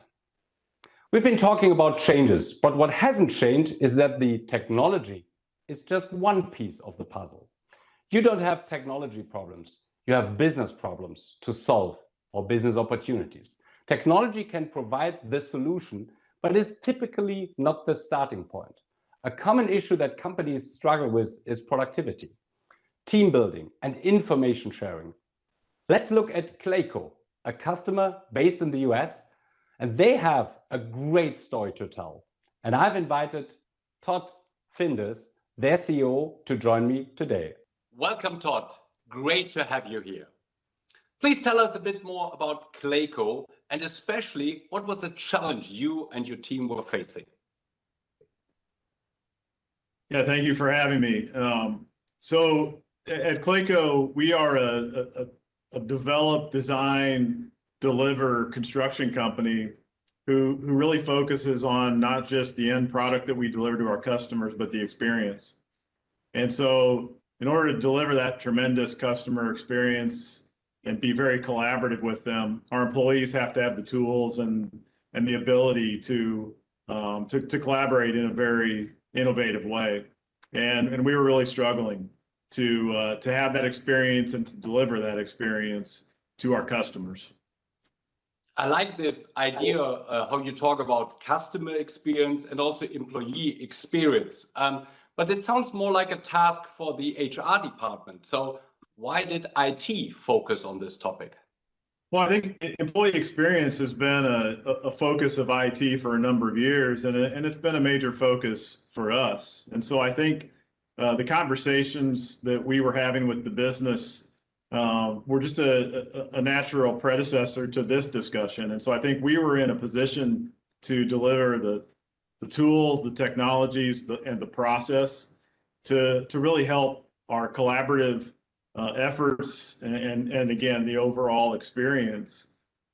We've been talking about changes, but what hasn't changed is that the technology is just one piece of the puzzle. You don't have technology problems, you have business problems to solve or business opportunities. Technology can provide the solution, but is typically not the starting point. A common issue that companies struggle with is productivity, team building, and information sharing. Let's look at Clayco, a customer based in the US, and they have a great story to tell. And I've invited Todd Finders, their CEO, to join me today. Welcome, Todd. Great to have you here. Please tell us a bit more about Clayco, and especially what was the challenge you and your team were facing? Yeah, thank you for having me. So at Clayco, we are a develop, design, deliver construction company who really focuses on not just the end product that we deliver to our customers, but the experience. And so in order to deliver that tremendous customer experience and be very collaborative with them, our employees have to have the tools and the ability to collaborate in a very innovative way. And we were really struggling to have that experience and to deliver that experience to our customers. I like this idea, how you talk about customer experience and also employee experience. But it sounds more like a task for the HR department. So why did IT focus on this topic? Well, I think employee experience has been a focus of IT for a number of years, and it's been a major focus for us. And so I think the conversations that we were having with the business were just a natural predecessor to this discussion. And so I think we were in a position to deliver the tools, the technologies, and the process to really help our collaborative efforts and again, the overall experience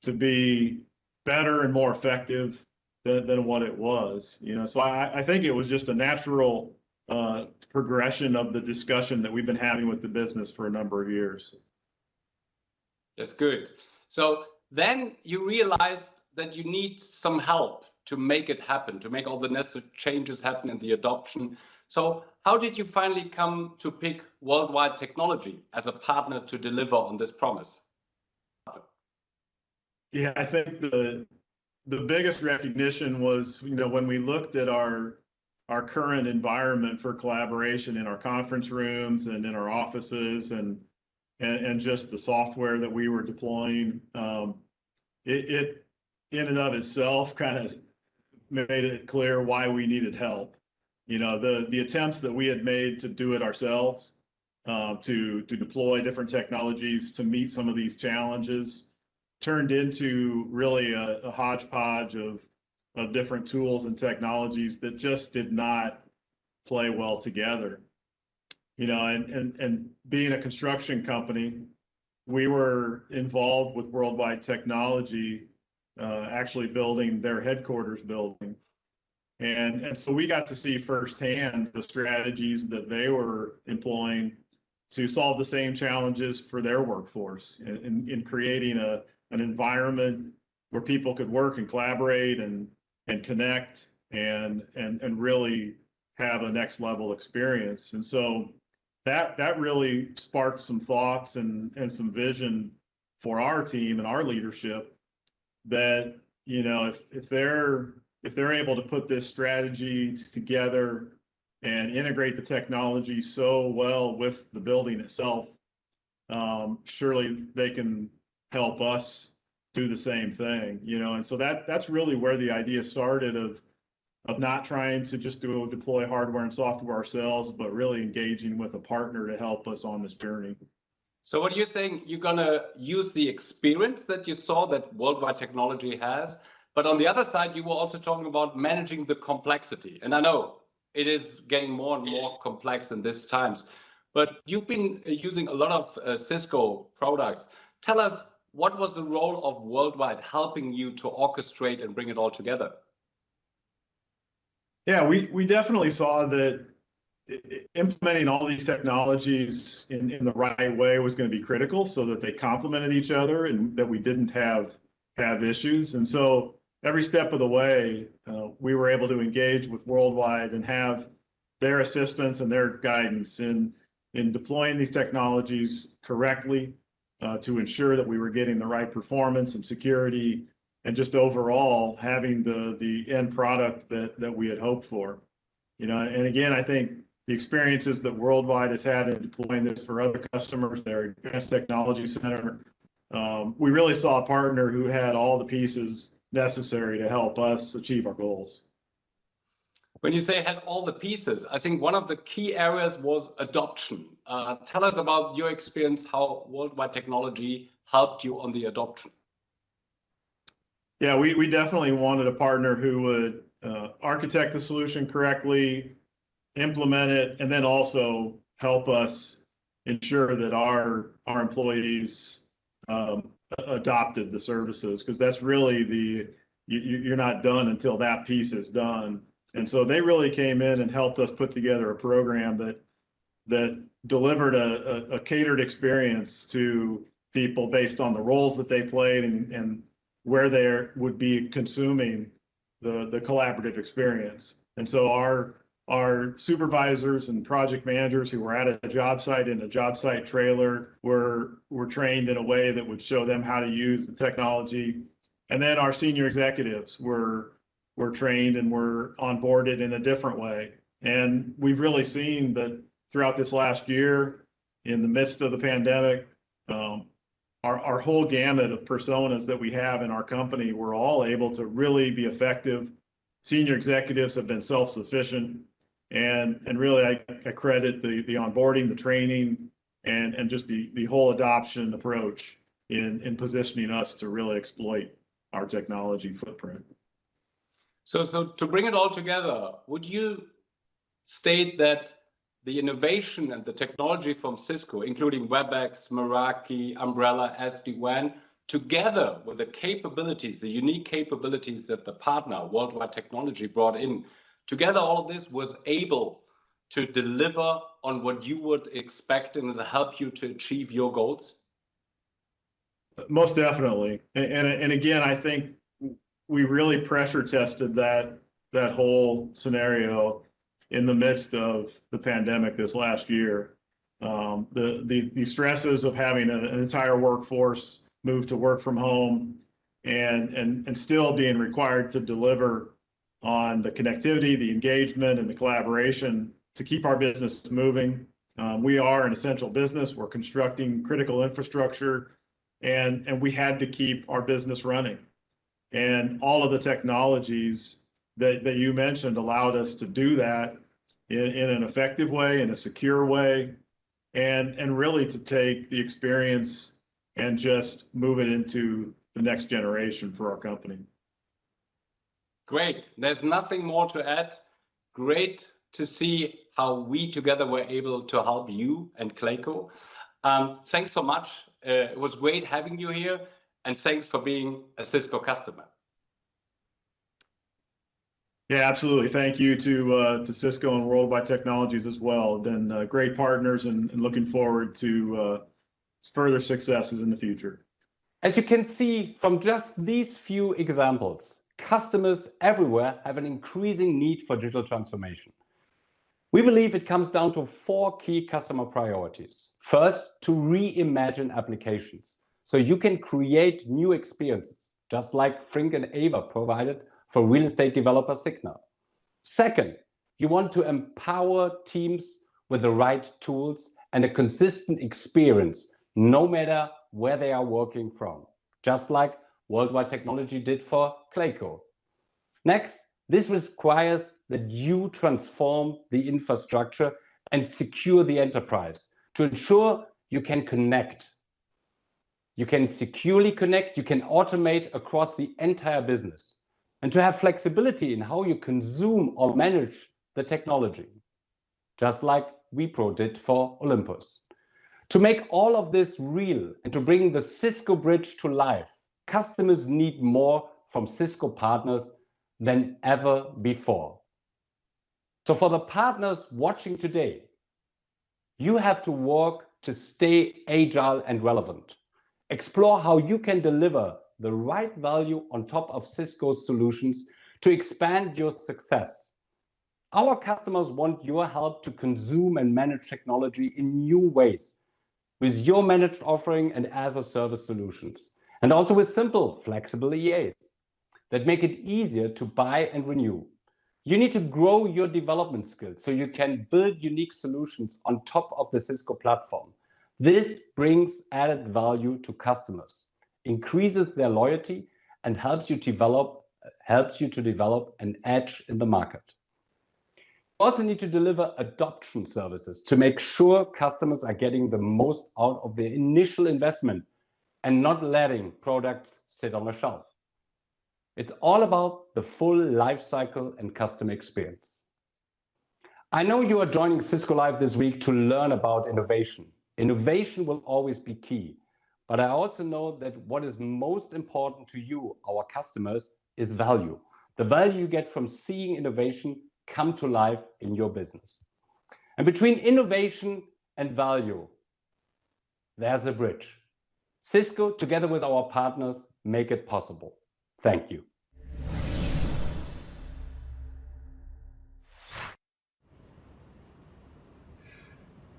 to be better and more effective than what it was. So I think it was just a natural progression of the discussion that we've been having with the business for a number of years. That's good. So then you realized that you need some help to make it happen, to make all the necessary changes happen in the adoption. So how did you finally come to pick Worldwide Technology as a partner to deliver on this promise? Yeah, I think the biggest recognition was, when we looked at our current environment for collaboration in our conference rooms and in our offices and just the software that we were deploying, it in and of itself kind of made it clear why we needed help. The attempts that we had made to do it ourselves, to deploy different technologies to meet some of these challenges, turned into really a hodgepodge of different tools and technologies that just did not play well together. and being a construction company, we were involved with Worldwide Technology, actually building their headquarters building. And so we got to see firsthand the strategies that they were employing to solve the same challenges for their workforce in creating an environment where people could work and collaborate and connect and really have a next level experience. And so that really sparked some thoughts and some vision for our team and our leadership that, if they're able to put this strategy together and integrate the technology so well with the building itself, surely they can help us do the same thing, and so that's really where the idea started of not trying to just deploy hardware and software ourselves, but really engaging with a partner to help us on this journey. So what you're saying, you're gonna use the experience that you saw that Worldwide Technology has, but on the other side, you were also talking about managing the complexity. And I know it is getting more and more complex in these times, but you've been using a lot of Cisco products. Tell us, what was the role of Worldwide helping you to orchestrate and bring it all together? Yeah, we definitely saw that implementing all these technologies in the right way was going to be critical so that they complemented each other and that we didn't have issues. And so every step of the way, we were able to engage with Worldwide and have their assistance and their guidance in deploying these technologies correctly to ensure that we were getting the right performance and security and just overall having the end product that we had hoped for. And again, I think the experiences that Worldwide has had in deploying this for other customers, their Advanced Technology Center, we really saw a partner who had all the pieces necessary to help us achieve our goals. When you say had all the pieces, I think one of the key areas was adoption. Tell us about your experience, how Worldwide Technology helped you on the adoption. Yeah, we definitely wanted a partner who would architect the solution correctly, implement it, and then also help us ensure that our employees adopted the services, because that's really you're not done until that piece is done. And so they really came in and helped us put together a program that delivered a catered experience to people based on the roles that they played and where they would be consuming the collaborative experience. And so our supervisors and project managers who were at a job site in a job site trailer were trained in a way that would show them how to use the technology. And then our senior executives were trained and were onboarded in a different way. And we've really seen that throughout this last year, in the midst of the pandemic, our whole gamut of personas that we have in our company were all able to really be effective. Senior executives have been self-sufficient, and really I credit the onboarding, the training, and just the whole adoption approach in positioning us to really exploit our technology footprint. So to bring it all together, would you state that the innovation and the technology from Cisco, including WebEx, Meraki, Umbrella, SD-WAN, together with the capabilities, the unique capabilities that the partner, Worldwide Technology, brought in, together all of this was able to deliver on what you would expect and to help you to achieve your goals? Most definitely. And again, I think we really pressure tested that whole scenario in the midst of the pandemic this last year. The stresses of having an entire workforce move to work from home and still being required to deliver on the connectivity, the engagement, and the collaboration to keep our business moving. We are an essential business. We're constructing critical infrastructure, and we had to keep our business running. And all of the technologies that you mentioned allowed us to do that in an effective way, in a secure way, and really to take the experience and just move it into the next generation for our company. Great. There's nothing more to add. Great to see how we together were able to help you and Clayco. Thanks so much. It was great having you here, and thanks for being a Cisco customer. Yeah, absolutely. Thank you to Cisco and Worldwide Technologies as well. Been great partners, and looking forward to further successes in the future. As you can see from just these few examples, customers everywhere have an increasing need for digital transformation. We believe it comes down to 4 key customer priorities. First, to reimagine applications so you can create new experiences, just like Frink and Ava provided for real estate developer Signal. Second, you want to empower teams with the right tools and a consistent experience, no matter where they are working from, just like Worldwide Technology did for Clayco. Next, this requires that you transform the infrastructure and secure the enterprise to ensure you can connect. You can securely connect, you can automate across the entire business, and to have flexibility in how you consume or manage the technology, just like Wipro did for Olympus. To make all of this real and to bring the Cisco Bridge to life, customers need more from Cisco partners than ever before. So for the partners watching today, you have to work to stay agile and relevant. Explore how you can deliver the right value on top of Cisco's solutions to expand your success. Our customers want your help to consume and manage technology in new ways with your managed offering and as-a-service solutions, and also with simple, flexible EAs that make it easier to buy and renew. You need to grow your development skills so you can build unique solutions on top of the Cisco platform. This brings added value to customers, increases their loyalty, and helps you to develop an edge in the market. You also need to deliver adoption services to make sure customers are getting the most out of their initial investment and not letting products sit on a shelf. It's all about the full life cycle and customer experience. I know you are joining Cisco Live this week to learn about innovation. Innovation will always be key, but I also know that what is most important to you, our customers, is value. The value you get from seeing innovation come to life in your business. And between innovation and value, there's a bridge. Cisco, together with our partners, make it possible. Thank you.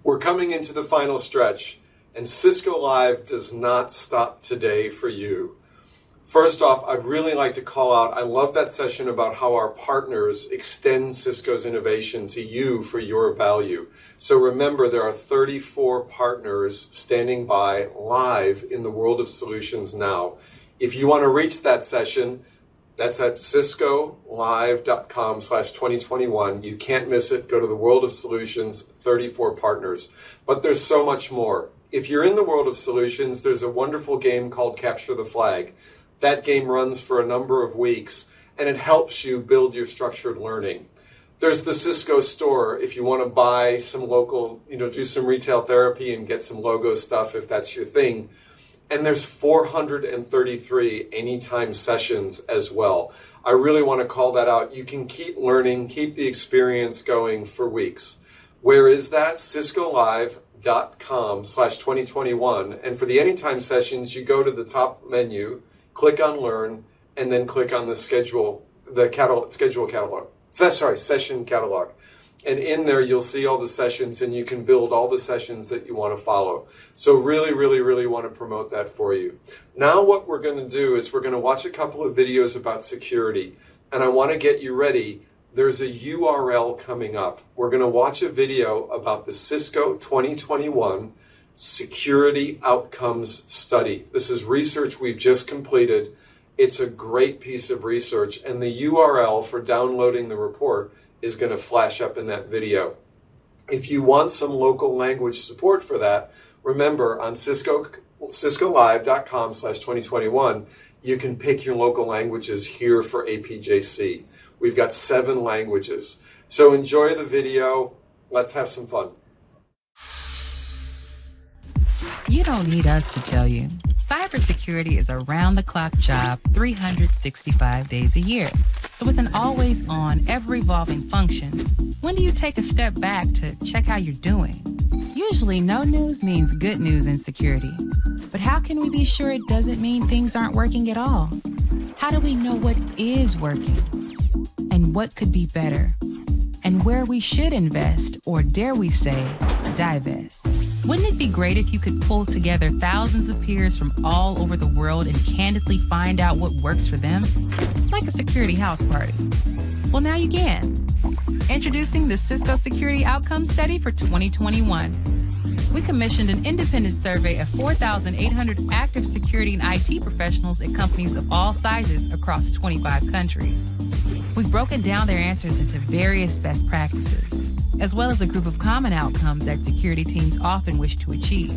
We're coming into the final stretch, and Cisco Live does not stop today for you. First off, I'd really like to call out, I love that session about how our partners extend Cisco's innovation to you for your value. So remember, there are 34 partners standing by live in the World of Solutions now. If you want to reach that session, that's at ciscolive.com/2021. You can't miss it. Go to the World of Solutions, 34 partners. But there's so much more. If you're in the World of Solutions, there's a wonderful game called Capture the Flag. That game runs for a number of weeks, and it helps you build your structured learning. There's the Cisco store if you want to buy some local, do some retail therapy and get some logo stuff if that's your thing. And there's 433 anytime sessions as well. I really want to call that out. You can keep learning, keep the experience going for weeks. Where is that? ciscolive.com/2021. And for the anytime sessions, you go to the top menu, click on Learn, and then click on the session catalog. And in there, you'll see all the sessions, and you can build all the sessions that you want to follow. So really, really, really want to promote that for you. Now what we're going to do is we're going to watch a couple of videos about security. And I want to get you ready. There's a URL coming up. We're going to watch a video about the Cisco 2021 Security Outcomes Study. This is research we've just completed. It's a great piece of research, and the URL for downloading the report is going to flash up in that video. If you want some local language support for that, remember on ciscolive.com/2021, you can pick your local languages here for APJC. We've got 7 languages. So enjoy the video. Let's have some fun. You don't need us to tell you. Cybersecurity is a round-the-clock job 365 days a year. So with an always-on, ever-evolving function, when do you take a step back to check how you're doing? Usually, no news means good news in security. But how can we be sure it doesn't mean things aren't working at all? How do we know what is working? And what could be better? And where we should invest, or dare we say, divest? Wouldn't it be great if you could pull together thousands of peers from all over the world and candidly find out what works for them? Like a security house party. Well, now you can. Introducing the Cisco Security Outcomes Study for 2021. We commissioned an independent survey of 4,800 active security and IT professionals at companies of all sizes across 25 countries. We've broken down their answers into various best practices, as well as a group of common outcomes that security teams often wish to achieve.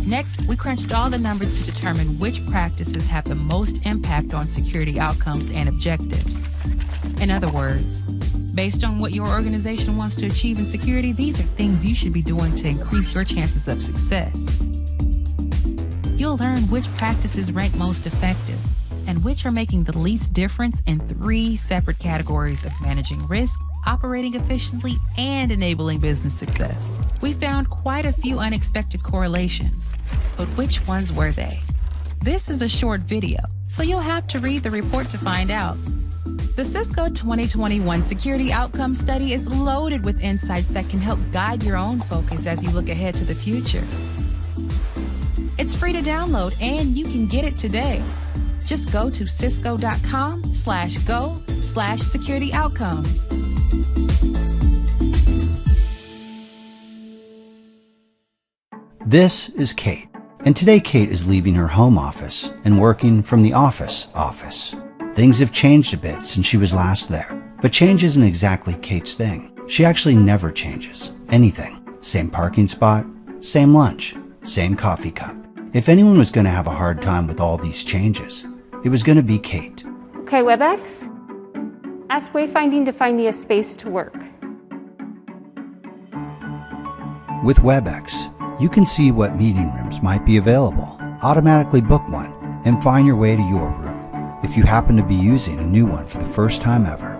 Next, we crunched all the numbers to determine which practices have the most impact on security outcomes and objectives. In other words, based on what your organization wants to achieve in security, these are things you should be doing to increase your chances of success. You'll learn which practices rank most effective and which are making the least difference in 3 separate categories of managing risk, operating efficiently, and enabling business success. We found quite a few unexpected correlations, but which ones were they? This is a short video, so you'll have to read the report to find out. The Cisco 2021 Security Outcome Study is loaded with insights that can help guide your own focus as you look ahead to the future. It's free to download, and you can get it today. Just go to cisco.com/go/security outcomes. This is Kate, and today Kate is leaving her home office and working from the office. Things have changed a bit since she was last there, but change isn't exactly Kate's thing. She actually never changes anything. Same parking spot, same lunch, same coffee cup. If anyone was going to have a hard time with all these changes, it was going to be Kate. Okay, WebEx. Ask Wayfinding to find me a space to work. With WebEx, you can see what meeting rooms might be available, automatically book one, and find your way to your room if you happen to be using a new one for the first time ever.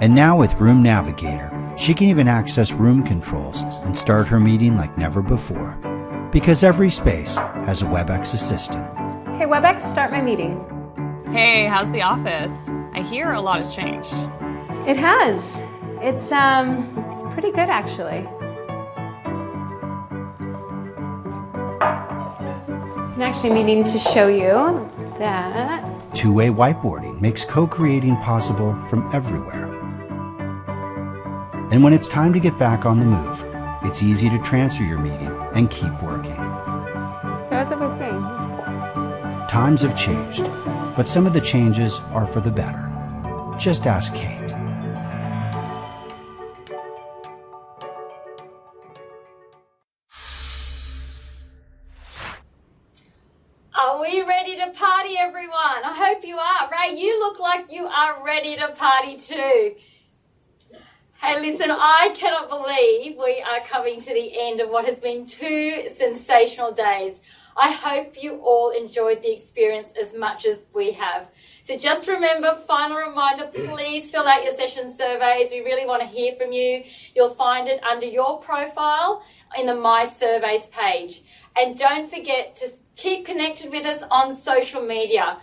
And now with Room Navigator, she can even access room controls and start her meeting like never before, because every space has a WebEx assistant. Okay, WebEx, start my meeting. Hey, how's the office? I hear a lot has changed. It has. It's pretty good, actually. I'm actually meaning to show you that. Two-way whiteboarding makes co-creating possible from everywhere. And when it's time to get back on the move, it's easy to transfer your meeting and keep working. So as I was saying. Times have changed, but some of the changes are for the better. Just ask Kate. Are we ready to party, everyone? I hope you are. Ray, you look like you are ready to party too. Hey, listen, I cannot believe we are coming to the end of what has been 2 sensational days. I hope you all enjoyed the experience as much as we have. So just remember, final reminder, please fill out your session surveys. We really want to hear from you. You'll find it under your profile in the My Surveys page. And don't forget to keep connected with us on social media.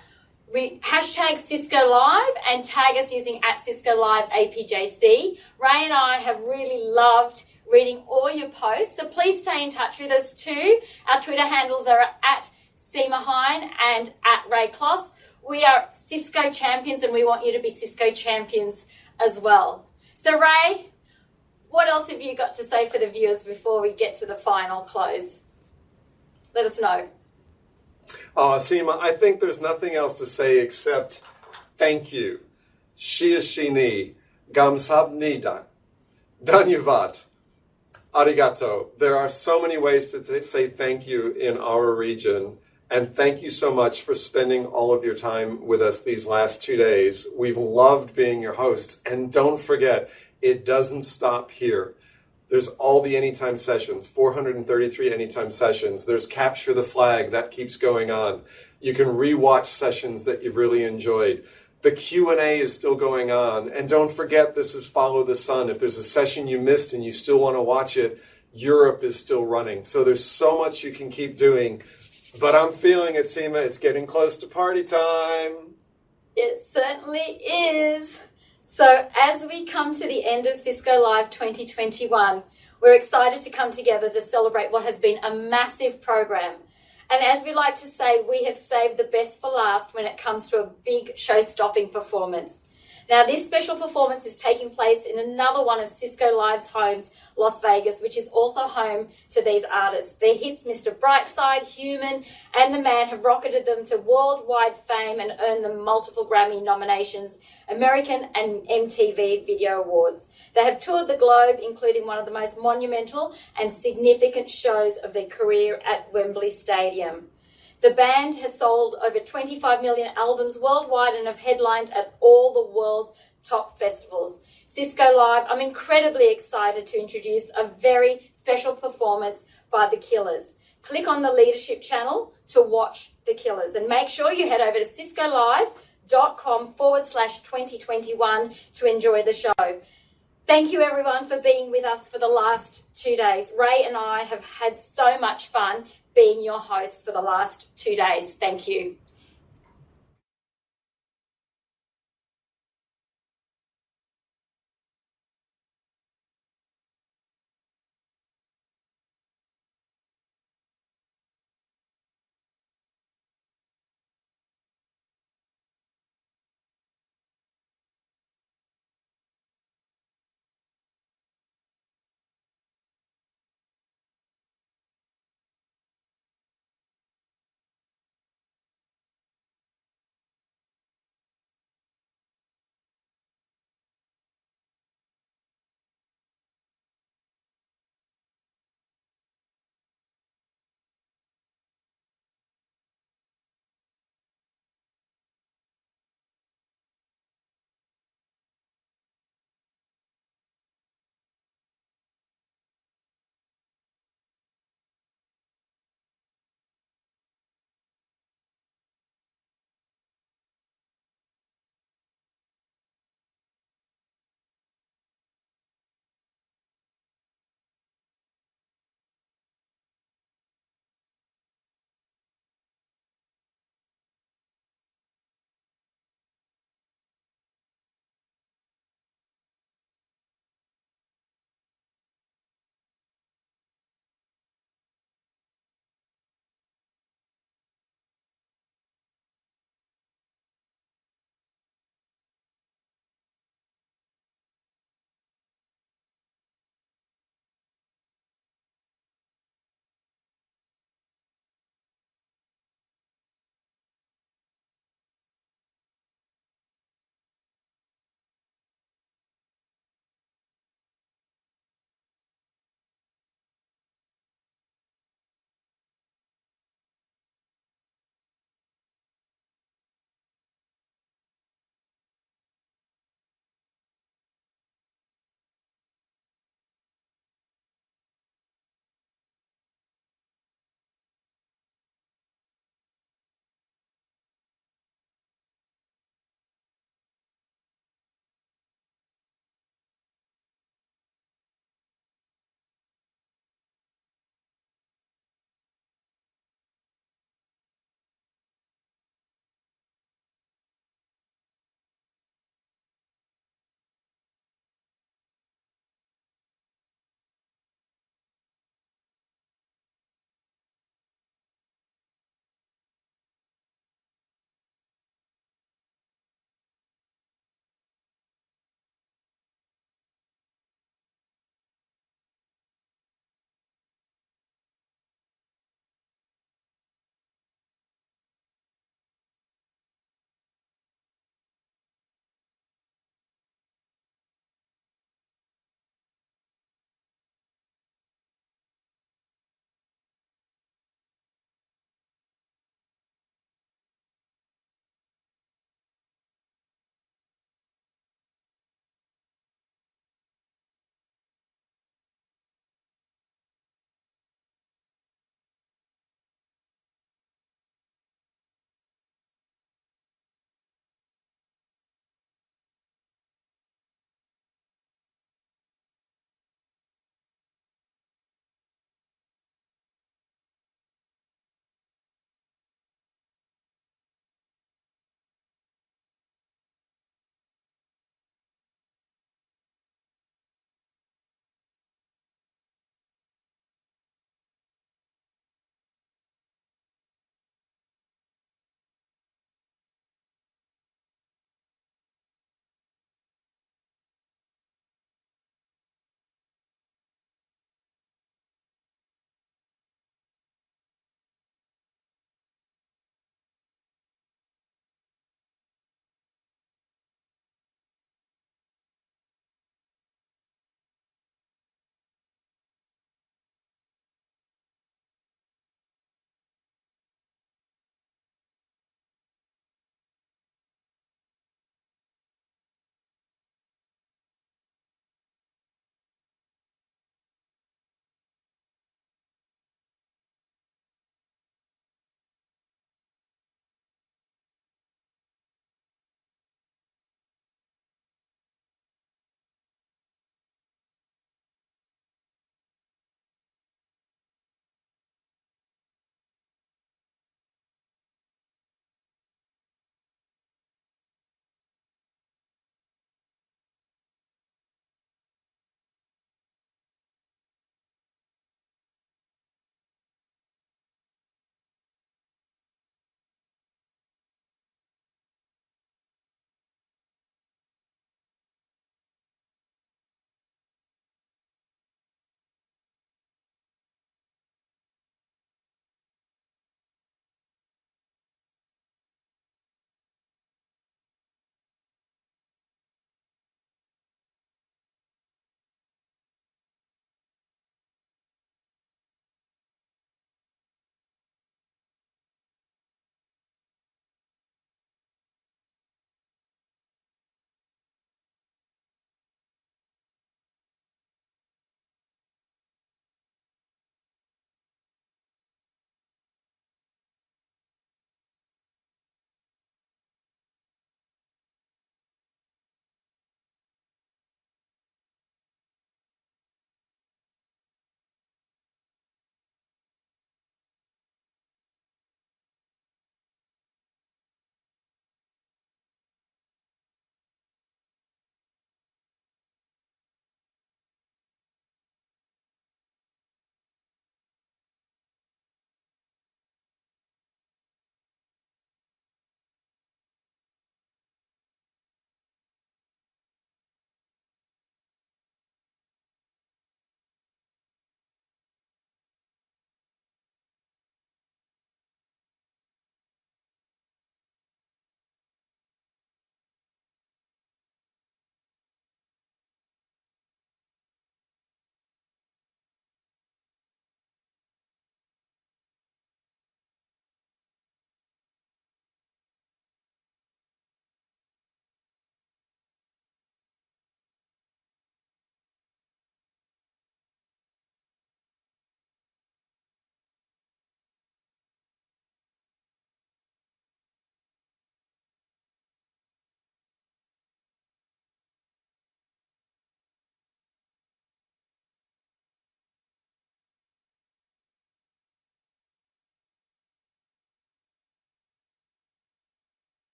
We hashtag Cisco Live and tag us using @CiscoLiveAPJC. Ray and I have really loved reading all your posts, so please stay in touch with us too. Our Twitter handles are @Seema and @RayCloss. We are Cisco champions, and we want you to be Cisco champions as well. So Ray, what else have you got to say for the viewers before we get to the final close? Let us know. Seema, I think there's nothing else to say except thank you. Shiashini, Gamsabnida, Dhanyavad, Arigato. There are so many ways to say thank you in our region, And thank you so much for spending all of your time with us these last 2 days. We've loved being your hosts. And don't forget, it doesn't stop here. There's all the anytime sessions, 433 anytime sessions. There's Capture the Flag, that keeps going on. You can rewatch sessions that you've really enjoyed. The Q&A is still going on. And don't forget, this is Follow the Sun. If there's a session you missed and you still want to watch it, Europe is still running. So there's so much you can keep doing. But I'm feeling it, Seema. It's getting close to party time. It certainly is. So as we come to the end of Cisco Live 2021, we're excited to come together to celebrate what has been a massive program. And as we like to say, we have saved the best for last when it comes to a big show-stopping performance. Now, this special performance is taking place in another one of Cisco Live's homes, Las Vegas, which is also home to these artists. Their hits, Mr. Brightside, Human, and The Man, have rocketed them to worldwide fame and earned them multiple Grammy nominations, American and MTV Video Awards. They have toured the globe, including one of the most monumental and significant shows of their career at Wembley Stadium. The band has sold over 25 million albums worldwide and have headlined at all the world's top festivals. Cisco Live, I'm incredibly excited to introduce a very special performance by The Killers. Click on the Leadership channel to watch The Killers and make sure you head over to ciscolive.com/2021 to enjoy the show. Thank you everyone for being with us for the last 2 days. Ray and I have had so much fun being your hosts for the last 2 days. Thank you.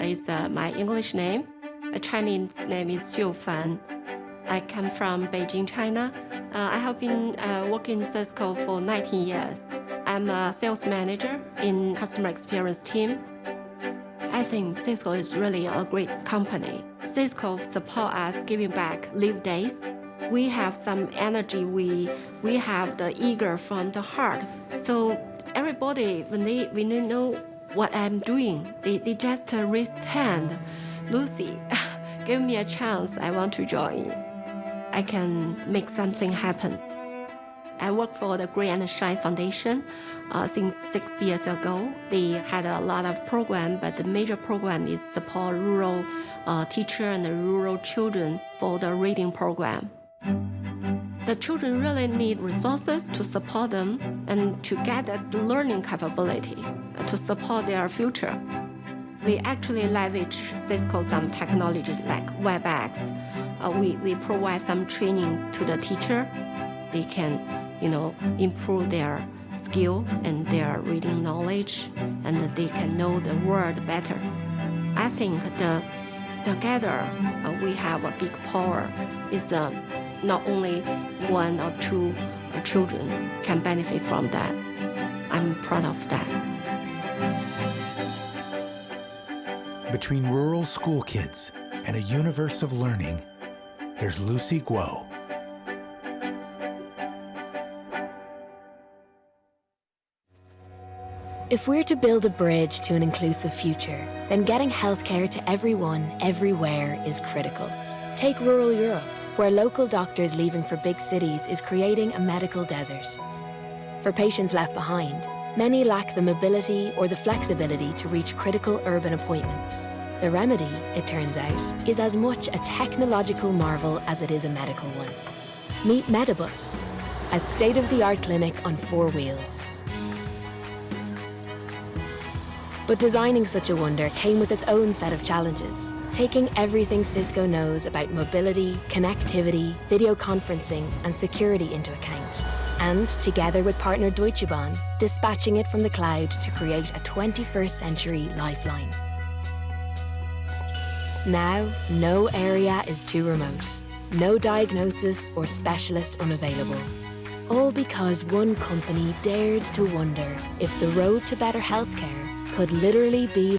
is my English name. The Chinese name is Xiu Fan. I come from Beijing, China. I have been working in Cisco for 19 years. I'm a sales manager in customer experience team. I think Cisco is really a great company. Cisco support us giving back leave days. We have some energy. We have the eager from the heart. So everybody, when they know what I'm doing, they just raise hand. Lucy, give me a chance. I want to join. I can make something happen. I work for the Gray and Shine Foundation since 6 years ago. They had a lot of programs, but the major program is support rural teachers and rural children for the reading program. The children really need resources to support them and to get the learning capability to support their future. We actually leverage Cisco some technology like WebEx. We provide some training to the teacher. They can, improve their skill and their reading knowledge, and they can know the word better. I think together we have a big power. Is not only one or two children can benefit from that. I'm proud of that. Between rural school kids and a universe of learning, there's Lucy Guo. If we're to build a bridge to an inclusive future, then getting healthcare to everyone, everywhere is critical. Take rural Europe, where local doctors leaving for big cities is creating a medical desert. For patients left behind, many lack the mobility or the flexibility to reach critical urban appointments. The remedy, it turns out, is as much a technological marvel as it is a medical one. Meet Medibus, a state-of-the-art clinic on 4 wheels. But designing such a wonder came with its own set of challenges, taking everything Cisco knows about mobility, connectivity, video conferencing, and security into account, and together with partner Deutsche Bahn, dispatching it from the cloud to create a 21st century lifeline. Now, no area is too remote, no diagnosis or specialist unavailable. All because one company dared to wonder if the road to better healthcare could literally be